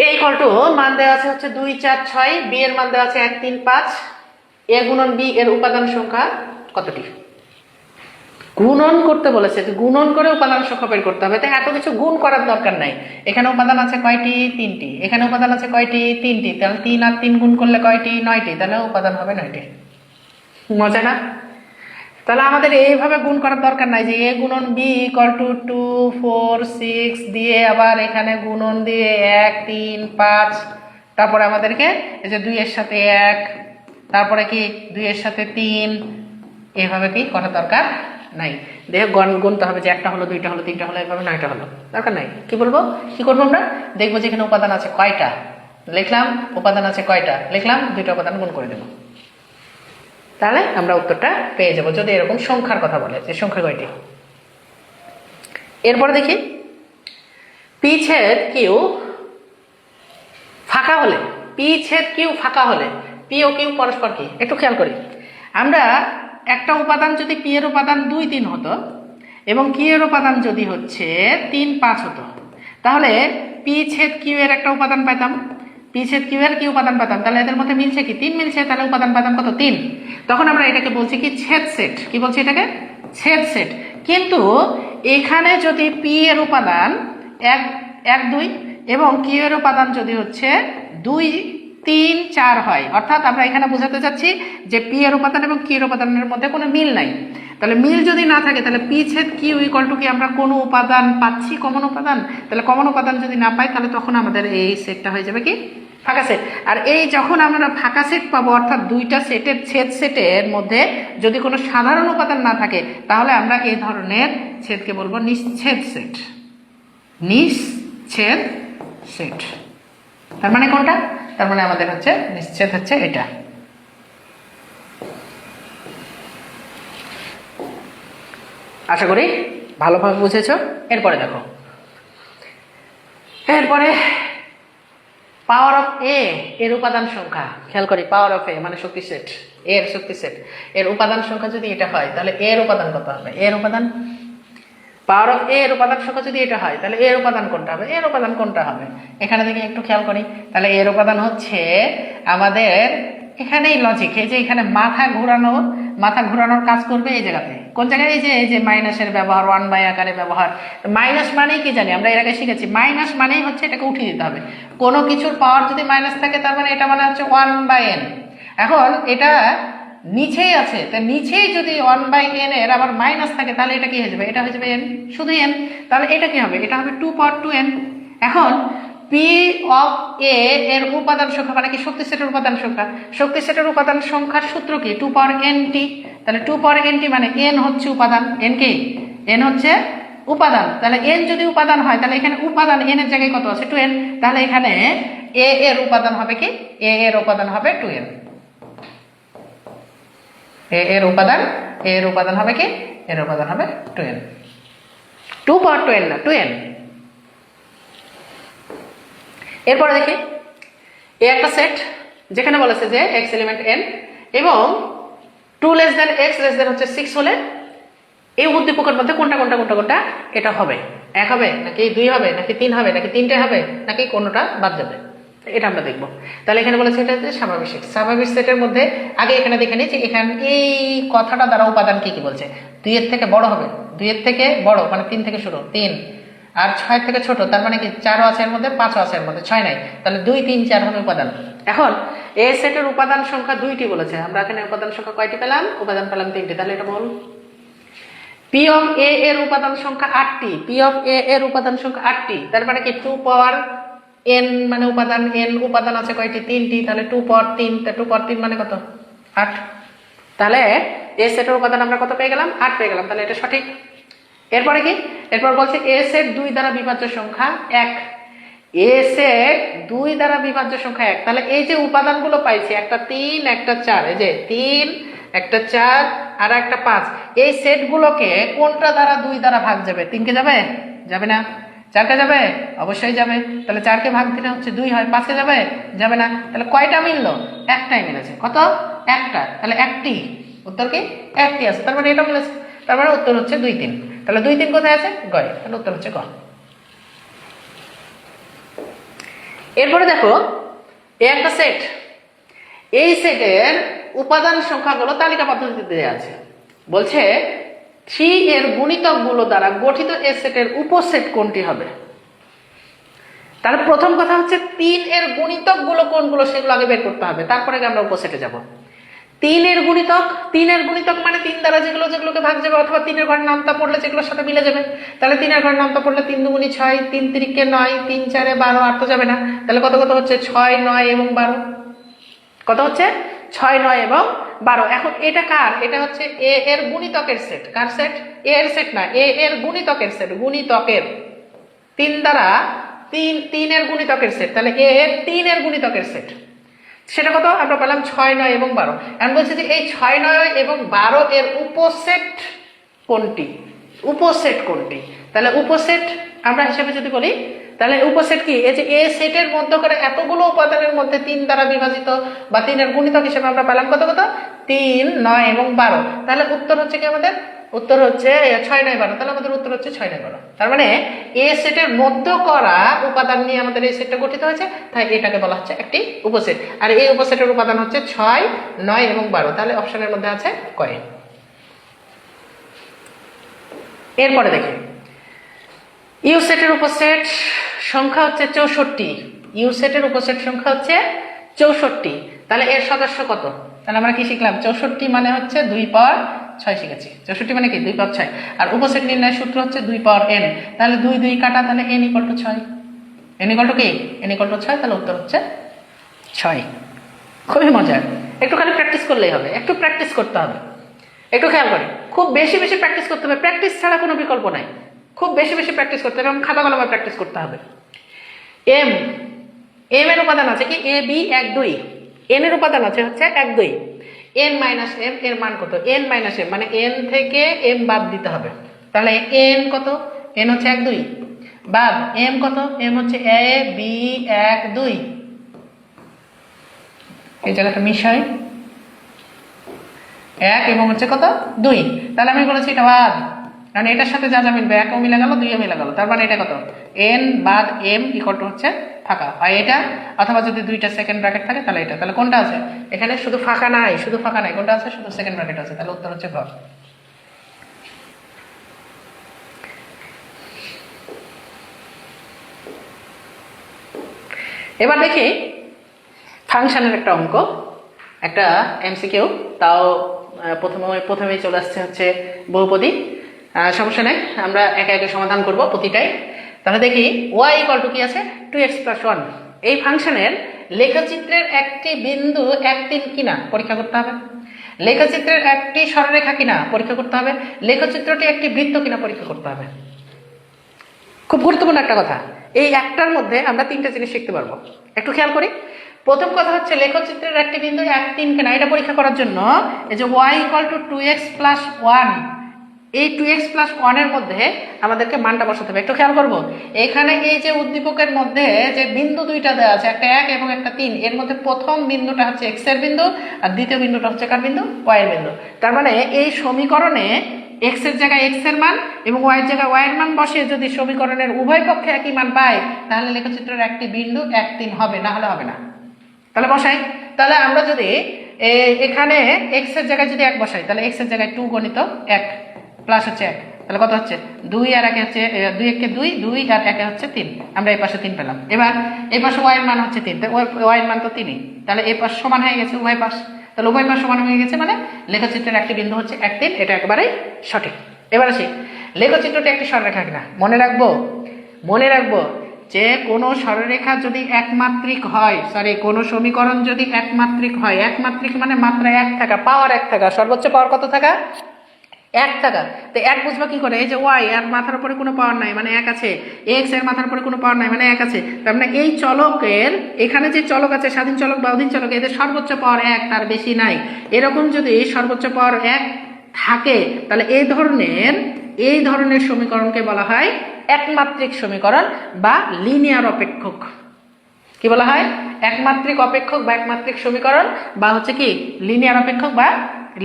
এ ইকুয়াল টু মান দেওয়া আছে হচ্ছে 2 4 6, বি এর মান দেওয়া আছে 1 3 5, এ গুণন বি এর উপাদান সংখ্যা কতটি, গুণন করতে বলেছে, গুণন করে উপাদান সংখ্যা বের করতে হবে, তাই এত কিছু গুণ করার দরকার নাই। এখানে উপাদান আছে কয়টি, 3টি, এখানে উপাদান আছে কয়টি, 3টি, তাহলে 3 আর 3 গুণ করলে কয়টি, 9টি, তাহলে উপাদান হবে 9টি। মজা না? তাহলে আমাদের এইভাবে গুণ করার দরকার নাই যে এ গুণন বি ইকুয়াল টু 2 4 6 দিয়ে আবার এখানে গুণন দিয়ে 1 3 5, তারপরে আমাদেরকে এই যে 2 এর সাথে 1, তারপরে কি 2 এর সাথে 3, এইভাবে কি করার দরকার নাই। দেখে গুনতে হবে যে একটা হলো, দুইটা হলো, তিনটা হলো, এইভাবে 9টা হলো, দরকার নাই। কি বলবো, কি করবো আমরা, দেখবো যে এখানে উপাদান আছে কয়টা, লিখলাম উপাদান আছে কয়টা, লিখলাম 2টা উপাদান গুণ করে দেবো, তাহলে আমরা উত্তরটা পেয়ে যাবো। যদি এরকম সংখ্যার কথা বলে যে সংখ্যা কয়টি। এরপরে দেখি পি ছেদ কিউ ফাঁকা হলে, পি ছেদ কিউ ফাঁকা হলে পি ও কিউ পরস্পর কি, একটু খেয়াল করি। আমরা একটা উপাদান যদি পি এর উপাদান 2 3 হতো এবং কিউ এর উপাদান যদি হচ্ছে 3 5 হতো, তাহলে পি ছেদ কিউ এর একটা উপাদান পাইতাম, পি ছেদ কিউ এর কি উপাদান পেতাম, তাহলে এদের মধ্যে মিলছে কি 3 মিলছে, তাহলে উপাদান পেতাম কত 3। তখন আমরা এটাকে বলছি কি ছেদ সেট, কি বলছি এটাকে ছেদ সেট। কিন্তু এখানে যদি পি এর উপাদান 1 1 2 এবং কিউ এর উপাদান যদি হচ্ছে 2 3 4 হয়, অর্থাৎ আমরা এখানে বোঝাতে চাচ্ছি যে পি এর উপাদান এবং কিউ এর উপাদানের মধ্যে কোনো মিল নাই। তাহলে মিল যদি না থাকে তাহলে পি ছেদ কিউ ইকুয়াল টু কি আমরা কোনো উপাদান পাচ্ছি, কমন উপাদান, তাহলে কমন উপাদান যদি না পাই তাহলে তখন আমাদের এই সেটটা হয়ে যাবে কি ফাঁকা সেট। আর এই যখন আমরা ফাঁকা সেট পাবো, অর্থাৎ দুইটা সেটের ছেদ সেটের মধ্যে যদি কোনো সাধারণ উপাদান না থাকে, তাহলে আমরা এই ধরনের ছেদকে বলবো নিশ্ছেদ সেট, নিশ্ছেদ সেট। তার মানে কোনটা, তার মানে আমাদের হচ্ছে নিশ্ছেদ হচ্ছে এটা। আশা করি ভালোভাবে বুঝেছ। এরপরে দেখো, এরপরে পাওয়ার অফ এ এর উপাদান সংখ্যা, খেয়াল করি পাওয়ার অফ এ মানে শক্তি সেট, এর শক্তি সেট এর উপাদান সংখ্যা যদি এটা হয় তাহলে এর উপাদান কত হবে, এর উপাদান পাওয়ার অফ এ এর উপাদান সংখ্যা যদি এটা হয় তাহলে এর উপাদান কোনটা হবে, এর উপাদান কোনটা হবে, এখানে থেকে একটু খেয়াল করি। তাহলে এর উপাদান হচ্ছে আমাদের এখানেই লজিক, এই যে এখানে মাথা ঘোরানোর কাজ করবে এই জায়গাতে, কোন জায়গায়, এই যে মাইনাসের ব্যবহার, 1 আকারে ব্যবহার। মাইনাস মানেই কি জানি আমরা, এর আগে শিখেছি মাইনাস মানেই হচ্ছে এটাকে উঠিয়ে দিতে হবে। কোনো কিছুর পাওয়ার যদি মাইনাস থাকে তার মানে এটা মানে হচ্ছে 1/n। এখন এটা নিচেই আছে, তা নিচেই যদি 1/n এর আবার মাইনাস থাকে তাহলে এটা কি হয়ে যাবে, এটা হয়ে যাবে n, শুধু n। তাহলে এটা কি হবে, এটা হবে 2 power 2n। এখন p পি অফ এ এর উপাদান সংখ্যা মানে কি শক্তি সেটের উপাদান সংখ্যা, শক্তি সেটের উপাদান সংখ্যার সূত্র কি 2 পাওয়ার n t, তাহলে 2 পাওয়ার n t মানে n হচ্ছে উপাদান, n কি n হচ্ছে উপাদান, তাহলে n যদি উপাদান হয় তাহলে এখানে উপাদান n এর জায়গায় কত আছে 2n, তাহলে এখানে a এর উপাদান হবে কি a এর উপাদান হবে 2n, a এর উপাদান হবে কি এর উপাদান হবে 2n, 2 পাওয়ার 2n না 2n। এরপরে দেখি এ একটা সেট যেখানে বলেছে যে x এলিমেন্ট n এবং 2 less than x less than হচ্ছে 6 হলে এই উদ্দীপকের মধ্যে কোনটা এটা হবে, 1 হবে নাকি 2 হবে নাকি 3 হবে নাকি 3টে হবে নাকি কোনটা বাদ যাবে, এটা আমরা দেখব। তাহলে এখানে বলেছে এটা যে স্বাভাবিক সেটের মধ্যে আগে এখানে দেখে নিই যে এখানে এই কথাটা দ্বারা উপাদান কি কি বলছে, 2 এর থেকে বড় হবে, 2 এর থেকে বড় মানে 3 থেকে শুরু 3, আর 6 থেকে ছোট তার মানে কি 4 আছে এর মধ্যে 5 আছে এর মধ্যে 6 নাই, তাহলে 2 3 4 হবে উপাদান। এখন এই সেটের উপাদান সংখ্যা 2টি বলেছে, আমরা এখানে উপাদান সংখ্যা কয়টি পেলাম, উপাদান পেলাম 3টি, তাহলে এটা বল পি অফ এ এর উপাদান সংখ্যা 8টি, পি অফ এ এর উপাদান সংখ্যা 8টি, তার মানে কি 2 পাওয়ার n মানে উপাদান, n উপাদান আছে কয়টি 3টি, তাহলে 2 পাওয়ার 3, তা 2 পাওয়ার 3 মানে কত 8, তাহলে এ সেটের উপাদান আমরা কত পেয়ে গেলাম 8 পেয়ে গেলাম, তাহলে এটা সঠিক। এরপরে কি এরপর বলছে এ সেট 2 দ্বারা বিভাজ্য সংখ্যা 1, এ সেট 2 দ্বারা বিভাজ্য সংখ্যা 1, তাহলে এই যে উপাদানগুলো পাইছি একটা 3 একটা 4, এই যে 3 একটা 4 আর একটা 5, এই সেটগুলোকে কোনটা দ্বারা 2 দ্বারা ভাগ যাবে, 3 কে যাবে যাবে না, 4 কে যাবে অবশ্যই যাবে, তাহলে 4 কে ভাগ দিলে হচ্ছে 2 হয়, 5 কে যাবে যাবে না, তাহলে কয়টা মিললো একটাই মিলেছে, কত একটা, তাহলে একটি উত্তর কি একটি আছে, তার মানে এটা মিলেছে, তার মানে উত্তর হচ্ছে 2 3, তাহলে 2 3 কোথায় আছে গয়, তাহলে উত্তর হচ্ছে গ। এরপরে দেখো এই একটা সেট, এই সেটের উপাদান সংখ্যাগুলো তালিকা পদ্ধতিতে দেওয়া আছে, বলছে 3 এর গুণিতকগুলো দ্বারা গঠিত এই সেটের উপসেট কোনটি হবে। তাহলে প্রথম কথা হচ্ছে 3 এর গুণিতকগুলো কোনগুলো সেগুলো আগে বের করতে হবে, তারপরে আমরা উপসেটে যাব। 3 এর গুণিতক মানে 3 দ্বারা যেগুলোকে ভাগ যাবে অথবা 3 এর ঘরের নামতা পড়লে যেগুলোর সাথে মিলে যাবে, তাহলে 3 এর ঘরের নামতা পড়লে 3 দুগুণী 6, 3 তিরিকে 9, 3 4 12, আর তো যাবে না, তাহলে কত কত হচ্ছে 6 9 এবং 12, কত হচ্ছে 6 9 এবং 12। এখন এটা কার, এটা হচ্ছে এ এর গুণিতকের সেট, কার সেট এ এর সেট না, এ এর গুণিতকের সেট, গুণিতকের 3 দ্বারা 3 এর গুণিতকের সেট, তাহলে এ এর 3 এর গুণিতকের সেট, সেটা কত আমরা পেলাম 6 9 এবং 12। এখন বলছি যে এই 6 9 এবং 12 এর উপসেট কোনটি, উপসেট কোনটি, তাহলে উপসেট আমরা হিসাবে যদি বলি তাহলে উপসেট কি, এই যে এ সেটের মধ্যে করে এতগুলো উপাদানের মধ্যে 3 দ্বারা বিভাজিত বা 3 এর গুণিতক হিসেবে আমরা পেলাম কত কত 3 9 এবং 12, তাহলে উত্তর হচ্ছে কি আমাদের উত্তর হচ্ছে 6 9 12, তাহলে আমাদের উত্তর হচ্ছে 6 9 12, তার মানে এ সেটের মধ্যে করা উপাদান নিয়ে আমাদের এই সেটটা গঠিত হয়েছে, তাই এটাকে বলা হচ্ছে একটি উপসেট, আর এই উপসেটের উপাদান হচ্ছে 6 9 এবং 12, তাহলে অপশনের মধ্যে আছে কয়। এরপরে দেখি ইউ সেটের উপসেট সংখ্যা হচ্ছে 64, ইউ সেটের উপসেট সংখ্যা হচ্ছে 64, তাহলে এর সদস্য কত, তাহলে আমরা কি শিখলাম 64 মানে হচ্ছে 2 পাওয়ার 6 শিখেছি, 64 মানে কি 2 পাওয়ার 6, আর উপসেট নির্ণয়ের সূত্র হচ্ছে 2 পাওয়ার n, তাহলে 2 2 কাটা, তাহলে n = 6, n = কি n = 6, তাহলে উত্তর হচ্ছে 6। খুবই মজার, একটু খালি প্র্যাকটিস করলেই হবে, একটু প্র্যাকটিস করতে হবে, একটু খেয়াল করি, খুব বেশি বেশি প্র্যাকটিস করতে হবে, প্র্যাকটিস ছাড়া কোনো বিকল্প নাই, খুব বেশি বেশি প্র্যাকটিস করতে হবে এবং খাতা কলমে প্র্যাকটিস করতে হবে। এম এর উপাদান আছে কি এ বি 1 2, n এর উপাদান আছে হচ্ছে 1 2, n মাইনাস m এর মান কত, n মাইনাস m মানে n থেকে m বাদ দিতে হবে, তাহলে n কত, n হচ্ছে 1 2 বাদ m কত, m হচ্ছে a b 1 2, এই জায়গাটা মিশাই 1 এবং হচ্ছে কত 2, তাহলে আমি বলেছি এটা বাদ, কারণ এটার সাথে যা যা মিলবে 1ও মিলে গেল 2ও মিলে গেল, তার মানে এটা কত n বাদ m = হচ্ছে ফাঁকা, আর এটা অথবা যদি দুইটা সেকেন্ড ব্র্যাকেট থাকে তাহলে এটা, তাহলে কোনটা আছে এখানে শুধু ফাঁকা নাই, কোনটা আছে শুধু সেকেন্ড ব্র্যাকেট আছে, তাহলে উত্তর হচ্ছে ঘ। এবার দেখি ফাংশনের একটা অঙ্ক, একটা এমসিকিউ, তাও প্রথমেই চলে আসছে হচ্ছে বহুপদী, সমস্যা নেই আমরা একে একে সমাধান করব প্রতিটাই। তাহলে দেখি ওয়াই ইকুয়াল টু কি আছে 2x + 1। এই ফাংশনের লেখচিত্রের একটি বিন্দু 1, 3 কিনা পরীক্ষা করতে হবে, লেখচিত্রের একটি সরলরেখা কিনা পরীক্ষা করতে হবে, লেখচিত্রটি একটি বৃত্ত কিনা পরীক্ষা করতে হবে। খুব গুরুত্বপূর্ণ একটা কথা, এই একটার মধ্যে আমরা 3টে জিনিস শিখতে পারবো। একটু খেয়াল করি। প্রথম কথা হচ্ছে লেখচিত্রের একটি বিন্দু 1, 3 কিনা এটা পরীক্ষা করার জন্য এই যে y = 2x + 1, এই 2x + 1 এর মধ্যে আমাদেরকে মানটা বসাতে হবে। একটু খেয়াল করবো, এখানে এই যে উদ্দীপকের মধ্যে যে বিন্দু দুইটা দেওয়া আছে, একটা 1 এবং একটা 3, এর মধ্যে প্রথম বিন্দুটা হচ্ছে x এর বিন্দু আর দ্বিতীয় বিন্দুটা হচ্ছে কার বিন্দু, y এর বিন্দু। তার মানে এই সমীকরণে x এর জায়গায় x এর মান এবং y এর জায়গায় y এর মান বসিয়ে যদি সমীকরণের উভয় পক্ষে একই মান পাই, তাহলে লেখচিত্রের একটি বিন্দু 1, 3 হবে, না হলে হবে না। তাহলে বসাই। তাহলে আমরা যদি এখানে x এর জায়গায় যদি 1 বসাই, তাহলে x এর জায়গায় 2 × 1 প্লাস হচ্ছে 1, তাহলে কত হচ্ছে 2 আর 1 হচ্ছে 2 1 2, 2 আর 1 হচ্ছে 3, আমরা এই পাশে 3 পেলাম। এবার এই পাশে y এর মান হচ্ছে 3, তো y এর মান তো 3ই, তাহলে এই পাশ সমান হয়ে গেছে উভয় পাশ, তাহলে উভয় পাশ সমান হয়ে গেছে, মানে লেখচিত্রের একটি বিন্দু হচ্ছে 1, 3, এটা একেবারেই সঠিক। এবার আসি, লেখচিত্রটি একটি সরলরেখা কিনা। মনে রাখবো যে কোনো সরলরেখা যদি একমাত্রিক হয়, কোনো সমীকরণ যদি একমাত্রিক হয়, একমাত্রিক মানে মাত্রা 1 থাকা, পাওয়ার 1 থাকা, সর্বোচ্চ পাওয়ার কত থাকা, 1 থাকা। তো 1 বুঝবা কি করে, এই যে y এর মাথার উপরে কোনো পাওয়ার নাই মানে 1 আছে, x এর মাথার উপরে কোনো পাওয়ার নাই মানে 1 আছে, তার মানে এই চলকের এখানে যে চলক আছে, স্বাধীন চলক বা অধীন চলক, এদের সর্বোচ্চ পাওয়ার 1, তার বেশি নাই। এরকম যদি সর্বোচ্চ পাওয়ার 1 থাকে, তাহলে এই ধরনের সমীকরণকে বলা হয় একমাত্রিক সমীকরণ বা লিনিয়ার অপেক্ষক। কি বলা হয়, একমাত্রিক অপেক্ষক বা একমাত্রিক সমীকরণ, বা হচ্ছে কি লিনিয়ার অপেক্ষক বা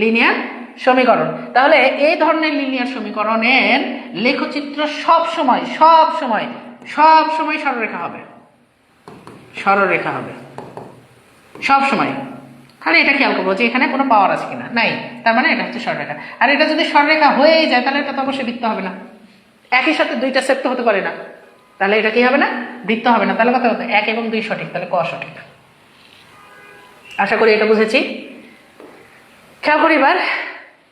লিনিয়ার সমীকরণ। তাহলে এই ধরনের লিনিয়ার সমীকরণের লেখচিত্র সব সময় সরলরেখা হবে, সব সময়। খালি এটা খেয়াল করবো যে এখানে কোনো পাওয়ার আছে কিনা, নাই, তার মানে এটা হচ্ছে সরলরেখা। আর এটা যদি সরলরেখা হয়েই যায়, তাহলে এটা তো অবশ্যই বৃত্ত হবে না, একই সাথে দুইটা সেট তো হতে পারে না, তাহলে এটা কি হবে না, বৃত্ত হবে না। তাহলে কথা হতো 1 এবং 2 সঠিক, তাহলে ক সঠিক। আশা করি এটা বুঝেছি। খেয়াল করি এবার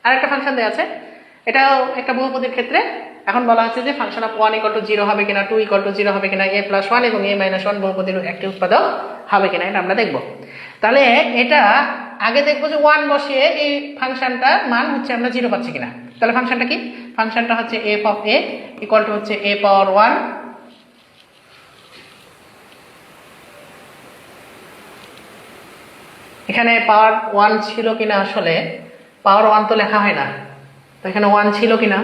আরেকটা ফাংশন দেওয়া আছে, এটাও একটা বহুপদীর ক্ষেত্রে। এখন বলা হচ্ছে যে ফাংশন অফ 1 = 0 হবে কিনা, 2 = 0 হবে কিনা, a + 1 এবং a - 1 বহুপদীর একটি উৎপাদক হবে কিনা, এটা আমরা দেখব। তাহলে এটা আগে দেখবো যে 1 বসিয়ে এই ফাংশনটার মান হচ্ছে আমরা 0 পাচ্ছি কিনা। তাহলে ফাংশনটা কি, ফাংশনটা হচ্ছে f of a = হচ্ছে a power 1 এখানে পাওয়ার 1 ছিল কিনা, আসলে পাওয়ার 1 তো লেখা হয় না, তো এখানে 1 ছিল কিনা,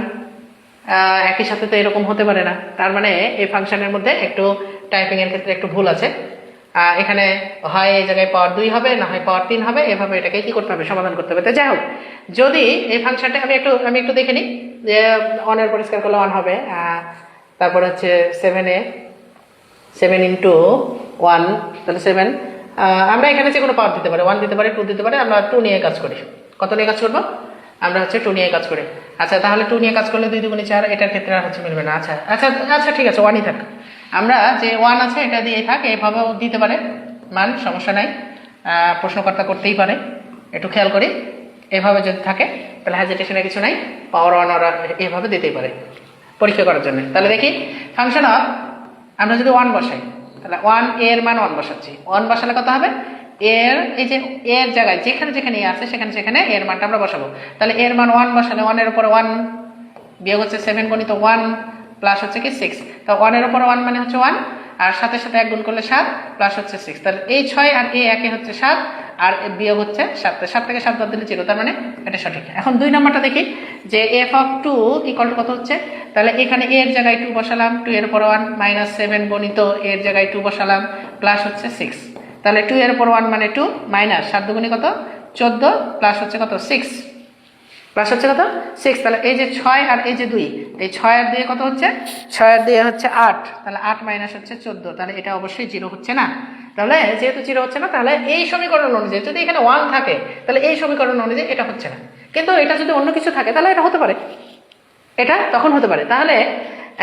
একই সাথে তো এরকম হতে পারে না, তার মানে এই ফাংশনের মধ্যে একটু টাইপিং এর ক্ষেত্রে একটু ভুল আছে। এখানে হয় এই জায়গায় পাওয়ার 2 হবে, না হয় পাওয়ার 3 হবে, এভাবে এটাকে কি করতে হবে, সমাধান করতে হবে। তো যাই হোক, যদি এই ফাংশনটা আমি একটু দেখে নিই যে 1 এর পরিষ্কার করলে 1 হবে, তারপর হচ্ছে 7 × 1, তাহলে 7, আমরা এখানে যে কোনো পাওয়ার দিতে পারি, 1 দিতে পারি, 2 দিতে পারি, আমরা 2 নিয়ে কাজ করি। কত নিয়ে কাজ করবো, আমরা হচ্ছে 2 নিয়ে কাজ করি। আচ্ছা, তাহলে 2 নিয়ে কাজ করলে 2 × 2 = 4, এটার ক্ষেত্রে আর হচ্ছে মিলবে না। আচ্ছা ঠিক আছে, 1ই থাক, আমরা যে 1 আছে এটা দিয়ে থাক, এভাবেও দিতে পারে মান, সমস্যা নাই, প্রশ্নকর্তা করতেই পারে। একটু খেয়াল করি, এভাবে যদি থাকে তাহলে হেজিটেশনের কিছু নাই, পাওয়ার 1 ওরা এভাবে দিতেই পারে পরীক্ষা করার জন্য। তাহলে দেখি ফাংশন অফ, আমরা যদি 1 বসাই, তাহলে 1 এর মান 1 বসাচ্ছি, 1 বসালে কত হবে, এর এই যে এর জায়গায় যেখানে এ আছে সেখানে এর মানটা আমরা বসাবো। তাহলে এর মান 1 বসালে 1 এর উপরে 1 বিয়োগ হচ্ছে 7 × 1 প্লাস হচ্ছে কি 6, তো 1 এর উপরে 1 মানে হচ্ছে 1, আর সাথে 1 গুণ করলে 7 প্লাস হচ্ছে 6, তাহলে এই 6 আর এই 1 হচ্ছে 7 আর বিয়োগ হচ্ছে 7, 7 থেকে 7 বাদ দিলে 0, তার মানে এটা সঠিক। এখন 2 নম্বরটা দেখি যে f of 2 = কত হচ্ছে, তাহলে এখানে এর জায়গায় 2 বসালাম, 2 এর উপর 1 - 7 গণিত এর জায়গায় 2 বসালাম প্লাস হচ্ছে 6, তাহলে 2 এর উপর 1 মানে 2 মাইনাস 7 দুগুণে কত 14 প্লাস হচ্ছে কত 6, প্লাস হচ্ছে কত 6, তাহলে এই যে 6 আর এই যে 2, এই 6 আর 2 কত হচ্ছে, 6 আর 2 হচ্ছে 8, তাহলে 8 মাইনাস হচ্ছে 14, তাহলে এটা অবশ্যই 0 হচ্ছে না। তাহলে যেহেতু 0 হচ্ছে না, তাহলে এই সমীকরণ অনুযায়ী যদি এখানে 1 থাকে, তাহলে এই সমীকরণ অনুযায়ী এটা হচ্ছে না, কিন্তু এটা যদি অন্য কিছু থাকে তাহলে এটা হতে পারে, এটা তখন হতে পারে। তাহলে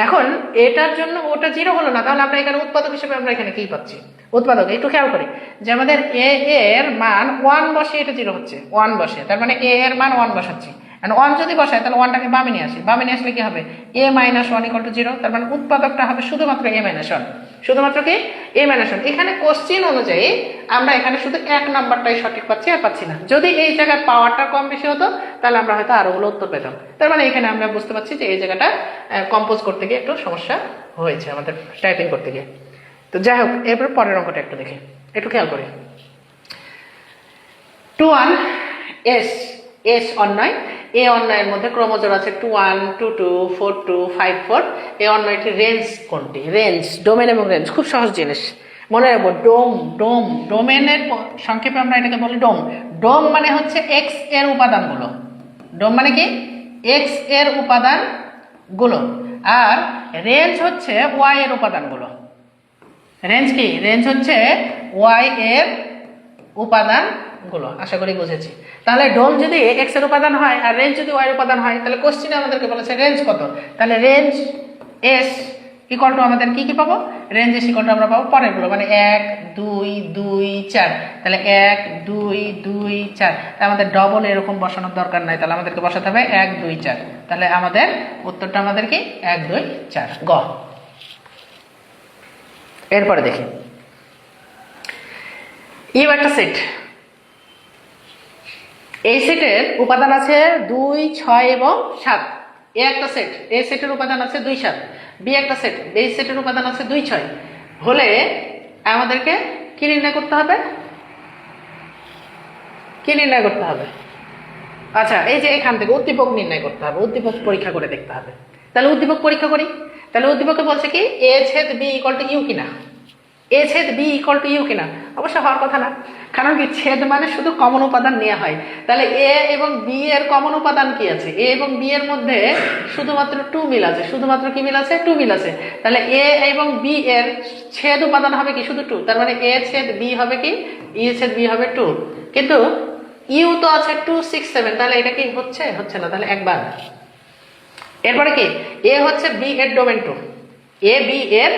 এখন এটার জন্য ওটা 0 হলো না, তাহলে আমরা এখানে উৎপাদক হিসেবে আমরা এখানে কি পাচ্ছি, উৎপাদক। একটু খেয়াল করি যে আমাদের a এর মান 1 বসে এটা 0 হচ্ছে, 1 বসে, তার মানে a এর মান 1 বসাচ্ছি, আর 1 যদি বসাই তাহলে 1টাকে বামে নিয়ে আসি, বামে নিয়ে আসলে কি হবে a - 1 = 0, তার মানে উৎপাদকটা হবে শুধুমাত্র a - 1, শুধুমাত্র কি a - 1। এখানে কোশ্চেন অনুযায়ী আমরা এখানে শুধু 1 নাম্বারটাই সঠিক পাচ্ছি, আর পাচ্ছি না। যদি এই জায়গার পাওয়ারটা কম বেশি হতো তাহলে আমরা হয়তো আরোগুলো উত্তর পেতাম। তার মানে এখানে আমরা বুঝতে পারছি যে এই জায়গাটা কম্পোজ করতে গিয়ে একটু সমস্যা হয়েছে আমাদের টাইপিং করতে গিয়ে। তো যাই হোক, এরপর পরের অঙ্কটা একটু দেখি, একটু খেয়াল করি। 21 S অন্যয়, এ অন্যয়ের মধ্যে ক্রমজোড় আছে 21, 22, 42, 54। এই অন্যয়টির রেঞ্জ কোনটি? রেঞ্জ, ডোমেন এবং রেঞ্জ খুব সহজ জিনিস, মনে রাখবো। ডোমেনের সংক্ষেপে আমরা এটাকে বলি ডোম। ডোম মানে হচ্ছে এক্স এর উপাদানগুলো, ডোম মানে কি এক্স এর উপাদানগুলো, আর রেঞ্জ হচ্ছে ওয়াই এর উপাদানগুলো। রেঞ্জ কি? রেঞ্জ হচ্ছে ওয়াই এর উপাদানগুলো। আশা করি বুঝেছি। তাহলে ডোম যদি এক্স এর উপাদান হয় আর রেঞ্জ যদি ওয়াই এর উপাদান হয়, তাহলে কোশ্চেনে আমাদেরকে বলেছে রেঞ্জ কত। তাহলে রেঞ্জ এস ইকুয়াল টু আমাদের কি পাবো? রেঞ্জ এস ইকুয়াল টু আমরা পাবো পরেরগুলো, মানে 1, 2, 2, 4। তাহলে 1, 2, 2, 4। তাহলে আমাদের ডবল এরকম বসানোর দরকার নাই, তাহলে আমাদেরকে বসাতে হবে 1, 2, 4। তাহলে আমাদের উত্তরটা আমাদের কি 1, 2, 4 গ। এরপরে দেখি, ইউ একটা সেট, এই সেটের উপাদান আছে 2, 6 এবং 7। এ একটা সেট, এই সেটের উপাদান আছে 2, 7। বি একটা সেট, এই সেটের উপাদান আছে 2, 6 হলে আমাদেরকে কি নির্ণয় করতে হবে? কি নির্ণয় করতে হবে? আচ্ছা, এই যে এখান থেকে উদ্দীপক নির্ণয় করতে হবে, উদ্দীপক পরীক্ষা করে দেখতে হবে। তাহলে উদ্দীপক পরীক্ষা করি। তাহলে উদ্দীপকে বলছে কি a ছেদ b ইকুয়াল টু ইউ কিনা, a ছেদ b ইকুয়াল টু ইউ কিনা। অবশ্য হওয়ার কথা না, কারণ কি ছেদ মানে শুধু কমন উপাদান নেওয়া হয়। তাহলে a এবং b এর কমন উপাদান কি আছে? a এবং b এর মধ্যে শুধুমাত্র 2 মিল আছে। শুধুমাত্র কি মিল আছে? 2 মিল আছে। তাহলে a এবং b এর ছেদ উপাদান হবে কি? শুধু 2। তার মানে a ছেদ b হবে কি? e ছেদ b হবে 2। কিন্তু ইউ তো আছে 2, 6, 7। তাহলে এটা কি হচ্ছে? হচ্ছে না। তাহলে একবার। এরপরে কি এ হচ্ছে বি এর ডোমেন 2, এ বি এর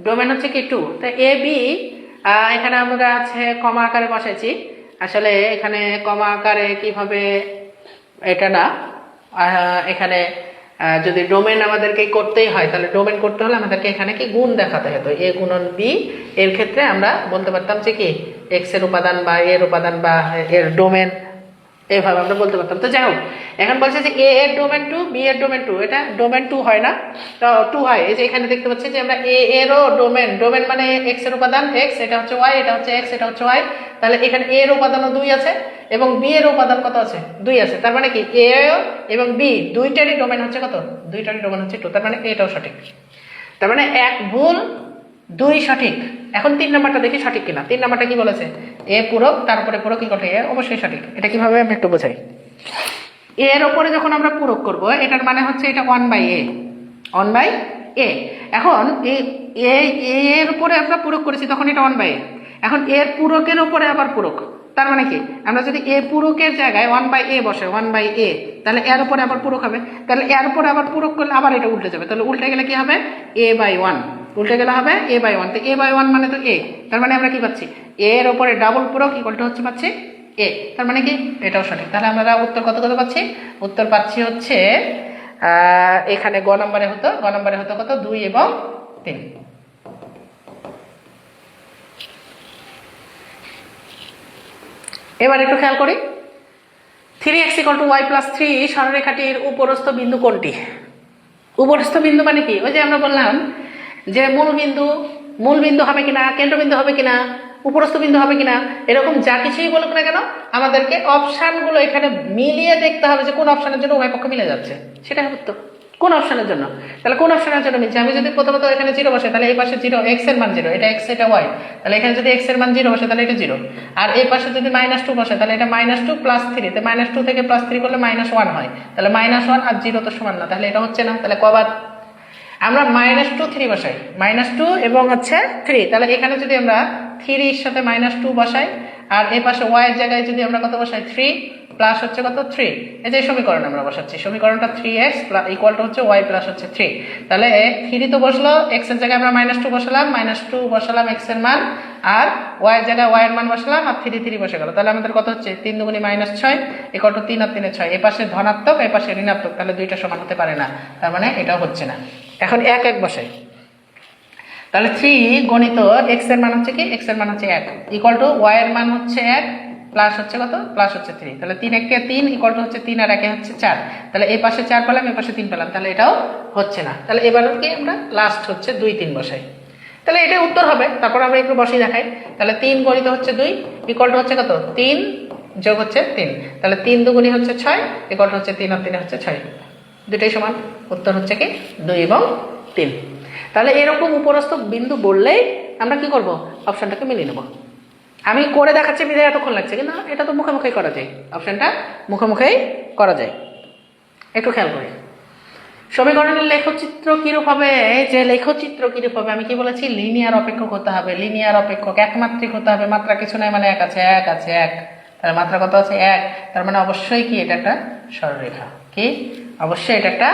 ডোমেন হচ্ছে কি 2। তো এ বি এখানে আমরা আছে কমা আকারে বসাইছি। আসলে এখানে কমা আকারে কিভাবে এটা না, এখানে যদি ডোমেন আমাদেরকে করতেই হয়, তাহলে ডোমেন করতে হলে আমাদেরকে এখানে কি গুণ দেখাতে হতো, এ গুণন বি। এর ক্ষেত্রে আমরা বলতে পারতাম যে কি এক্স এর উপাদান বা এর উপাদান বা এর ডোমেন, এইভাবে আমরা বলতে পারতাম। তো যাই হোক, এখন বলছে যে এ এর ডোমেন 2, বি এর ডোমেন 2। এটা ডোমেন 2 হয় না, 2 হয়। এই যে এখানে দেখতে পাচ্ছি যে আমরা এ এরও ডোমেন, ডোমেন মানে এক্স এর উপাদান এক্স, এটা হচ্ছে ওয়াই, এটা হচ্ছে এক্স, এটা হচ্ছে ওয়াই। তাহলে এখানে এ এর উপাদানও 2 আছে এবং বি এর উপাদান কত আছে? 2 আছে। তার মানে কি এ এবং বি দুইটারই ডোমেন হচ্ছে কত? দুইটারই ডোমেন হচ্ছে 2। তার মানে এটাও সঠিক। তার মানে 1 ভুল 2 সঠিক। এখন 3 নাম্বারটা দেখি সঠিক কিনা। 3 নাম্বারটা কি বলেছে? এ পূরক, তারপরে পূরক কি করতে? এ অবশ্যই সঠিক। এটা কিভাবে আমি একটু বোঝাই। এর উপরে যখন আমরা পূরক করব, এটার মানে হচ্ছে এটা 1/a, 1/a। এখন এর উপরে আমরা পূরক করেছি, তখন এটা 1/a। এখন এর পূরকের উপরে আবার পূরক, তার মানে কি আমরা যদি এ পূরকের জায়গায় 1/a বসে, 1/a, তাহলে এর উপরে আবার পূরক হবে। তাহলে এর উপরে আবার পূরক করলে আবার এটা উল্টে যাবে। তাহলে উল্টে গেলে কি হবে? a/1 উল্টে গেলে হবে a/1। তো a/1 মানে তো a। তার মানে আমরা কি পাচ্ছি? এর উপরে ডাবল পূরক ইকুয়াল হচ্ছে পাচ্ছি a। তার মানে কি এটাও সঠিক। তাহলে আমরা উত্তর কত কত পাচ্ছি? উত্তর পাচ্ছি হচ্ছে এখানে গ নম্বরে হতো কত? 2 এবং 3। এবার একটু খেয়াল করি, 3x = y + 3 সরলরেখাটির উপরস্থ বিন্দু কোনটি? উপরস্থ বিন্দু মানে কি? ওই যে আমরা বললাম যে মূল বিন্দু হবে কিনা, কেন্দ্রবিন্দু হবে কিনা, উপরস্থ বিন্দু হবে কিনা, এরকম যা কিছুই বলুক না কেন আমাদেরকে অপশানগুলো এখানে মিলিয়ে দেখতে হবে যে কোন অপশানের জন্য উভয় পক্ষ মিলে যাচ্ছে, সেটা হবে উত্তর। কোন অপশানের জন্য? তাহলে কোন অপশানের জন্য মিলছে? আমি যদি প্রথমত এখানে 0 বসে, তাহলে এই পাশে 0, x এর মান 0, এটা x, এটা y। তাহলে এখানে যদি x এর মান 0 বসে, তাহলে এটা 0। আর এই পাশে যদি -2 বসে, তাহলে এটা -2 + 3, তে -2 থেকে +3 করলে -1 হয়। তাহলে -1 আর 0 তো সমান না, তাহলে এটা হচ্ছে না। তাহলে কবার আমরা -2, 3 বসাই, -2 এবং হচ্ছে 3। তাহলে এখানে যদি আমরা 3 এর সাথে -2 বসাই, আর এই পাশে y এর জায়গায় যদি আমরা কত বসাই? 3, প্লাস হচ্ছে কত 3। এই যে সমীকরণ আমরা বসাচ্ছি, সমীকরণটা 3x ইকুয়াল টু হচ্ছে y প্লাস হচ্ছে 3। তাহলে 3 তো বসলো, x এর জায়গায় আমরা -2 বসালাম, -2 বসালাম x এর মান, আর y এর জায়গায় y এর মান বসালাম, আর 3 বসে গেল। তাহলে আমাদের কত হচ্ছে 3 দুগুণে -6 ইকুয়াল টু 3 আর 3 6। এই পাশে ধনাত্মক, এই পাশে ঋণাত্মক, তাহলে দুইটা সমান হতে পারে না, তার মানে এটাও হচ্ছে না। এখন 1 1 বসাই, তাহলে 3 গণিত x এর মান হচ্ছে কি, x এর মান হচ্ছে 1 ইকুয়াল টু y এর মান হচ্ছে 1 প্লাস হচ্ছে কত, প্লাস হচ্ছে 3। তাহলে 3 1 3 ইকুয়াল টু হচ্ছে 3 আর 1 হচ্ছে 4। তাহলে এই পাশে 4 পেলাম, এই পাশে 3 পেলাম, তাহলে এটাও হচ্ছে না। তাহলে এবার কি আমরা লাস্ট হচ্ছে 2 3 বসাই, তাহলে এটাই উত্তর হবে। তারপর আমরা একটু বসিয়ে দেখাই। তাহলে 3 গণিত হচ্ছে 2 ইকুয়াল টু হচ্ছে কত, 3 যোগ হচ্ছে 3। তাহলে 3 দুগুণি হচ্ছে 6 ইকুয়াল টু হচ্ছে 3 আর 3 হচ্ছে 6, দুটাই সমান। উত্তর হচ্ছে কি 2 এবং 3। তাহলে এরকম উপরস্থ বিন্দু বললেই আমরা কি করব, অপশনটাকে মিলিয়ে নেব। আমি করে দেখাচ্ছি বিধায় এতক্ষণ লাগছে, কিন্তু এটা তো মুখে মুখেই করা যায়, অপশনটা মুখে মুখেই করা যায়। একটু খেয়াল করি সমীকরণের লেখচিত্র কিরূপ হবে। যে লেখচিত্র কিরূপ হবে, আমি কি বলেছি, লিনিয়ার অপেক্ষক হতে হবে। লিনিয়ার অপেক্ষক একমাত্রিক হতে হবে, মাত্রা কিছু নাই, মানে 1 আছে 1 আছে 1, তাহলে মাত্রা কত আছে 1। তার মানে অবশ্যই কি এটা একটা সরলরেখা, কি অবশ্যই এটা একটা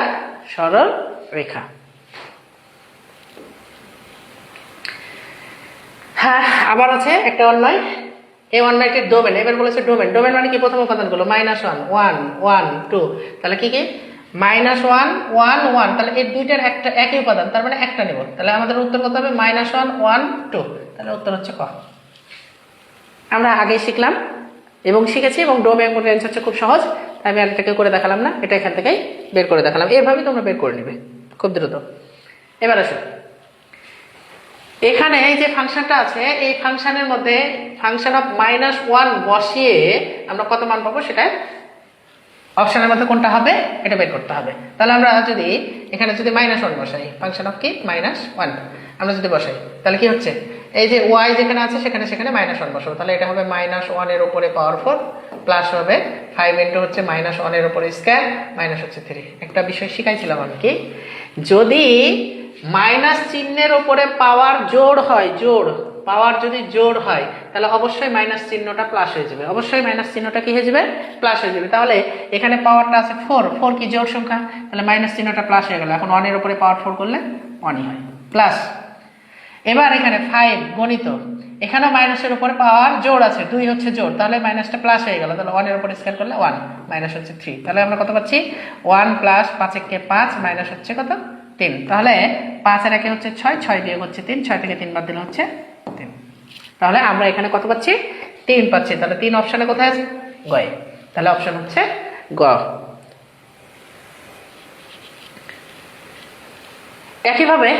সরল রেখা। হ্যাঁ, আবার আছে একটা অন্যায়, এই অন্যায়টির ডোমেন। এবার বলেছে ডোমেন। ডোমেন মানে কি, প্রথম উপাদানগুলো -1 1 1 2, তাহলে কি কি -1 1 1, তাহলে এই দুইটার একটা একই উপাদান, তার মানে একটা নেব। তাহলে আমাদের উত্তর কত হবে, -1 1 2, তাহলে উত্তর হচ্ছে ক। আমরা আগেই শিখলাম এবং শিখেছি, এবং ডোমেন রেঞ্জ হচ্ছে খুব সহজ, তাই আমি আরেকটাকে করে দেখালাম না, এটা এখান থেকেই বের করে দেখালাম। এভাবেই তোমরা বের করে নেবে খুব দ্রুত। এবার আসো, এখানে এই যে ফাংশনটা আছে, এই ফাংশনের মধ্যে ফাংশন অফ -1 বসিয়ে আমরা কত মান পাবো, সেটা অপশনের মধ্যে কোনটা হবে এটা বের করতে হবে। তাহলে আমরা যদি এখানে যদি -1 বসাই, ফাংশন অফ কি -1 আমরা যদি বসাই, তাহলে কি হচ্ছে, এই যে y যেখানে আছে সেখানে -1 বসাবো। তাহলে এটা হবে -1 এর উপরে পাওয়ার 4 প্লাস হবে 5 ইন্টু হচ্ছে -1 এর উপরে স্কয়ার মাইনাস হচ্ছে 3। একটা বিষয় শিখাইছিলাম আমি, কি যদি মাইনাস চিহ্নের উপরে পাওয়ার জোড় হয়, জোড় পাওয়ার যদি জোড় হয়, তাহলে অবশ্যই মাইনাস চিহ্নটা প্লাস হয়ে যাবে, অবশ্যই মাইনাস চিহ্নটা কি হয়ে যাবে, প্লাস হয়ে যাবে। তাহলে এখানে পাওয়ারটা আছে 4, 4 কি জোড় সংখ্যা, তাহলে মাইনাস চিহ্নটা প্লাস হয়ে গেল। এখন 1 এর উপরে পাওয়ার 4 করলে 1ই হয়, প্লাস। এবার এখানে 5 গণিত, এখানেও মাইনাসের উপরে পাওয়ার জোড় আছে, 2 হচ্ছে জোড়, তাহলে মাইনাসটা প্লাস হয়ে গেল। তাহলে 1 এর উপরে স্কয়ার করলে 1 মাইনাস হচ্ছে 3। তাহলে আমরা কত পাচ্ছি, 1 প্লাস 5 কে 5 মাইনাস হচ্ছে কত 3। তাহলে 5 এর একে হচ্ছে 6, 6 বিয়োগ হচ্ছে 3, 6 থেকে 3 বাদ দিলে হচ্ছে 3। তাহলে আমরা এখানে কত পাচ্ছি, 3 পাচ্ছি। তাহলে 3 অপশনে কোথায় আছে, গয়ে। তাহলে অপশন হচ্ছে গ। একইভাবে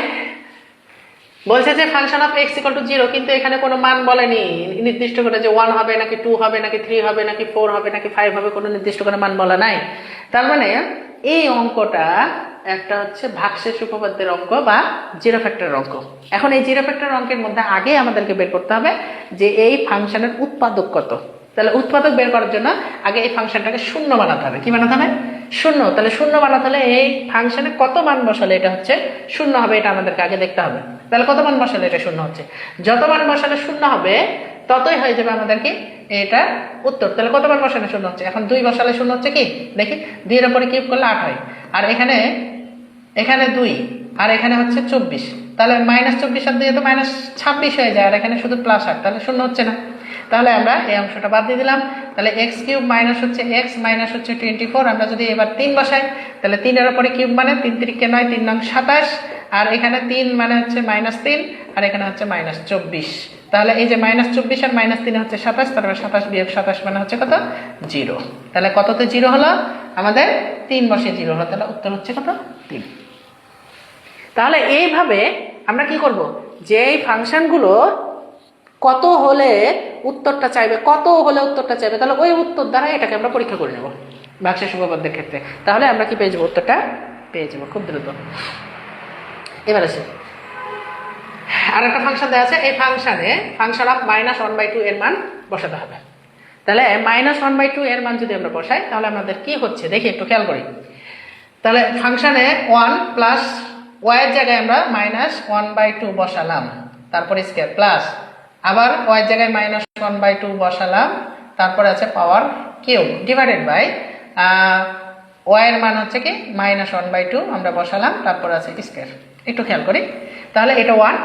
বলছে যে function of x equal to 0, কিন্তু এখানে কোনো মান বলেনি নির্দিষ্ট করে যে 1 হবে নাকি 2 হবে নাকি 3 হবে নাকি 4 হবে নাকি 5 হবে, কোনো নির্দিষ্ট করে মান বলা নাই। তার মানে এই অঙ্কটা একটা হচ্ছে ভাগশেষ উপপাদ্যের অঙ্ক বা জিরো ফ্যাক্টরের অঙ্ক। এখন এই জিরো ফ্যাক্টরের অঙ্কের মধ্যে আগে আমাদেরকে বের করতে হবে যে এই ফাংশনের উৎপাদক কত। তাহলে উৎপাদক বের করার জন্য আগে এই ফাংশনটাকে শূন্য বানাতে হবে। কি বানাতে হবে, শূন্য। তাহলে শূন্য বানাতে হলে এই ফাংশনে কত মান বসালে এটা হচ্ছে শূন্য হবে, এটা আমাদেরকে আগে দেখতে হবে। তাহলে কত মান বসালে এটা শূন্য হচ্ছে, যত মান বসালে শূন্য হবে ততই হয়ে যাবে আমাদের কি এটা উত্তর। তাহলে কত মান বসালে শূন্য হচ্ছে, এখন 2 বসালে শূন্য হচ্ছে কি, দেখি 2 এর উপরে কিউব করলে 8 হয়, আর এখানে 2 আর এখানে হচ্ছে 24, তাহলে -24 আর 2 তো -26 হয়ে যায়, আর এখানে শুধু +8, তাহলে শূন্য হচ্ছে না। তাহলে আমরা এই অংশটা বাদ দিয়ে দিলাম। তাহলে x³ মাইনাস হচ্ছে x মাইনাস হচ্ছে 24। আমরা যদি এবার 3 বসাই, তাহলে 3 এর উপরে কিউব মানে 3 3 কে 9, 3 9 27, আর এখানে 3 মানে হচ্ছে -3, আর এখানে হচ্ছে -24। তাহলে এই যে -24 আর -3 হচ্ছে 27, তারপরে 27 বিয়োগ 27 মানে হচ্ছে কত, 0। তাহলে কততে 0 হলো, আমাদের 3 বসে 0 হলো, তাহলে উত্তর হচ্ছে কত, 3। তাহলে এইভাবে আমরা কি করব, যে এই ফাংশনগুলো কত হলে উত্তরটা চাইবে, কত হলে উত্তরটা চাইবে, তাহলে ওই উত্তর দ্বারা এটাকে আমরা পরীক্ষা করে নেব ভাগশেষ উপপাদ্যের ক্ষেত্রে। তাহলে আমরা কি পেয়ে যাবো, উত্তরটা পেয়ে যাবো খুব দ্রুত। এবার আসি, আর একটা ফাংশন দেওয়া আছে, এই ফাংশনে ফাংশন অফ -1/2 এর মান বসাতে হবে। তাহলে -1/2 এর মান যদি আমরা বসাই, তাহলে আমাদের কি হচ্ছে দেখি একটু খেয়াল করি। তাহলে ফাংশনে 1 প্লাস y এর জায়গায় আমরা -1/2 বসালাম, তারপরে স্কয়ার প্লাস, আবার y এর জায়গায় -1/2 বসালাম, তারপরে আছে power cube divided by y এর মান হচ্ছে কি -1/2 আমরা বসালাম, তারপর আছে স্কয়ার। একটু খেয়াল করি, তাহলে এটা 1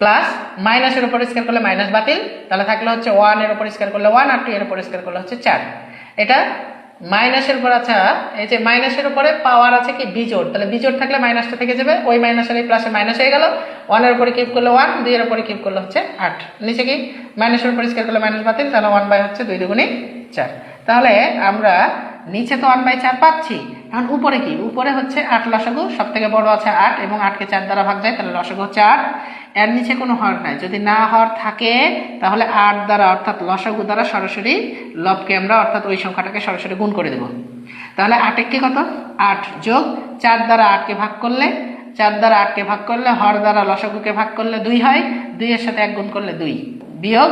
প্লাস মাইনাসের উপর স্কয়ার করলে মাইনাস বাতিল, তাহলে থাকলে হচ্ছে 1 এর উপর স্কয়ার করলে 1 আর 2 এর উপর স্কয়ার করলে হচ্ছে 4। এটা মাইনাসের উপর, আচ্ছা এই যে মাইনাসের উপরে পাওয়ার আছে কি বিজোড়, তাহলে বিজোড় থাকলে মাইনাসটা থেকে যাবে, ওই মাইনাসের এই প্লাসে মাইনাস হয়ে গেল। 1 এর উপরে কিউব করলে 1, 2 এর উপরে কিউব করলে হচ্ছে 8, নিচে কি মাইনাসের উপর স্কয়ার করলে মাইনাস বাতিল, তাহলে 1 হচ্ছে 2 দুগুণে 4। তাহলে আমরা নিচে তো 1/4 পাচ্ছি, এখন উপরে কি, উপরে হচ্ছে 8 লসাগু, সব থেকে বড় আছে 8 এবং 8কে 4 দ্বারা ভাগ যায়, তাহলে লসাগু হচ্ছে 8। এর নিচে কোনো হর নাই, যদি না হর থাকে তাহলে 8 দ্বারা অর্থাৎ লসাগু দ্বারা সরাসরি লবকে আমরা অর্থাৎ ওই সংখ্যাটাকে সরাসরি গুণ করে দেব। তাহলে 8 কি কত, 8 যোগ 4 দ্বারা 8কে ভাগ করলে, 4 দ্বারা 8কে ভাগ করলে হর দ্বারা লসাগুকে ভাগ করলে 2 হয়, 2 এর সাথে 1 গুণ করলে 2, বিয়োগ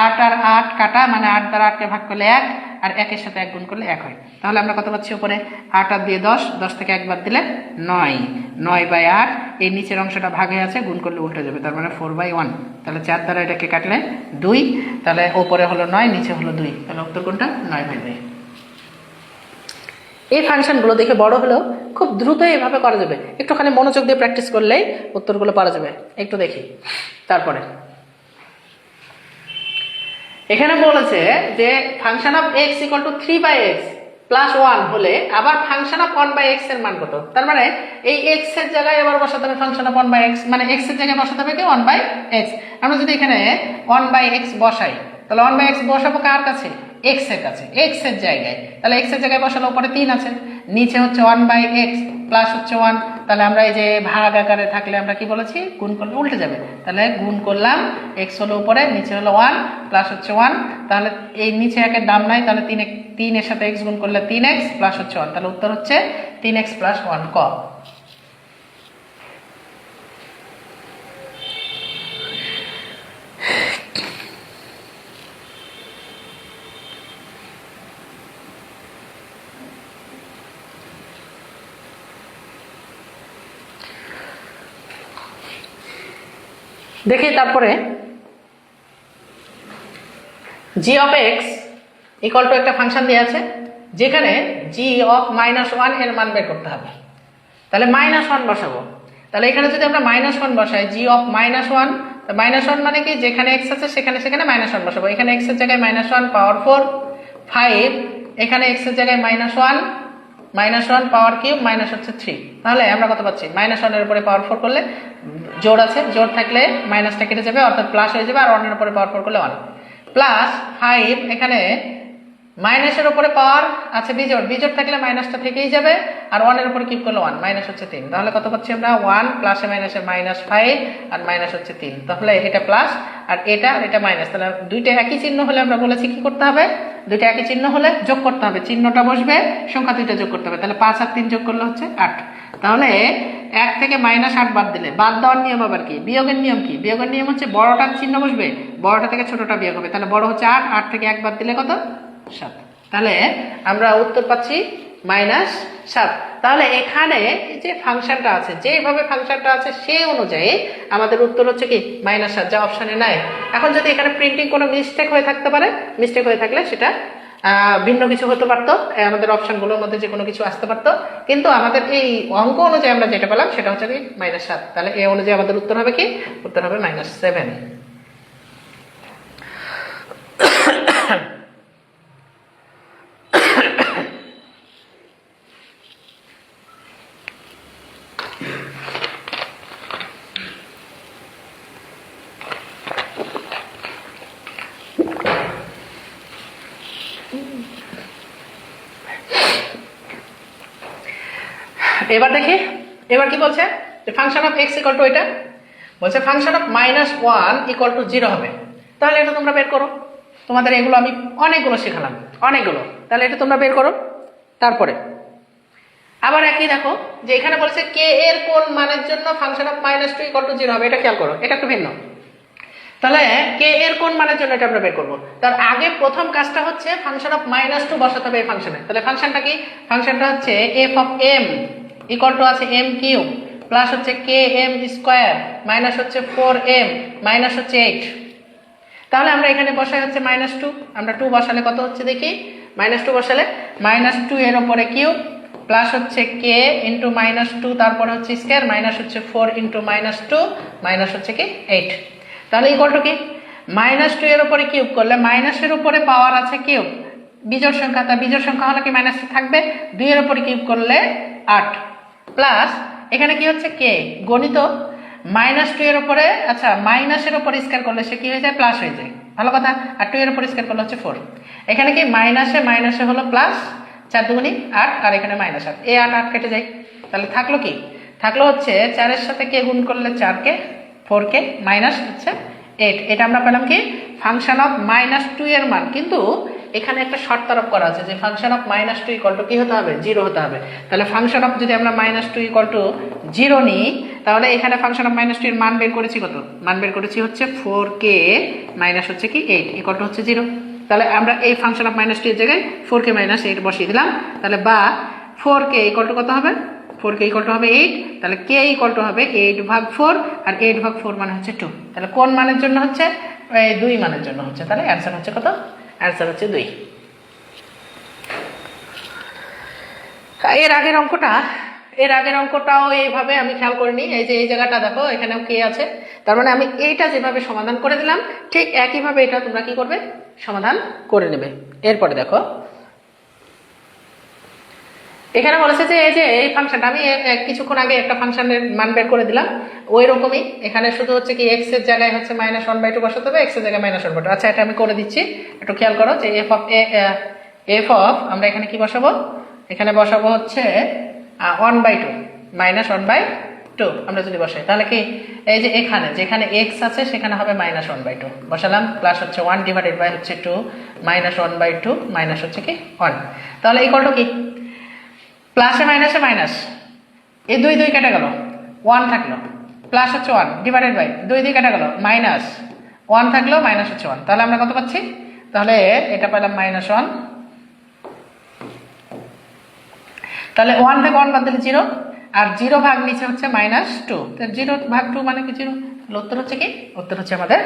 8 আর 8 কাটা, মানে 8 দ্বারা 8কে ভাগ করলে 1 আর 1 এর সাথে 1 গুণ করলে 1 হয়। তাহলে আমরা কত পাচ্ছি উপরে, 8 আর দিয়ে 10, 10 থেকে 1 বাদ দিলে 9, 9/8। এই নিচের অংশটা ভাগে আছে, গুণ করলে উল্টে যাবে, তার মানে 4/1। তাহলে 4 দ্বারা এটাকে কাটলে 2, তাহলে উপরে হলো 9, নিচে হলো 2, তাহলে উত্তর কোনটা, 9/2। এই ফাংশনগুলো দেখে বড় হলেও খুব দ্রুত এভাবে করা যাবে, একটুখানি মনোযোগ দিয়ে প্র্যাকটিস করলেই উত্তরগুলো পারা যাবে। একটু দেখি তারপরে এখানে বলেছে যে function of x equal to 3/x plus 1 হলে আবার ফাংশন অফ 1/x এর মান কত, তার মানে এই x এর জায়গায় আবার বসাতে হবে ফাংশন অফ 1/x, মানে x এর জায়গায় বসাতে হবে কি 1/x। আমরা যদি এখানে 1/x বসাই, তাহলে 1/x বসাবো কার কাছে, x এর কাছে, x এর জায়গায়, তাহলে x এর জায়গায় বসালে উপরে 3 আছে, নিচে হচ্ছে 1/x প্লাস হচ্ছে 1, তাহলে আমরা এই যে ভাগ আকারে থাকলে আমরা কি বলেছি, গুণ করলে উল্টে যাবে, তাহলে গুণ করলাম, x হলো উপরে, নিচে হলো 1 প্লাস হচ্ছে 1, তাহলে এই নিচে একের দাম নাই, তাহলে 3 এর সাথে x গুণ করলে 3x প্লাস হচ্ছে 1, তাহলে উত্তর হচ্ছে 3x প্লাস 1 ক। দেখি তারপরে g of x equal to একটা ফাংশন দেওয়া আছে যেখানে g অফ -1 এর মান বের করতে হবে, তাহলে -1 বসাবো। তাহলে এখানে যদি আমরা -1 বসাই, g অফ -1, -1 মানে কি যেখানে x আছে সেখানে -1 বসাবো, এখানে x এর জায়গায় -1 পাওয়ার 4, 5, এখানে x এর জায়গায় -1 পাওয়ার কিউব মাইনাস হচ্ছে 3, তাহলে আমরা কত পাচ্ছি, -1 এর উপরে পাওয়ার 4 করলে জোড় আছে, জোড় থাকলে মাইনাসটা কেটে যাবে অর্থাৎ প্লাস হয়ে যাবে, আর 1 এর উপরে পাওয়ার 4 করলে 1 প্লাস 5, এখানে মাইনাসের উপরে পাওয়ার আছে বিজোড়, বিজোড় থাকলে মাইনাসটা থেকেই যাবে, আর 1 এর উপরে কিউব করলে 1, মাইনাস হচ্ছে 3, তাহলে কত পাচ্ছি আমরা 1 প্লাসে মাইনাসে -5 আর মাইনাস হচ্ছে 3, তাহলে এটা প্লাস আর এটা মাইনাস, তাহলে দুইটা একই চিহ্ন হলে আমরা বলেছি কি করতে হবে, দুইটা একই চিহ্ন হলে যোগ করতে হবে, চিহ্নটা বসবে, সংখ্যা দুইটা যোগ করতে হবে, তাহলে 5 আর 3 যোগ করলে হচ্ছে 8, তাহলে 1 থেকে -8 বাদ দিলে, বাদ দেওয়ার নিয়ম আবার কি, বিয়োগের নিয়ম কি, বিয়োগের নিয়ম হচ্ছে বড়টার চিহ্ন বসবে, বড়টা থেকে ছোটটা বিয়োগ হবে, তাহলে বড় হচ্ছে 8, 8 থেকে 1 বাদ দিলে কত 7, তাহলে আমরা উত্তর পাচ্ছি -7। তাহলে এখানে যে ফাংশনটা আছে, যেভাবে ফাংশনটা আছে সেই অনুযায়ী আমাদের উত্তর হচ্ছে কি -7, যা অপশনে নাই। এখন যদি এখানে প্রিন্টিং কোনো মিস্টেক হয়ে থাকতে পারে, মিস্টেক হয়ে থাকলে সেটা ভিন্ন কিছু হতে পারতো, আমাদের অপশনগুলোর মধ্যে যে কোনো কিছু আসতে পারতো, কিন্তু আমাদের এই অঙ্ক অনুযায়ী আমরা যেটা পেলাম সেটা হচ্ছে কি -7, তাহলে এই অনুযায়ী আমাদের উত্তর হবে কি, উত্তর হবে -7। এবার দেখি এবার কি বলছে, যে function of x equal to এটা বলছে ফাংশন অফ -1 ইকুয়াল টু 0 হবে, তাহলে এটা তোমরা বের করো, তোমাদের এগুলো আমি অনেকগুলো শেখালাম, অনেকগুলো, তাহলে এটা তোমরা বের করো। তারপরে আবার একই দেখো যে এখানে বলছে k এর কোন মানের জন্য ফাংশন অফ -2 ইকুয়াল টু 0 হবে, এটা খেয়াল করো, এটা একটু ভিন্ন, তাহলে k এর কোন মানের জন্য এটা আমরা বের করবো। তার আগে প্রথম কাজটা হচ্ছে ফাংশন অফ -2 বসাতে হবে এই ফাংশনে, তাহলে ফাংশনটা কি, ফাংশনটা হচ্ছে f of m equal to আছে m কিউব প্লাস হচ্ছে km স্কয়ার মাইনাস হচ্ছে 4m মাইনাস হচ্ছে 8, তাহলে আমরা এখানে বসাই হচ্ছে -2, আমরা 2 বসালে কত হচ্ছে দেখি -2 বসালে -2 এর ওপরে কিউব প্লাস হচ্ছে কে ইন্টু -2 তারপরে হচ্ছে স্কয়ার মাইনাস হচ্ছে 4 ইন্টু -2 মাইনাস হচ্ছে কি 8। তাহলে ইকুয়াল টু কি -2 এর উপরে কিউব করলে মাইনাসের উপরে পাওয়ার আছে কিউব বিজোড় সংখ্যা, তা বিজোড় সংখ্যা হলে কি মাইনাস থাকবে, 2 এর উপরে কিউব করলে 8 প্লাস এখানে কি হচ্ছে কে গণিত -2 এর উপরে, আচ্ছা মাইনাসের উপরে স্কয়ার করলে সে কি হয়ে যায় প্লাস হয়ে যায়, ভালো কথা। আর 2 এর উপরে স্কয়ার করলে হচ্ছে 4। এখানে কি মাইনাসে হলো প্লাস, 4 দুগুণী 8 আর এখানে -8, এই 8 কেটে যায়। তাহলে থাকলো কি, থাকলো হচ্ছে 4 এর সাথে কে গুণ করলে 4 কে 4 কে মাইনাস হচ্ছে 8। এটা আমরা পেলাম কি ফাংশন অফ -2 এর মান। কিন্তু এখানে একটা শর্ত আরোপ করা আছে যে ফাংশন অফ -2 ইকুয়াল টু কি হতে হবে 0 হতে হবে। তাহলে ফাংশন অফ যদি আমরা -2 ইকুয়াল টু 0 নিই তাহলে এখানে ফাংশন অফ -2 এর মান বের করেছি কত, মান বের করেছি হচ্ছে 4k মাইনাস হচ্ছে কি 8 ইকুয়াল টু হচ্ছে 0। তাহলে আমরা এই ফাংশন অফ -2 এর জায়গায় 4k মাইনাস 8 বসিয়ে দিলাম। তাহলে বা 4k ইকুয়াল টু কত হবে, 4k ইকুয়াল টু হবে 8। তাহলে k ইকুয়াল টু হবে 8/4 আর 8/4 মানে হচ্ছে 2। তাহলে কোন মানের জন্য হচ্ছে, এই 2 মানের জন্য হচ্ছে। তাহলে অ্যান্সার হচ্ছে কত, অ্যান্সার হচ্ছে 2। এর আগের অঙ্কটাও এইভাবে আমি খেয়াল করিনি। এই যে এই জায়গাটা দেখো এখানেও কে আছে, তার মানে আমি এইটা যেভাবে সমাধান করে দিলাম ঠিক একইভাবে এটা তোমরা কি করবে সমাধান করে নেবে। এরপরে দেখো এখানে বলেছে যে এই যে এই ফাংশনটা আমি কিছুক্ষণ আগে একটা ফাংশনের মান বের করে দিলাম, ওই রকমই এখানে শুধু হচ্ছে কি x এর জায়গায় হচ্ছে -1/2 বসাতে হবে, x এর জায়গায় -1/2। আচ্ছা এটা আমি করে দিচ্ছি, একটু খেয়াল করো যে f অফ আমরা এখানে কি বসাবো, এখানে বসাবো হচ্ছে 1/2 -1/2 আমরা যদি বসাই তাহলে কি এই যে এখানে যেখানে x আছে সেখানে হবে -1/2 বসালাম, প্লাস হচ্ছে 1 ডিভাইডেড বাই হচ্ছে 2 -1/2 মাইনাস হচ্ছে কি 1। তাহলে ইকুয়াল টু কি প্লাসে মাইনাসে মাইনাস, এই 2 কেটে গেল 1 থাকলো, প্লাস হচ্ছে 1 ডিভাইডেড বাই 2 কেটে গেল মাইনাস 1 থাকলো মাইনাস হচ্ছে 1। তাহলে আমরা কত পাচ্ছি, তাহলে এটা পেলাম -1। তাহলে 1 থেকে 1 বাদ দিলে 0 আর 0 ভাগ নিচে হচ্ছে -2, তো 0/2 মানে কি 0। উত্তর হচ্ছে কি, উত্তর হচ্ছে আমাদের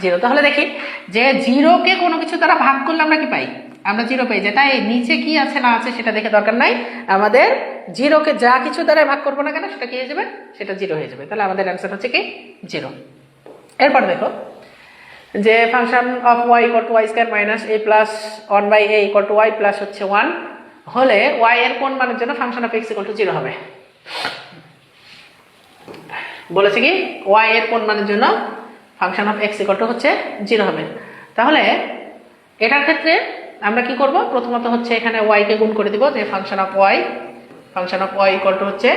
0। তাহলে দেখি যে 0 কে কোনো কিছু দ্বারা ভাগ করলে আমরা কি পাই, আমরা 0 পেয়ে যাই। তাই নিচে কি আছে না আছে সেটা দেখে দরকার নাই, আমাদের 0 কে যা কিছু দ্বারা ভাগ করবো না কেন সেটা কি হয়ে যাবে, সেটা 0 হয়ে যাবে। তাহলে আমাদের অ্যান্সার হচ্ছে কি 0। এরপর দেখো যে function of y equal to y² minus a plus 1/a equal to y plus হচ্ছে 1 হলে y এর কোন মানের জন্য function of x equal to 0 হবে। বলেছে কি y এর কোন মানের জন্য function of x equal to হচ্ছে 0 হবে। তাহলে এটার ক্ষেত্রে আমরা কি করব, প্রথমত হচ্ছে এখানে y কে গুণ করে দিব, যে function of y equal to হচ্ছে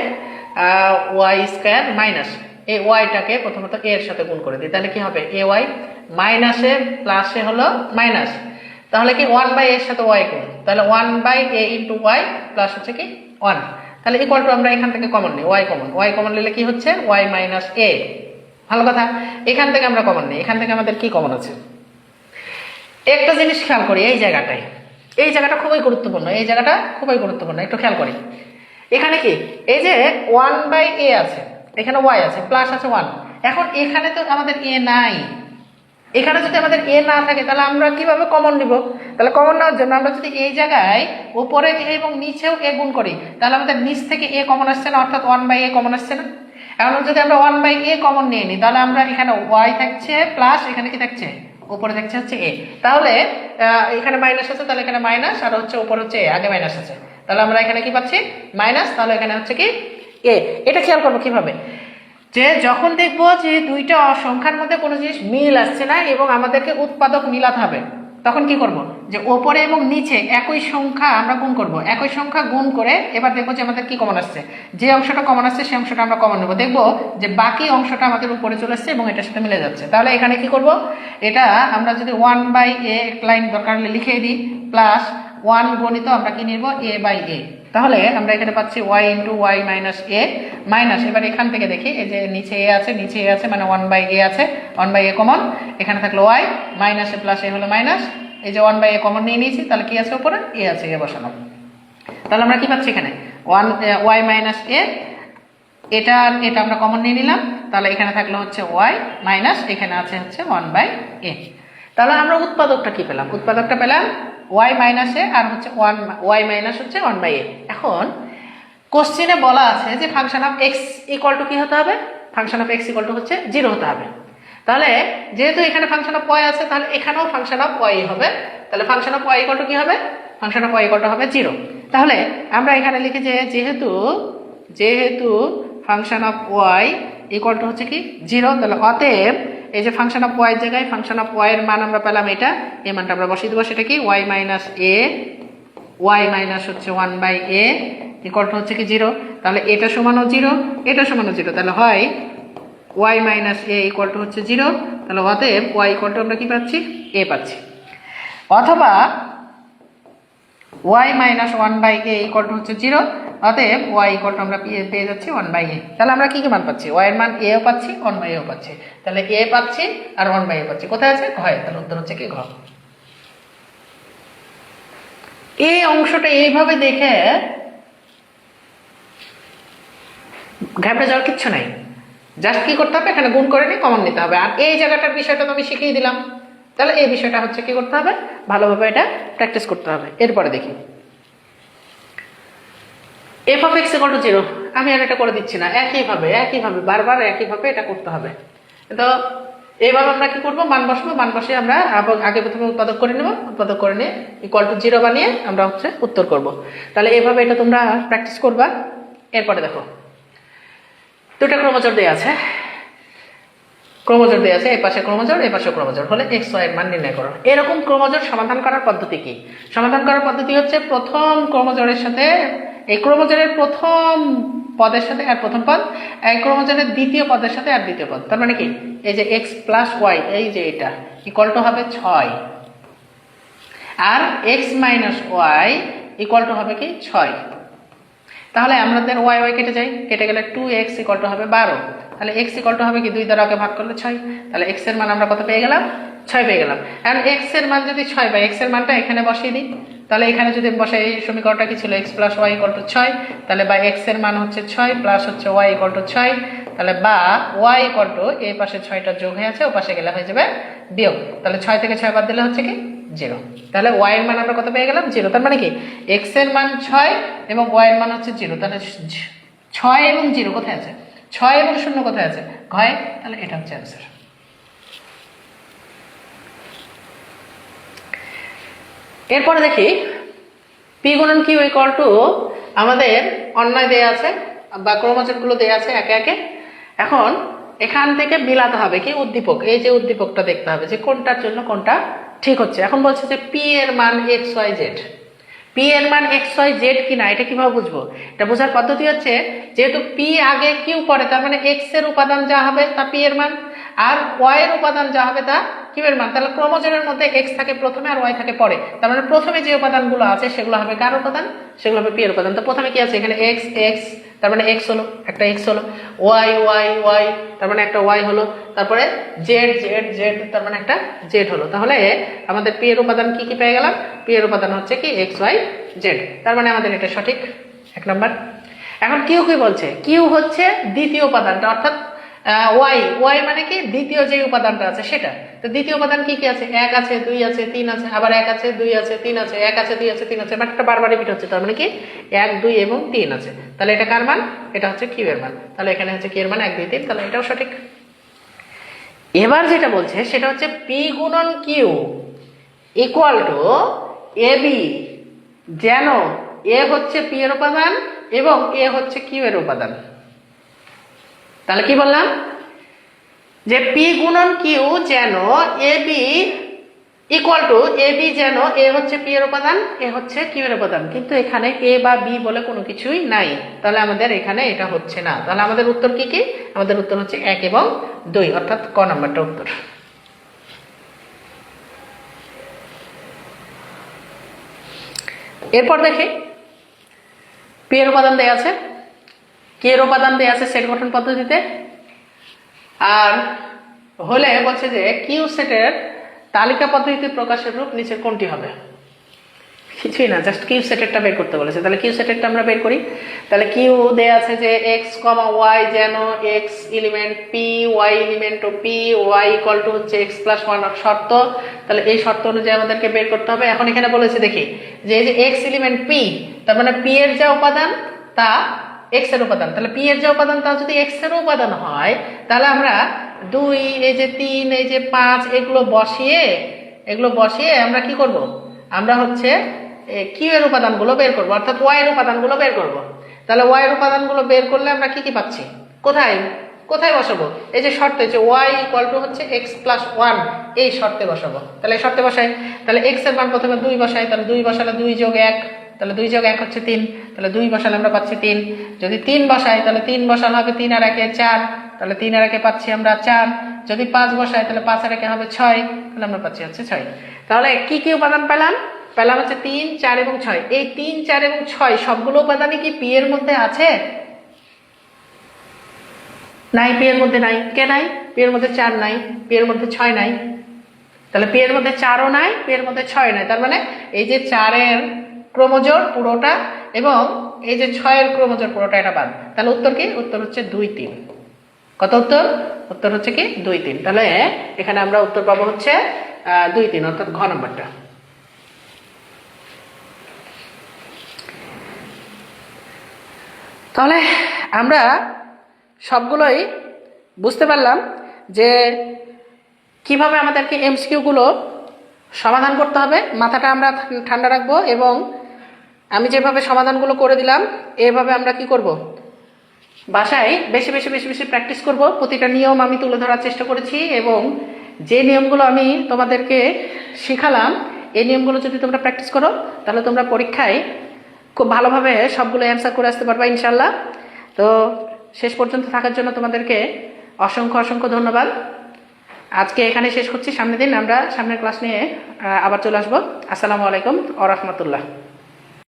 y² মাইনাস এই ওয়াইটাকে প্রথমত a এর সাথে গুণ করে দিই, তাহলে কি হবে ay মাইনাসে প্লাসে হলো মাইনাস, তাহলে কি 1/a এর সাথে y গুণ, তাহলে 1/a ইন্টু y প্লাস হচ্ছে কি 1। তাহলে ইকুয়াল টু আমরা এখান থেকে কমন নিই, y কমন নিলে কি হচ্ছে y মাইনাস a। ভালো কথা, এখান থেকে আমরা কমন নিই, এখান থেকে আমাদের কি কমন আছে। একটা জিনিস খেয়াল করি, এই জায়গাটা খুবই গুরুত্বপূর্ণ, এই জায়গাটা খুবই গুরুত্বপূর্ণ, একটু খেয়াল করি। এখানে কি এই যে 1/a আছে, এখানে y আছে প্লাস আছে 1। এখন এখানে তো আমাদের a নাই, এখানে যদি আমাদের a না থাকে তাহলে আমরা কিভাবে কমন নিব। তাহলে কমন নেওয়ার জন্য আমরা যদি এই জায়গায় উপরে এবং নিচেও a গুণ করি তাহলে আমাদের নিচ থেকে a কমন আসছে না, অর্থাৎ 1/a কমন আসছে না। এখন যদি আমরা 1/a কমন নিয়ে নিই তাহলে আমরা এখানে y থাকছে প্লাস এখানে কি থাকছে উপরে থাকছে হচ্ছে a, তাহলে এখানে মাইনাস আছে তাহলে এখানে মাইনাস আর হচ্ছে উপরে হচ্ছে a, আগে মাইনাস আছে তাহলে আমরা এখানে কি পাচ্ছি মাইনাস, তাহলে এখানে হচ্ছে কি a। এটা খেয়াল করবো কিভাবে, যে যখন দেখবো যে দুইটা সংখ্যার মধ্যে কোনো জিনিস মিল আসছে না এবং আমাদেরকে উৎপাদক মিলাতে হবে তখন কি করব, যে ওপরে এবং নিচে একই সংখ্যা আমরা গুণ করব, একই সংখ্যা গুণ করে এবার দেখবো যে আমাদের কি কমন আসছে, যে অংশটা কমন আসছে সেই অংশটা আমরা কমন নেবো, দেখবো যে বাকি অংশটা আমাদের উপরে চলে আসছে এবং এটার সাথে মিলে যাচ্ছে। তাহলে এখানে কি করব, এটা আমরা যদি 1/a এক লাইন দরকার হলে লিখে দিই প্লাস 1 গণিত আমরা কি নিব a/a, তাহলে আমরা এখানে পাচ্ছি y into y minus a minus, এবার এখান থেকে দেখি এই যে নিচে a আছে মানে 1/a আছে, 1/a কমন, এখানে থাকলো y মাইনাসে প্লাস a হলো মাইনাস, এই যে 1/a কমন নিয়ে নিয়েছি তাহলে কি আছে উপরে a আছে, a বসানো। তাহলে আমরা কি পাচ্ছি এখানে y মাইনাস a, এটা আমরা কমন নিয়ে নিলাম, তাহলে এখানে থাকলো হচ্ছে y মাইনাস এখানে আছে হচ্ছে 1/a। তাহলে আমরা উৎপাদকটা কি পেলাম? উৎপাদকটা পেলাম ওয়াই মাইনাস এ আর হচ্ছে ওয়াই মাইনাস হচ্ছে 1/a। এখন কোশ্চেনে বলা আছে যে function of x equal to কি হতে হবে? Function of x equal to হচ্ছে 0 হতে হবে। তাহলে যেহেতু এখানে ফাংশন অফ ওয়াই আছে, তাহলে এখানেও ফাংশন অফ ওয়াই হবে। তাহলে function of y equal to কি হবে? Function of y equal to হবে 0। তাহলে আমরা এখানে লিখি যে যেহেতু function of y equal to হচ্ছে কি 0, তাহলে অতএব এই যে ফাংশন অফ ওয়াই জায়গায় ফাংশন অফ ওয়াই এর মান আমরা পেলাম এটা, এই মানটা আমরা বসিয়ে দেবো। সেটা কি? ওয়াই মাইনাস এ, ওয়াই মাইনাস হচ্ছে 1/a ইকুয়াল টু হচ্ছে কি 0। তাহলে এটা সমানও 0, এটা সমানও 0। তাহলে হয় y minus a equal to হচ্ছে 0। তাহলে অতএব ওয়াই ইকুয়াল টু আমরা কি পাচ্ছি? এ পাচ্ছি। অথবা Y minus 1/a equal to হচ্ছে 0, অতএব ওয়াই ইকুয়াল টু আমরা পেয়ে যাচ্ছি 1/a। তাহলে আমরা কি কি মান পাচ্ছি? ওয়াই এর মান এও পাচ্ছি, 1/a পাচ্ছি। তাহলে এ পাচ্ছি আর 1/a পাচ্ছি। কোথায় আছে? ঘয়ে। তাহলে উত্তর হচ্ছে কি ঘ। এই অংশটা এইভাবে দেখে ঘাবড়ে যাওয়ার কিচ্ছু নাই। জাস্ট কি করতে হবে? এখানে গুণ করে নিয়ে কমন নিতে হবে। আর এই জায়গাটার বিষয়টা তো আমি শিখিয়ে দিলাম। তাহলে এই বিষয়টা হচ্ছে কি করতে হবে? ভালোভাবে এটা প্র্যাকটিস করতে হবে। এরপরে দেখি F of x equal to 0। আমি আর এটা করে দিচ্ছি না, একইভাবে বারবার একইভাবে এটা করতে হবে। তো এইভাবে আমরা কি করবো? মান বসবো, মান বসে আমরা আগে প্রথমে উৎপাদক করে নেব, উৎপাদক করে নিয়ে ইকুয়াল টু 0 বানিয়ে আমরা হচ্ছে উত্তর করব। তাহলে এইভাবে এটা তোমরা প্র্যাকটিস করবা। এরপরে দেখো দুটো ক্রোমোজোর দেওয়া আছে, এই পাশে ক্রোমোজোর, এই পাশে ক্রোমোজোর হলে এক্স ওয়াই এর মান নির্ণয় করো। এরকম ক্রোমোজোর সমাধান করার পদ্ধতি কি? সমাধান করার পদ্ধতি হচ্ছে প্রথম ক্রোমোজোরের সাথে এই ক্রোমোজোরের প্রথম পদের সাথে আর প্রথম পদ, এই ক্রোমোজোরের দ্বিতীয় পদের সাথে আর দ্বিতীয় পদ। তার মানে কি? এই যে এক্স প্লাস ওয়াই, এই যে এটা ইকুয়াল টু হবে 6, আর X minus Y equal to হবে কি 6। তাহলে আমাদের ওয়াই ওয়াই কেটে যায়, কেটে গেলে 2x ইকুয়াল টু হবে 12। তাহলে x ইকুয়াল টু হবে কি 2 দ্বারা ওকে ভাগ করলে 6। তাহলে x এর মান আমরা কত পেয়ে গেলাম? 6 পেয়ে গেলাম। এখন x এর মান যদি 6 পাই, x এর মানটা এখানে বসিয়ে দিই। তাহলে এখানে যদি বসাই, এই সমীকরণটা কি ছিল? x plus y equal to 6। তাহলে বা x এর মান হচ্ছে 6 প্লাস হচ্ছে y ইকুয়াল টু 6। তাহলে বা y ইকুয়াল টু এই পাশে 6টা যোগ হয়ে আছে, ও পাশে গেলে হয়ে যাবে বিয়োগ। তাহলে 6 থেকে 6 বাদ দিলে হচ্ছে কি 0। তাহলে y এর মান আমরা কত পেয়ে গেলাম? 0। তার মানে কি x এর মান 6 এবং y এর মান হচ্ছে 0। তাহলে 6 এবং 0 কোথায় আছে? 6 এবং 0 কোথায় আছে? ঘয়ে। তাহলে এটা হচ্ছে অ্যান্সার। এরপরে দেখি পি গুণন কিউ ইকুয়াল টু আমাদের অন্যায় দেয়া আছে বা ক্রোমোজোরগুলো দেয়া আছে একে একে। এখন এখান থেকে মিলাতে হবে কি উদ্দীপক, এই যে উদ্দীপকটা দেখতে হবে যে কোনটার জন্য কোনটা ঠিক হচ্ছে। এখন বলছে যে পি এর মান এক্স ওয়াই জেড, পি এর মান এক্স ওয়াই জেড কিনা এটা কিভাবে বুঝবো? এটা বোঝার পদ্ধতি হচ্ছে যেহেতু পি আগে কিউ পরে, তার মানে এক্স এর উপাদান যা হবে তা পি এর মান, আর ওয়াই এর উপাদান যা হবে তা কিউ এর মান। তাহলে ক্রোমোজোমের মধ্যে এক্স থাকে প্রথমে আর ওয়াই থাকে পরে, তার মানে প্রথমে যে উপাদানগুলো আছে সেগুলো হবে কার উপাদান? সেগুলো হবে পি এর উপাদান। তো প্রথমে কি আছে? এখানে এক্স এক্স, তার মানে এক্স হলো একটা, এক্স হলো। ওয়াই ওয়াই ওয়াই, তার মানে একটা ওয়াই হলো। তারপরে জেড জেড জেড, তার মানে একটা জেড হলো। তাহলে আমাদের পি এর উপাদান কি কি পেয়ে গেলাম? পি এর উপাদান হচ্ছে কি এক্স ওয়াই জেড, তার মানে আমাদের এটা সঠিক 1 নম্বর। এখন কিউ কি বলছে? কিউ হচ্ছে দ্বিতীয় উপাদানটা, অর্থাৎ ওয়াই, ওয়াই মানে কি দ্বিতীয় যে উপাদানটা আছে সেটা। তো দ্বিতীয় উপাদান কি কি আছে? 1 আছে, 2 আছে, 3 আছে, আবার 1 আছে, 2 আছে, 3 আছে, 1 আছে, 2 আছে, 3 আছে, বাট এটা বারবার রিপিট হচ্ছে, তার মানে কি 1 2 এবং 3 আছে। তাহলে এটা কার মান? এটা হচ্ছে কিউ এর মান। তাহলে এখানে হচ্ছে কিউ এর মান 1 2 3, তাহলে এটাও সঠিক। এবার যেটা বলছে সেটা হচ্ছে পি গুণন q equal to A B, যেন এ হচ্ছে পি এর উপাদান এবং এ হচ্ছে কিউ এর উপাদান। তাহলে কি বললাম? যে পি গুণন কিউ যেন A B equal to A B, যেন এ হচ্ছে পি এর উপাদান, এ হচ্ছে কিউ এর উপাদান। কিন্তু এখানে এ বা বি বলে কোনো কিছুই নাই, তাহলে আমাদের এখানে এটা হচ্ছে না। তাহলে আমাদের উত্তর কি কি? আমাদের উত্তর হচ্ছে 1 এবং 2, অর্থাৎ ক নাম্বারটা উত্তর। এরপর দেখি পি এর উপাদান দেয়া আছে, কি এর উপাদান দেয়া আছে সেট গঠন পদ্ধতিতে। আর হলে বলছে যে কিউ সেটের তালিকা পদ্ধতিতে প্রকাশের রূপ নিচের কোনটি হবে? কিছুই না, জাস্ট কিউ সেটেরটা বের করতে বলেছে। তাহলে কিউ সেটেরটা আমরা বের করি। তাহলে কিউ দেয়া আছে যে এক্স কমা ওয়াই যেন x element p y element ও পি ওয়াই ইকুয়াল টু হচ্ছে এক্স প্লাস ওয়ান শর্ত। তাহলে এই শর্ত অনুযায়ী আমাদেরকে বের করতে হবে। এখন এখানে বলেছে দেখি যে এই যে এক্স এলিমেন্ট পি, তার মানে পি এর যা উপাদান তা এক্স এর উপাদান। তাহলে পি এর যে উপাদান তা যদি এক্স এর উপাদান হয়, তাহলে আমরা 2 এই যে 3 এই যে 5 এগুলো বসিয়ে আমরা কি করব, আমরা হচ্ছে কিউ এর উপাদানগুলো বের করব, অর্থাৎ ওয়াই এর উপাদানগুলো বের করব। তাহলে ওয়াই এর উপাদানগুলো বের করলে আমরা কি কি পাচ্ছি, কোথায় বসাবো, এই যে শর্তে যে ওয়াই ইকুয়াল টু হচ্ছে এক্স প্লাস ওয়ান, এই শর্তে বসাবো। তাহলে এই শর্তে বসাই, তাহলে এক্স এর মান প্রথমে 2 বসাই, তাহলে 2 বসালে 2 যোগ 1, তাহলে 2 যোগ 1 হচ্ছে 3, তাহলে 2 বসালে আমরা পাচ্ছি 3। যদি 3 বসাই তাহলে 3 বসানো হবে 3 আর 1 4, তাহলে 3 আর 1 পাচ্ছি আমরা 4। যদি 5 বসাই তাহলে 5 আর 1 হবে 6, তাহলে আমরা পাচ্ছি হচ্ছে 6। তাহলে কি কি উপাদান পেলাম হচ্ছে 3 4 এবং 6। এই 3 4 এবং 6 সবগুলো উপাদানই কি পি এর মধ্যে আছে? নাই, পি এর মধ্যে নাই। কে নাই? পি এর মধ্যে 4 নাই, পি এর মধ্যে 6 নাই। তাহলে পি এর মধ্যে 4ও নাই, পি এর মধ্যে 6 নাই। তার মানে এই যে 4 এর ক্রমজোড় পুরোটা এবং এই যে 6 এর ক্রমজোড় পুরোটা এটা বাদ। তাহলে উত্তর কি? উত্তর হচ্ছে 2 3। কত উত্তর? উত্তর হচ্ছে কি 2 3। তাহলে এখানে আমরা উত্তর পাবো হচ্ছে 2 3, অর্থাৎ ঘ নম্বরটা। তাহলে আমরা সবগুলোই বুঝতে পারলাম যে কিভাবে আমাদেরকে এমসিকিউগুলো সমাধান করতে হবে। মাথাটা আমরা ঠান্ডা রাখবো এবং আমি যেভাবে সমাধানগুলো করে দিলাম এভাবে আমরা কি করব, বাসায় বেশি বেশি বেশি বেশি প্র্যাকটিস করব। প্রতিটা নিয়ম আমি তুলে ধরার চেষ্টা করেছি এবং যে নিয়মগুলো আমি তোমাদেরকে শেখালাম এই নিয়মগুলো যদি তোমরা প্র্যাকটিস করো তাহলে তোমরা পরীক্ষায় খুব ভালোভাবে সবগুলো অ্যান্সার করে আসতে পারবা ইনশাল্লাহ। তো শেষ পর্যন্ত থাকার জন্য তোমাদেরকে অসংখ্য ধন্যবাদ। আজকে এখানে শেষ করছি। সামনের দিন আমরা সামনের ক্লাস নিয়ে আবার চলে আসবো। আসসালামু আলাইকুম ওয়া রাহমাতুল্লাহ।